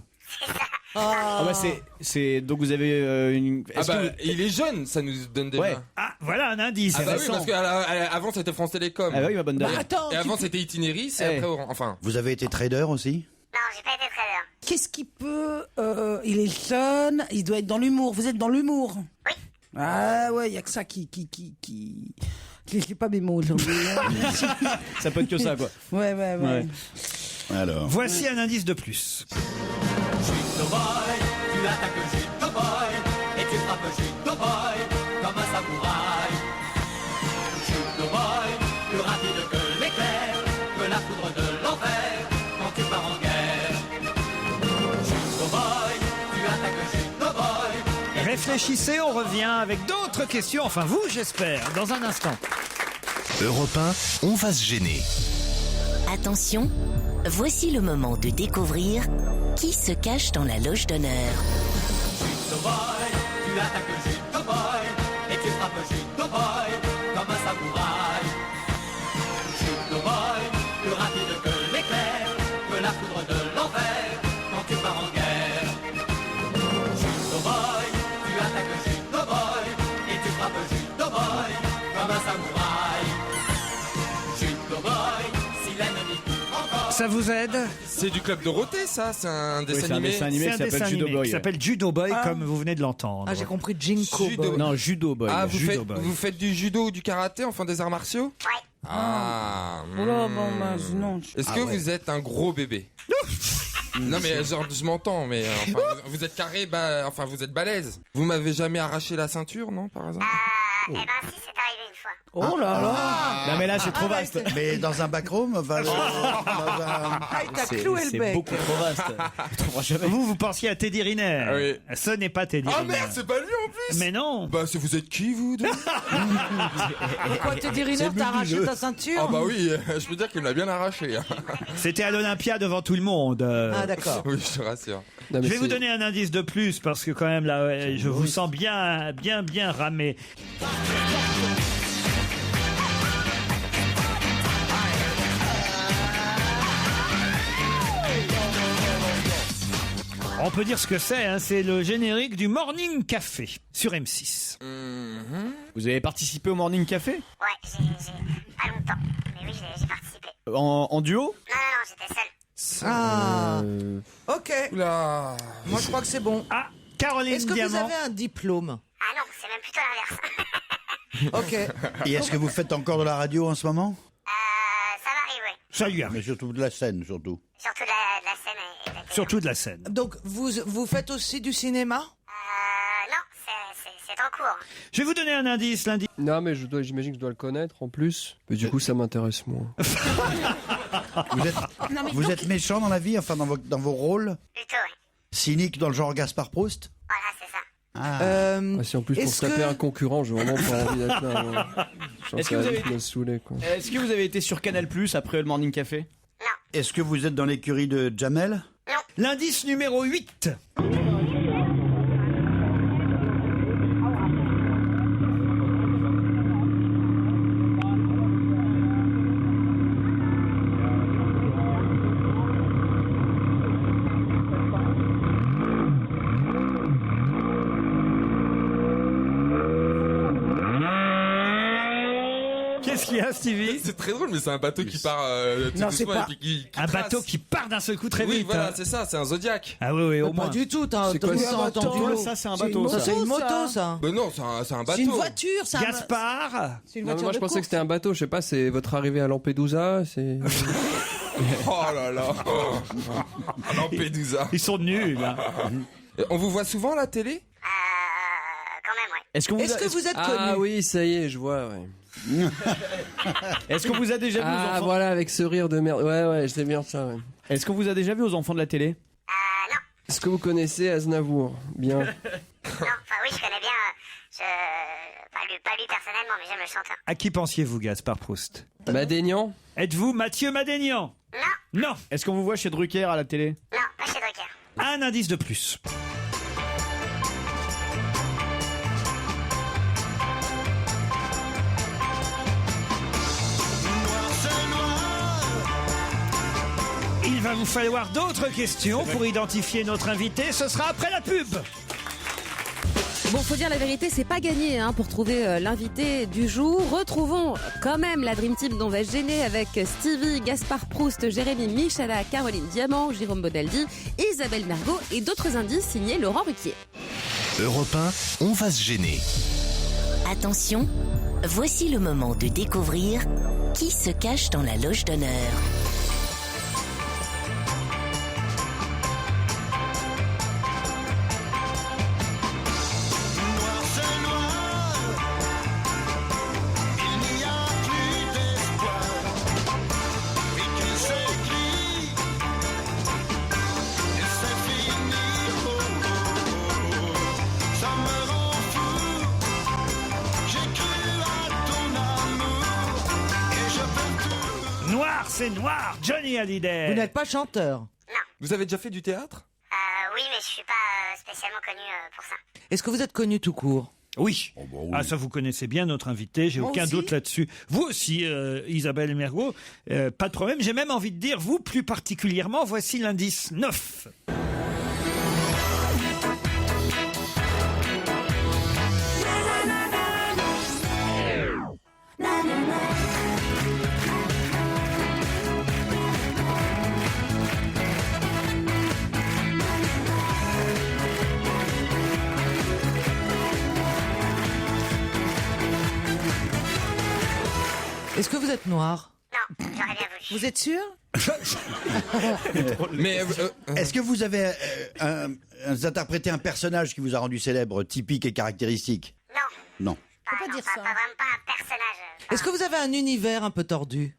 Ah bah c'est donc vous avez une. Ah est-ce bah, que vous- il est jeune, ça nous donne déjà. Ouais. Ah, voilà un indice. Ah bah oui, récent. parce qu'avant c'était France Télécom. Ah bah oui, ma bonne dame. Attends, Et avant c'était Itinéris et Eh. après Orange. Enfin. Vous avez été trader aussi? Non, j'ai pas été trader. qu'est-ce qui peut... il est jeune, il doit être dans l'humour. Vous êtes dans l'humour? Oui. Ah ouais, il y a que ça qui... Je sais pas mes mots aujourd'hui. Ça peut être que ça quoi. Ouais. Alors. Voici un indice de plus. Judo boy, tu attaques Judo boy, et tu frappes Judo boy comme un samouraï. Judo boy, plus rapide que l'éclair, que la foudre de l'enfer quand tu pars en guerre. Judo boy, tu attaques Judo boy. Réfléchissez, on revient avec d'autres questions. Enfin vous, j'espère, dans un instant. Europe 1, on va se gêner. Attention, voici le moment de découvrir qui se cache dans la loge d'honneur. Judo boy, tu attaques Judo boy, et tu frappes Judo boy comme un samouraï. Judo boy, plus rapide que l'éclair, que la foudre de l'enfer quand tu pars en guerre. Judo boy, tu attaques Judo boy, et tu frappes Judo boy comme un samouraï. Judo boy, si l'ennemi court encore. Ça vous aide? C'est du club Dorothée, ça. C'est un dessin c'est un animé. dessin animé. C'est qui un s'appelle dessin Judo animé Boy. qui s'appelle Judo Boy, Ah. comme vous venez de l'entendre. Ah, j'ai compris Jinko Judo. Boy. Non, Judo Boy. Ah, Judo Boy. vous faites du judo ou du karaté, enfin des arts martiaux? Ouais. Ah. Oh là, bon, bah, non. Est-ce que vous êtes un gros bébé? Non mais genre je m'entends mais enfin, vous êtes carré, enfin vous êtes balèze. Vous m'avez jamais arraché la ceinture, non, par exemple? Eh ben si, c'est arrivé une fois. Oh là là. Non mais là c'est trop vaste. Mais dans un backroom, enfin, dans un- Ah, il t'a cloué le C'est bec. beaucoup trop vaste. Tu trouveras jamais. Vous pensiez à Teddy Riner. Oui. Ce n'est pas Teddy Ah Riner. merde, c'est pas lui en plus. Mais non. Bah vous êtes qui vous deux? Pourquoi Teddy Riner t'a arraché ta ceinture? Ah bah oui, je peux dire qu'il me l'a bien arraché. Hein. C'était à l'Olympia devant tout le monde. Ah d'accord. Oui, je te rassure. Non, mais Je vais vous c'est- donner un indice de plus parce que quand même là, ouais, je vous sens bien ramé. On peut dire ce que c'est, hein, c'est le générique du Morning Café sur M6. Vous avez participé au Morning Café? Ouais, j'ai pas longtemps. Mais oui, j'ai participé. En duo? Non, j'étais seule. Ah. Ok. Oula. Moi je crois que c'est bon. Ah, Caroline Est-ce que vous Diamant. avez un diplôme? Ah non, c'est même plutôt l'inverse. Ok. Et est-ce que vous faites encore de la radio en ce moment? Ça m'arrive, oui. Ça lui arrive. Mais surtout de la scène, surtout. Surtout de la scène et de la télé. Surtout de la scène. Donc vous faites aussi du cinéma? Non, c'est en cours. Je vais vous donner un indice lundi. Non, mais j'imagine que je dois le connaître en plus. Mais du coup, ça m'intéresse moins. Vous êtes méchant dans la vie, enfin dans vos rôles? Plutôt, oui. Cynique dans le genre Gaspard Proust? Voilà, c'est ça. Ah, si en plus pour est-ce taper que- un concurrent, j'ai vraiment pas envie d'être là. moi. Je pense Est-ce que que ça vous va avez- vite me saouler, quoi. Est-ce que vous avez été sur Canal Plus après le Morning Café? Est-ce que vous êtes dans l'écurie de Jamel? L'indice numéro 8. Qu'est-ce qu'il qu'il y a, Stevie? C'est très drôle, mais c'est un bateau qui part tout Non, doucement c'est pas- et puis qui Un trace. bateau qui part d'un seul coup très Oui, vite. voilà, hein. c'est ça, c'est un Zodiac. Ah oui, au moins. Pas du tout, t'as C'est quoi, t'as entendu l'eau. Ça, c'est un bateau, Ça, ça. c'est une moto, ça. ça. Mais non, c'est un bateau. C'est une voiture, c'est un... Gaspard. C'est une Non, mais voiture moi je de pensais que course. c'était un bateau, je sais pas, c'est votre arrivée à Lampedusa, c'est... Oh là là. Lampedusa. Ils sont nuls. Hein. On vous voit souvent à la télé? Quand même, ouais. Est-ce que vous êtes connu? Ah oui, ça y est, je vois, ouais. Est-ce qu'on vous a déjà vu aux Ah enfants voilà, avec ce rire de merde. Ouais, je sais bien ça, ouais. Est-ce qu'on vous a déjà vu aux enfants de la télé? Est-ce que vous connaissez Aznavour? Bien. Non, enfin oui, je connais bien. Pas lui personnellement, mais j'aime le chanteur. À qui pensiez-vous, Gaspard Proust? Madénian? Êtes-vous Mathieu Madénian? Non. Est-ce qu'on vous voit chez Drucker à la télé? Non, pas chez Drucker. Un indice de plus. Il va vous falloir d'autres questions pour identifier notre invité. Ce sera après la pub. Bon, faut dire la vérité, c'est pas gagné hein, pour trouver l'invité du jour. Retrouvons quand même la Dream Team dont on va se gêner avec Stevie, Gaspard Proust, Jérémy Michala, Caroline Diamant, Jérôme Bodaldi, Isabelle Mergo et d'autres indices signés Laurent Ruquier. Europe 1, on va se gêner. Attention, voici le moment de découvrir qui se cache dans la loge d'honneur. Noir, c'est noir, Johnny Hallyday. Vous n'êtes pas chanteur. Vous avez déjà fait du théâtre? Oui, mais je suis pas spécialement connue pour ça. Est-ce que vous êtes connu tout court? Oui. Ah, ça, vous connaissez bien notre invité. J'ai Moi aucun aussi. doute là-dessus. Vous aussi, Isabelle Mergo. Pas de problème. J'ai même envie de dire, vous plus particulièrement, voici l'indice 9. Est-ce que vous êtes noir? Non, j'aurais bien voulu. Vous êtes sûr? Mais Est-ce que vous avez interprété un personnage qui vous a rendu célèbre, typique et caractéristique? Non. Faut pas dire ça. Pas vraiment pas un personnage. Est-ce que vous avez un univers un peu tordu?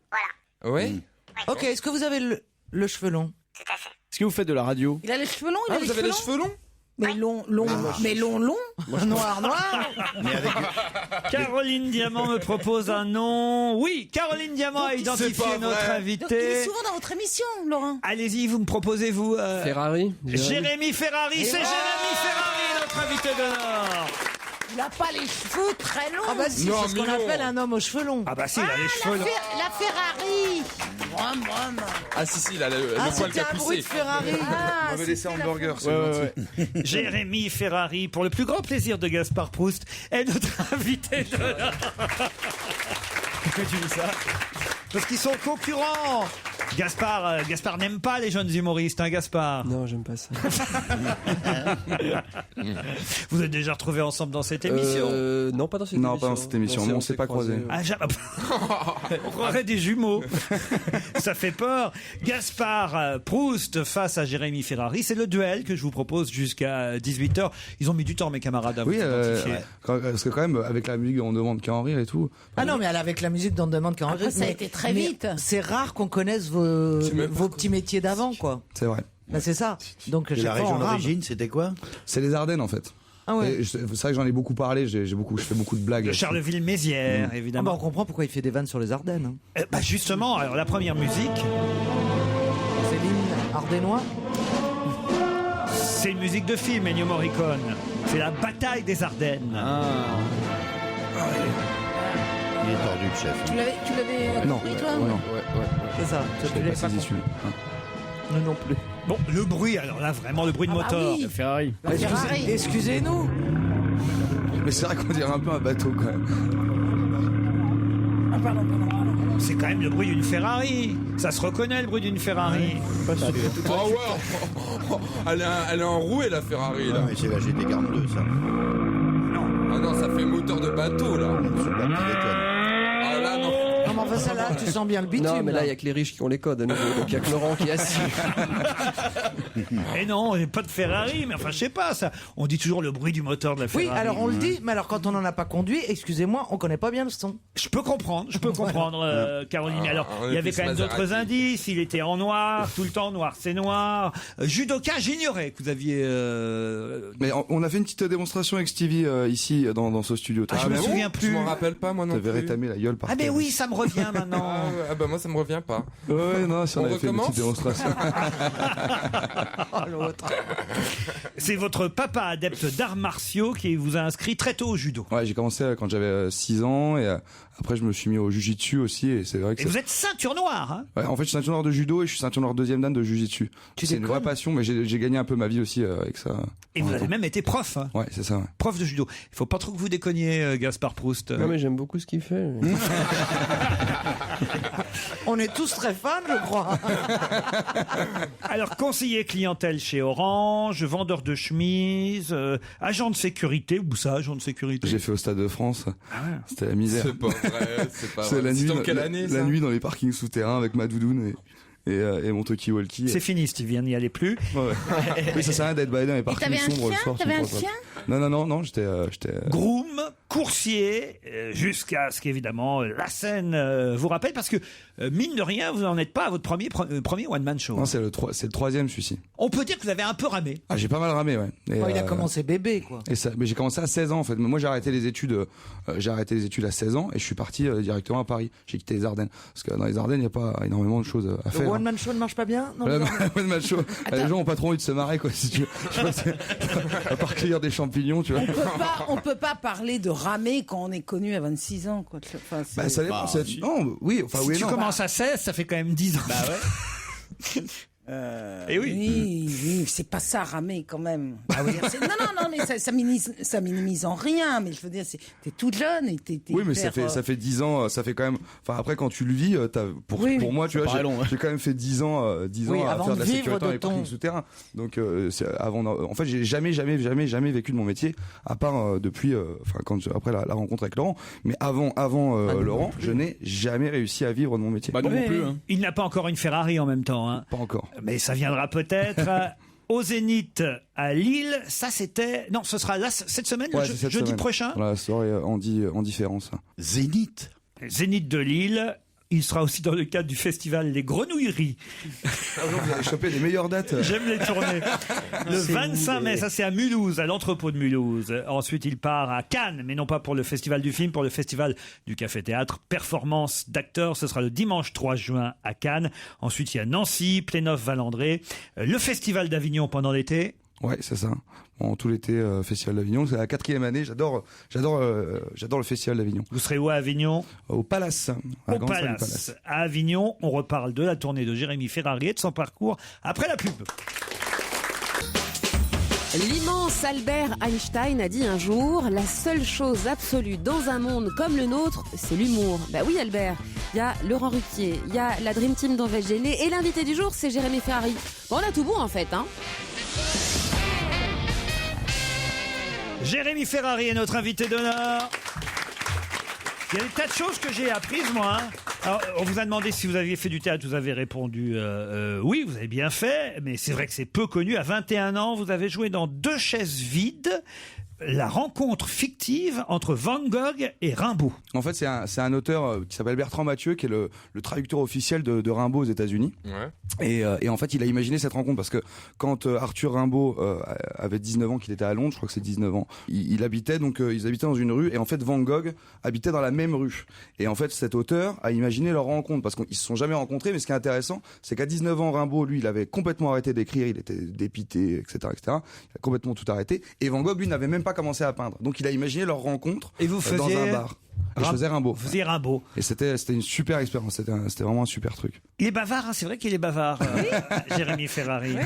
Oui. Ok, est-ce que vous avez le cheveu long? Tout à fait. Est-ce que vous faites de la radio? Il a les cheveux longs, il a Vous avez les cheveux longs? Mais long, noir. Caroline Diamant me propose un nom. Oui, Caroline Diamant a identifié pas notre vrai. Donc, il est invité. souvent dans votre émission, Laurent. Allez-y, vous me proposez, vous. Ferrari? Jérémy Ferrari, c'est Jérémy Ferrari, notre invité d'honneur. Il a pas les cheveux très longs. Ah bah si, Non, c'est ce qu'on mais non. appelle un homme aux cheveux longs. Ah bah si, il a les cheveux longs. La Ferrari. Brum, brum. Ah si, il a le Ah, poil qui c'était a un bruit poussé. de Ferrari. Ah, On m'avait laissé un burger. Jérémy Ferrari, pour le plus grand plaisir de Gaspard Proust, est notre invité d'honneur. Pourquoi tu dis ça? Parce qu'ils sont concurrents. Gaspard n'aime pas les jeunes humoristes, hein, Gaspard? Non, j'aime pas ça. Vous êtes déjà retrouvés ensemble dans cette émission? Non, pas dans cette émission. Non, pas dans cette émission, on s'est pas croisés. Ah, on croirait des jumeaux. Ça fait peur. Gaspard Proust face à Jérémy Ferrari. C'est le duel que je vous propose jusqu'à 18h. Ils ont mis du temps, mes camarades, à vous Oui, identifier. parce que quand même, avec la musique, on demande qu'à en rire et tout. Ah non, mais avec la musique d'On demande qu'en Après, ça a été très vite. C'est rare qu'on connaisse vos petits métiers d'avant, quoi. C'est vrai. Bah, c'est ça. Donc, Et chaque la fois, région on rame. d'origine, c'était quoi? C'est les Ardennes, en fait. Ah ouais. Et c'est vrai que j'en ai beaucoup parlé, je fais beaucoup de blagues. De là-dessus. Charleville-Mézières, Ah bah, évidemment. on comprend pourquoi il fait des vannes sur les Ardennes. Hein. Bah justement, alors la première musique, C'est l'hymne ardénois. c'est une musique de film, Ennio Morricone. C'est la bataille des Ardennes. Il est tordu, le chef. Tu l'avais Non, compris, toi? non. C'est ça. Je Tu l'ai l'avais pas saisi compris. celui-là. Nous non plus. Bon, le bruit, alors là, vraiment le bruit de Ah bah moteur. oui. Ferrari. Ferrari. Excusez-nous. Mais c'est vrai qu'on dirait un peu un bateau quand même. C'est quand même le bruit d'une Ferrari. Ça se reconnaît, le bruit d'une Ferrari. Oh ouais. Elle est en rouée, la Ferrari, là. mais c'est la GT42, ça. Ah non, ça fait moteur de bateau, là. Ah là, non. Non, mais enfin, ça là, tu sens bien le bitume. Non, mais là, il n'y a que les riches qui ont les codes à nouveau. Donc, il n'y a que Laurent qui est assis. Et non, il n'y a pas de Ferrari, mais enfin, je sais pas, ça. On dit toujours le bruit du moteur de la Ferrari. Oui, alors on le dit, mais alors quand on n'en a pas conduit, excusez-moi, on connaît pas bien le son. Je peux comprendre, Caroline. Mais alors, il y avait quand même d'autres indices. Il était en noir, tout le temps noir, c'est noir. Judoka, j'ignorais que vous aviez. Mais on a fait une petite démonstration avec Stevie ici dans ce studio. Je me souviens plus. Je m'en rappelle pas, moi non plus. T'avais rétamé la gueule par terre. Ah, mais oui, ça me revient maintenant. Ah bah moi, ça me revient pas. Ouais, non, si on avait fait une petite démonstration. C'est votre papa adepte d'arts martiaux qui vous a inscrit très tôt au judo. Ouais, j'ai commencé quand j'avais 6 ans et après je me suis mis au jujitsu aussi et c'est vrai que vous êtes ceinture noire, hein? Ouais, en fait je suis ceinture noire de judo et je suis ceinture noire deuxième dan de jujitsu. C'est une vraie passion, mais j'ai gagné un peu ma vie aussi avec ça. Et vous avez même été prof. Hein? Ouais, c'est ça. Ouais. Prof de judo. Il faut pas trop que vous déconniez, Gaspard Proust. Non, mais j'aime beaucoup ce qu'il fait. On est tous très fans, je crois. Alors, conseiller clientèle chez Orange, vendeur de chemises, agent de sécurité. Où ça, agent de sécurité? J'ai fait au Stade de France. Ah ouais. C'était la misère. C'est pas vrai, c'est pas vrai. La nuit, dans quelle année, la nuit dans les parkings souterrains avec ma doudoune et mon talkie-walkie. C'est fini, Stevie, n'y allez plus. Ouais. Oui, ça sert à rien d'être baladé dans les parkings sombres le soir. T'avais un chien? Non, j'étais... Groom, coursier, jusqu'à ce qu'évidemment la scène vous rappelle, parce que mine de rien, vous n'en êtes pas à votre premier one-man show. Non, c'est le troisième, celui-ci. On peut dire que vous avez un peu ramé. Ah, j'ai pas mal ramé, ouais. Et, il a commencé bébé, quoi. Mais j'ai commencé à 16 ans, en fait. Moi, j'ai arrêté les études à 16 ans et je suis parti directement à Paris. J'ai quitté les Ardennes. Parce que dans les Ardennes, il n'y a pas énormément de choses à faire. Le one-man show ne marche pas bien? Non, le one-man show. Les gens ont pas trop envie de se marrer, quoi, si tu veux. Je sais pas, à part cueillir des champignons, tu vois. On peut pas parler de ramer quand on est connu à 26 ans, quoi. Enfin, bah, ça dépend. Non, oui, enfin, si oui, tu non. commences à 16, ça fait quand même 10 ans. Bah ouais. Et oui, c'est pas ça, ramer quand même. Ah oui. Non, mais ça minimise en rien. Mais je veux dire, t'es toute jeune et t'es. Oui, mais ça fait 10 ans, ça fait quand même. Enfin, après, quand tu le vis, pour moi, tu vois, j'ai quand même fait 10 ans à faire de la sécurité dans les parkings souterrains. Donc, en fait, j'ai jamais vécu de mon métier, à part depuis, après la rencontre avec Laurent. Mais avant Laurent, je n'ai jamais réussi à vivre de mon métier. Bah non plus. Hein. Il n'a pas encore une Ferrari en même temps. Hein. Pas encore. Mais ça viendra peut-être. Au Zénith à Lille, ça c'était... Non, ce sera là, cette semaine, jeudi prochain. Voilà, la soirée en différence. Zénith. Zénith de Lille. Il sera aussi dans le cadre du festival Les Grenouilleries. Vous avez chopé les meilleures dates. J'aime les tournées. Le 25 mai, ça c'est à Mulhouse, à l'entrepôt de Mulhouse. Ensuite, il part à Cannes, mais non pas pour le festival du film, pour le festival du Café-Théâtre. Performance d'acteurs, ce sera le dimanche 3 juin à Cannes. Ensuite, il y a Nancy, Plénov-Valandré. Le festival d'Avignon pendant l'été. Ouais, c'est ça. Bon, tout l'été, Festival d'Avignon. C'est la 4e année. J'adore le Festival d'Avignon. Vous serez où à Avignon? Au Palace. Au Palace. À Avignon, on reparle de la tournée de Jérémy Ferrari et de son parcours après la pub. L'immense Albert Einstein a dit un jour « La seule chose absolue dans un monde comme le nôtre, c'est l'humour ». Bah oui Albert, il y a Laurent Ruquier, il y a la Dream Team d'On va se gêner et l'invité du jour c'est Jérémy Ferrari. Bon, on a tout bon en fait, hein. Jérémy Ferrari est notre invité d'honneur. Il y a des tas de choses que j'ai apprises, moi. Hein. Alors, on vous a demandé si vous aviez fait du théâtre. Vous avez répondu oui, vous avez bien fait. Mais c'est vrai que c'est peu connu. À 21 ans, vous avez joué dans 2 chaises vides. La rencontre fictive entre Van Gogh et Rimbaud. En fait, c'est un auteur qui s'appelle Bertrand Mathieu, qui est le traducteur officiel de Rimbaud aux États-Unis. Ouais. Et en fait, il a imaginé cette rencontre parce que quand Arthur Rimbaud avait 19 ans, qu'il était à Londres, je crois que c'est 19 ans, ils habitaient dans une rue et en fait Van Gogh habitait dans la même rue. Et en fait, cet auteur a imaginé leur rencontre parce qu'ils se sont jamais rencontrés. Mais ce qui est intéressant, c'est qu'à 19 ans, Rimbaud, lui, il avait complètement arrêté d'écrire, il était dépité, etc., etc. Il a complètement tout arrêté. Et Van Gogh, lui, n'avait même pas commencé à peindre. Donc il a imaginé leur rencontre et vous faisiez... dans un bar. Et je faisais Rimbaud. Vous faisiez Rimbaud. Et c'était une super expérience. C'était vraiment un super truc. Il est bavard, hein, c'est vrai qu'il est bavard, Jérémy Ferrari.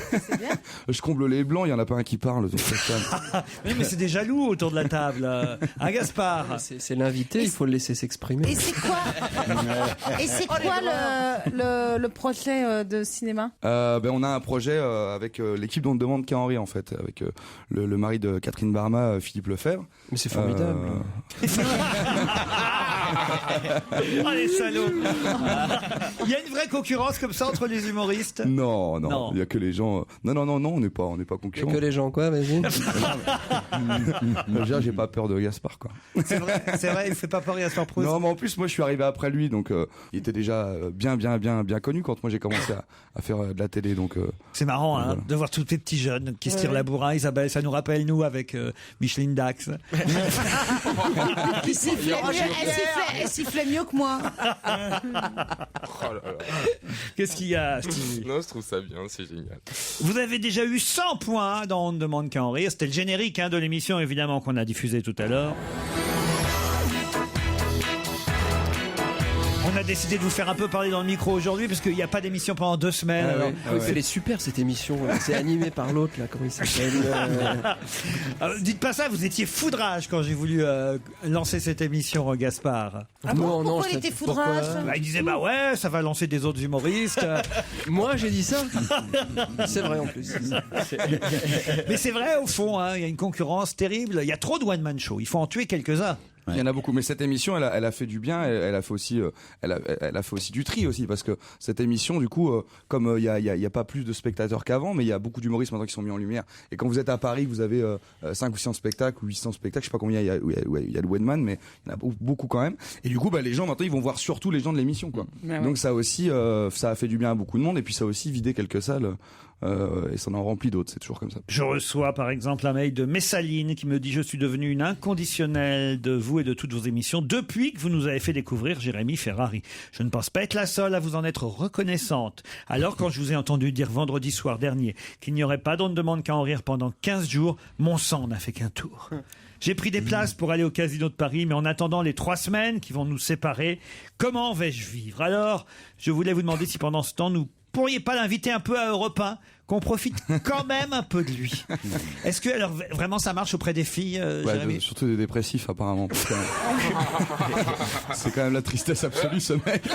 Je comble les blancs, il y en a pas un qui parle. Donc oui, mais c'est des jaloux autour de la table. Hein, Gaspard? C'est l'invité, il faut le laisser s'exprimer. Et c'est quoi le projet de cinéma? On a un projet avec l'équipe dont demande Henri en fait, avec le mari de Catherine Barma, Philippe Lefebvre. Mais c'est formidable. Oh les salauds. Il y a une vraie concurrence comme ça entre les humoristes? Non, il y a que les gens. Non, on n'est pas concurrents. Il y a que les gens quoi, vas-y. Déjà, j'ai pas peur de Gaspard quoi. C'est vrai, il fait pas peur Gaspard Proust. Non, mais en plus moi je suis arrivé après lui, donc il était déjà bien connu quand moi j'ai commencé à faire de la télé, donc. C'est marrant hein, de voir tous ces petits jeunes qui se tirent la bourrin. Isabelle, ça nous rappelle nous avec Micheline Dax. Elle sifflait mieux que moi. Qu'est-ce qu'il y a, Stevie? Non, je trouve ça bien, c'est génial. Vous avez déjà eu 100 points dans On ne demande qu'à en rire. C'était le générique de l'émission, évidemment, qu'on a diffusé tout à l'heure. On a décidé de vous faire un peu parler dans le micro aujourd'hui parce qu'il n'y a pas d'émission pendant 2 semaines. Elle est super cette émission. C'est animé par l'autre là, comment il s'appelle Dites pas ça, vous étiez foudrage quand j'ai voulu lancer cette émission, Gaspard. Pourquoi il était foudrage? Il disait ouais, ça va lancer des autres humoristes. Moi j'ai dit ça. C'est vrai en plus. Mais c'est vrai au fond, il y a une concurrence terrible. Il y a trop de one man show. Il faut en tuer quelques-uns. Il y en a beaucoup, mais cette émission, elle a fait du bien. Elle a fait aussi, elle a fait aussi du tri aussi, parce que cette émission, du coup, comme il y a pas plus de spectateurs qu'avant, mais il y a beaucoup d'humoristes maintenant qui sont mis en lumière. Et quand vous êtes à Paris, vous avez 5 ou 600 spectacles ou 800 spectacles, je sais pas combien il y a le Wedman, mais il y en a beaucoup quand même. Et du coup, les gens maintenant, ils vont voir surtout les gens de l'émission, quoi. Donc ça aussi, ça a fait du bien à beaucoup de monde, et puis ça a aussi vidé quelques salles. Et ça en remplit d'autres, c'est toujours comme ça. Je reçois par exemple un mail de Messaline qui me dit: je suis devenue une inconditionnelle de vous et de toutes vos émissions depuis que vous nous avez fait découvrir Jérémy Ferrari. Je ne pense pas être la seule à vous en être reconnaissante. Alors quand je vous ai entendu dire vendredi soir dernier qu'il n'y aurait pas d'On ne demande qu'à en rire pendant 15 jours, mon sang n'a fait qu'un tour. J'ai pris des places pour aller au Casino de Paris, mais en attendant les 3 semaines qui vont nous séparer, comment vais-je vivre? Alors, je voulais vous demander si pendant ce temps, nous pourriez pas l'inviter un peu à Europe 1, qu'on profite quand même un peu de lui. Est-ce que alors vraiment ça marche auprès des filles, Jérémy? Surtout des dépressifs apparemment. C'est quand même la tristesse absolue ce mec.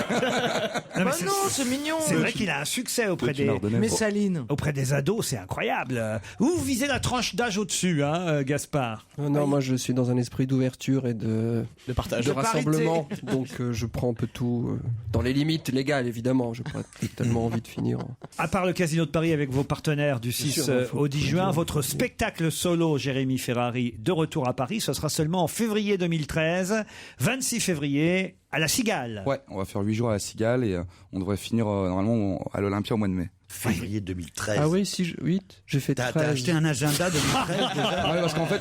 Non, c'est mignon. C'est vrai qu'il a un succès auprès des Messaline. Auprès des ados, c'est incroyable. Vous visez la tranche d'âge au-dessus, Gaspard? Non, moi je suis dans un esprit d'ouverture et de partage, de rassemblement. Donc je prends un peu tout dans les limites légales évidemment. Je n'ai pas tellement envie de finir. À part le Casino de Paris avec vos partenaires du 6 au 10 juin, votre spectacle solo Jérémy Ferrari de retour à Paris, ce sera seulement en février 2013, 26 février à la Cigale. Ouais, on va faire 8 jours à la Cigale et on devrait finir normalement à l'Olympia au mois de mai. Février 2013. Ah oui, j'ai fait 13. T'as acheté un agenda 2013 déjà? Ouais, parce qu'en fait,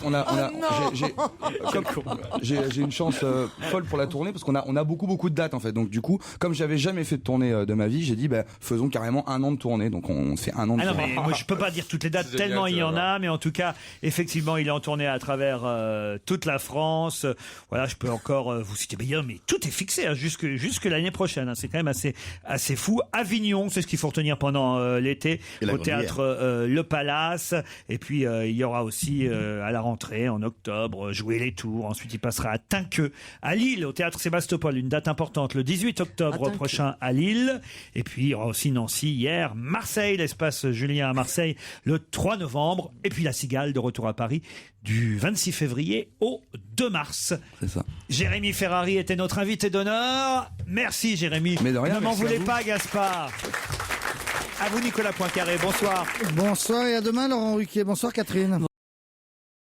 j'ai une chance folle pour la tournée parce qu'on a beaucoup de dates en fait. Donc du coup, comme j'avais jamais fait de tournée de ma vie, j'ai dit faisons carrément 1 an de tournée. Donc on fait 1 an de tournée. Non, mais moi je peux pas dire toutes les dates tellement il y en a, mais en tout cas, effectivement, il est en tournée à travers toute la France. Voilà, je peux encore vous citer bien, mais tout est fixé jusque l'année prochaine. C'est quand même assez fou. Avignon, c'est ce qu'il faut retenir pendant l'été au théâtre Le Palace, et puis il y aura aussi à la rentrée en octobre Jouer les Tours. Ensuite il passera à Tinqueux, à Lille au théâtre Sébastopol, une date importante le 18 octobre prochain à Lille, et puis il y aura aussi Nancy hier, Marseille, l'espace Julien à Marseille le 3 novembre, et puis la Cigale de retour à Paris du 26 février au 2 mars. C'est ça. Jérémy Ferrari était notre invité d'honneur. Merci Jérémy. Mais de rien, ne m'en merci voulez à vous. pas Gaspard. À vous Nicolas Poincaré, bonsoir. Bonsoir et à demain Laurent Ruquier. Bonsoir Catherine.